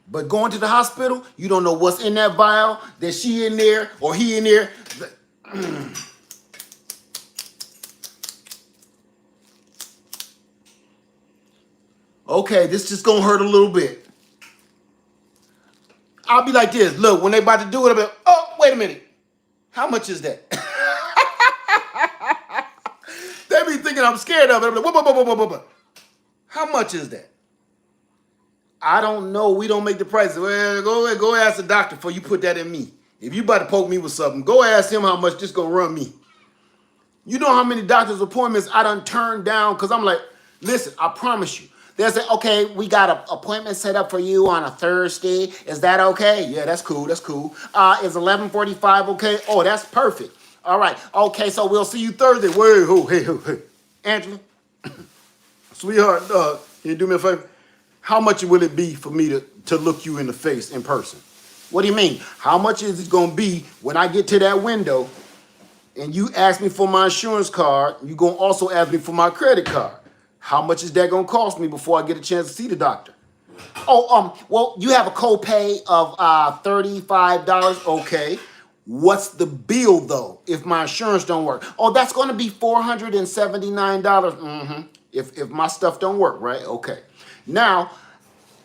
[SPEAKER 2] But going to the hospital, you don't know what's in that vial, that she in there or he in there. Okay, this just gonna hurt a little bit. I'll be like this. Look, when they about to do it, I'll be like, oh, wait a minute. How much is that? They be thinking I'm scared of it. I'm like, what? How much is that? I don't know. We don't make the prices. Well, go ask the doctor before you put that in me. If you about to poke me with something, go ask him how much this gonna run me. You know how many doctor's appointments I done turned down because I'm like, listen, I promise you. They'll say, okay, we got an appointment set up for you on a Thursday. Is that okay? Yeah, that's cool. Is 11:45 okay? Oh, that's perfect. All right. Okay, so we'll see you Thursday. Hey. Angela, sweetheart, can you do me a favor? How much will it be for me to look you in the face in person? What do you mean? How much is it going to be when I get to that window and you ask me for my insurance card? You're going to also ask me for my credit card. How much is that gonna cost me before I get a chance to see the doctor? Oh, well, you have a copay of $35. Okay. What's the bill though if my insurance don't work? Oh, that's gonna be $479. If my stuff don't work, right? Okay. Now,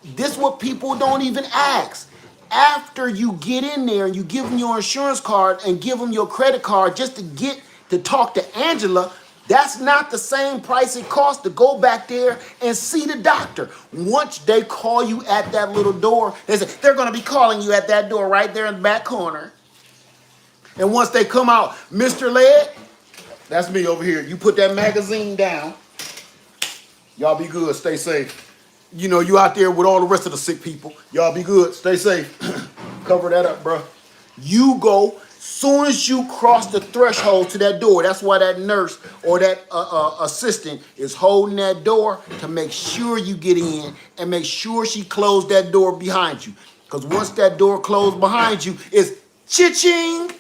[SPEAKER 2] this is what people don't even ask. After you get in there and you give them your insurance card and give them your credit card just to get to talk to Angela, that's not the same price it costs to go back there and see the doctor. Once they call you at that little door, they say they're going to be calling you at that door right there in the back corner. And once they come out, Mr. Led, that's me over here. You put that magazine down. Y'all be good. Stay safe. You know, you out there with all the rest of the sick people. Y'all be good. Stay safe. Cover that up, bro. You go, soon as you cross the threshold to that door, that's why that nurse or that assistant is holding that door to make sure you get in and make sure she closed that door behind you. Because once that door closed behind you, it's cha-ching.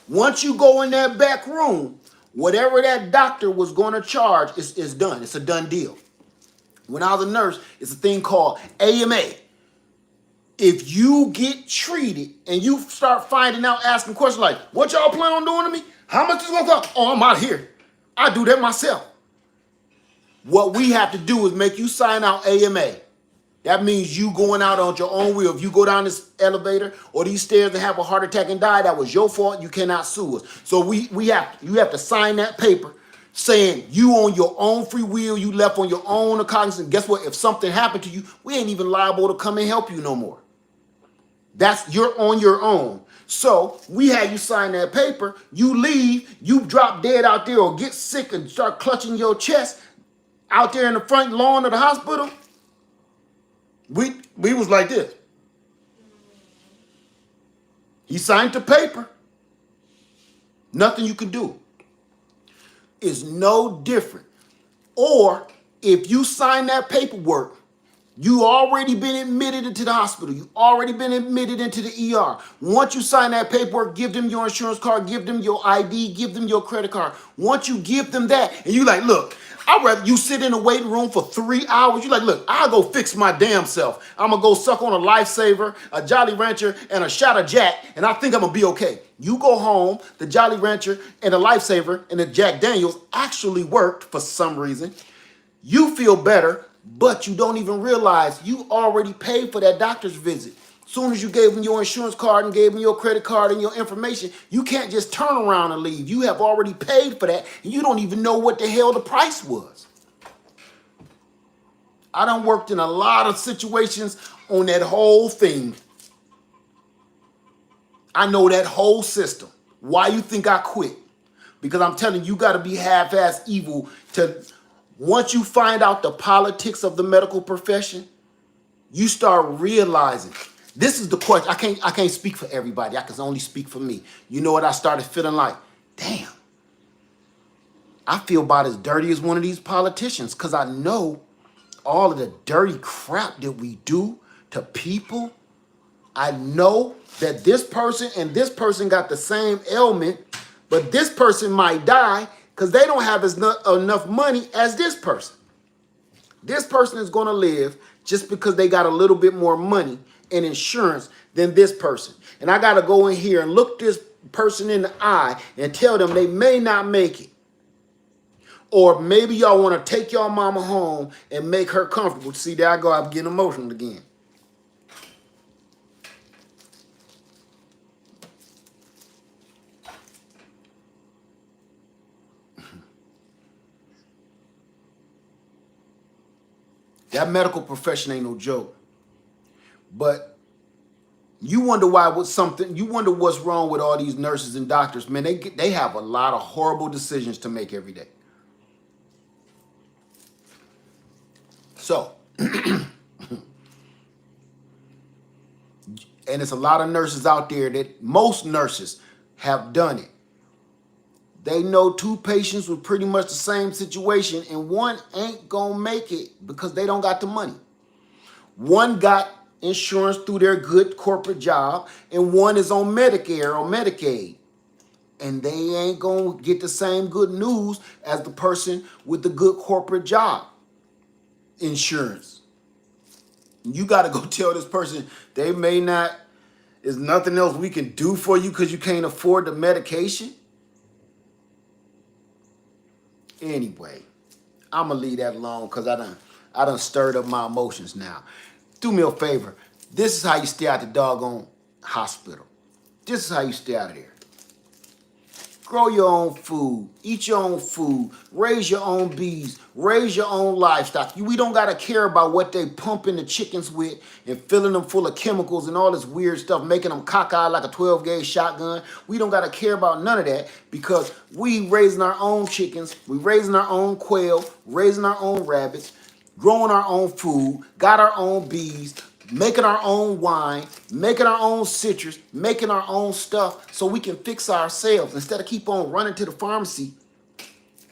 [SPEAKER 2] Once you go in that back room, whatever that doctor was going to charge is done. It's a done deal. When I was a nurse, it's a thing called AMA. If you get treated and you start finding out, asking questions like, what y'all plan on doing to me? How much is it going to cost? Oh, I'm out of here. I do that myself. What we have to do is make you sign out AMA. That means you going out on your own will. If you go down this elevator or these stairs and have a heart attack and die, that was your fault. You cannot sue us. So you have to sign that paper saying you on your own free will, you left on your own recognizance. And guess what? If something happened to you, we ain't even liable to come and help you no more. You're on your own. So we had you sign that paper. You leave, you drop dead out there or get sick and start clutching your chest out there in the front lawn of the hospital. We was like this. He signed the paper. Nothing you can do. It's no different. Or if you sign that paperwork, you already been admitted into the hospital. You already been admitted into the ER. Once you sign that paperwork, give them your insurance card, give them your ID, give them your credit card. Once you give them that, and you like, look, I'd rather you sit in a waiting room for 3 hours. You like, look, I'll go fix my damn self. I'm going to go suck on a Lifesaver, a Jolly Rancher, and a shot of Jack, and I think I'm going to be okay. You go home, the Jolly Rancher and the Lifesaver and the Jack Daniels actually worked for some reason. You feel better, but you don't even realize you already paid for that doctor's visit. Soon as you gave them your insurance card and gave them your credit card and your information, you can't just turn around and leave. You have already paid for that, and you don't even know what the hell the price was. I done worked in a lot of situations on that whole thing. I know that whole system. Why you think I quit? Because I'm telling you, you got to be half-ass evil to... Once you find out the politics of the medical profession, you start realizing, this is the question. I can't speak for everybody. I can only speak for me. You know what I started feeling like? Damn. I feel about as dirty as one of these politicians because I know all of the dirty crap that we do to people. I know that this person and this person got the same ailment, but this person might die because they don't have enough money as this person. This person is going to live just because they got a little bit more money and insurance than this person. And I got to go in here and look this person in the eye and tell them they may not make it. Or maybe y'all want to take y'all mama home and make her comfortable. See, there I go. I'm getting emotional again. That medical profession ain't no joke. But you wonder you wonder what's wrong with all these nurses and doctors. Man, they have a lot of horrible decisions to make every day. So, and it's a lot of nurses out there that most nurses have done it. They know two patients with pretty much the same situation and one ain't gonna make it because they don't got the money. One got insurance through their good corporate job and one is on Medicare or Medicaid. And they ain't gonna get the same good news as the person with the good corporate job. insurance. You got to go tell this person they may not, there's nothing else we can do for you because you can't afford the medication. Anyway, I'm going to leave that alone because I done stirred up my emotions now. Do me a favor. This is how you stay out the doggone hospital. This is how you stay out of there. Grow your own food, eat your own food, raise your own bees, raise your own livestock. We don't got to care about what they pumping the chickens with and filling them full of chemicals and all this weird stuff, making them cockeyed like a 12-gauge shotgun. We don't got to care about none of that because we raising our own chickens, we raising our own quail, raising our own rabbits, growing our own food, got our own bees, making our own wine, making our own citrus, making our own stuff so we can fix ourselves instead of keep on running to the pharmacy.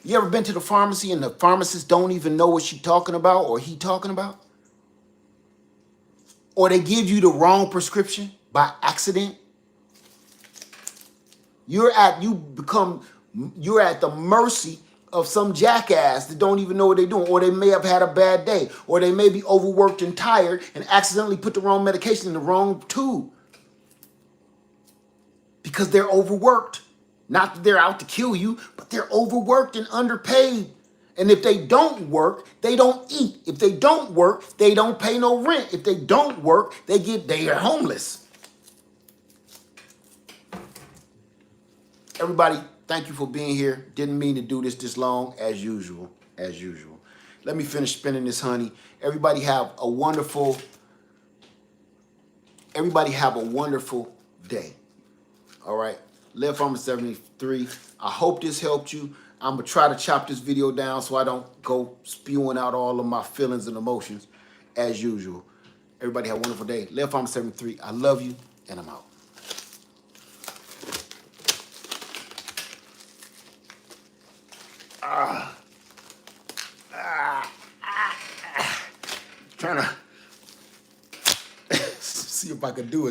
[SPEAKER 2] You ever been to the pharmacy and the pharmacist don't even know what she talking about or he talking about? Or they give you the wrong prescription by accident? You're at the mercy of some jackass that don't even know what they're doing, or they may have had a bad day, or they may be overworked and tired and accidentally put the wrong medication in the wrong tube because they're overworked. Not that they're out to kill you, but they're overworked and underpaid. And if they don't work, they don't eat. If they don't work, they don't pay no rent. If they don't work, they are homeless. Everybody, thank you for being here. Didn't mean to do this long, as usual. Let me finish spinning this honey. Everybody have a wonderful day. All right. Live Farmer 73. I hope this helped you. I'm going to try to chop this video down so I don't go spewing out all of my feelings and emotions as usual. Everybody have a wonderful day. Live Farmer 73. I love you, and I'm out. Trying to see if I can do it.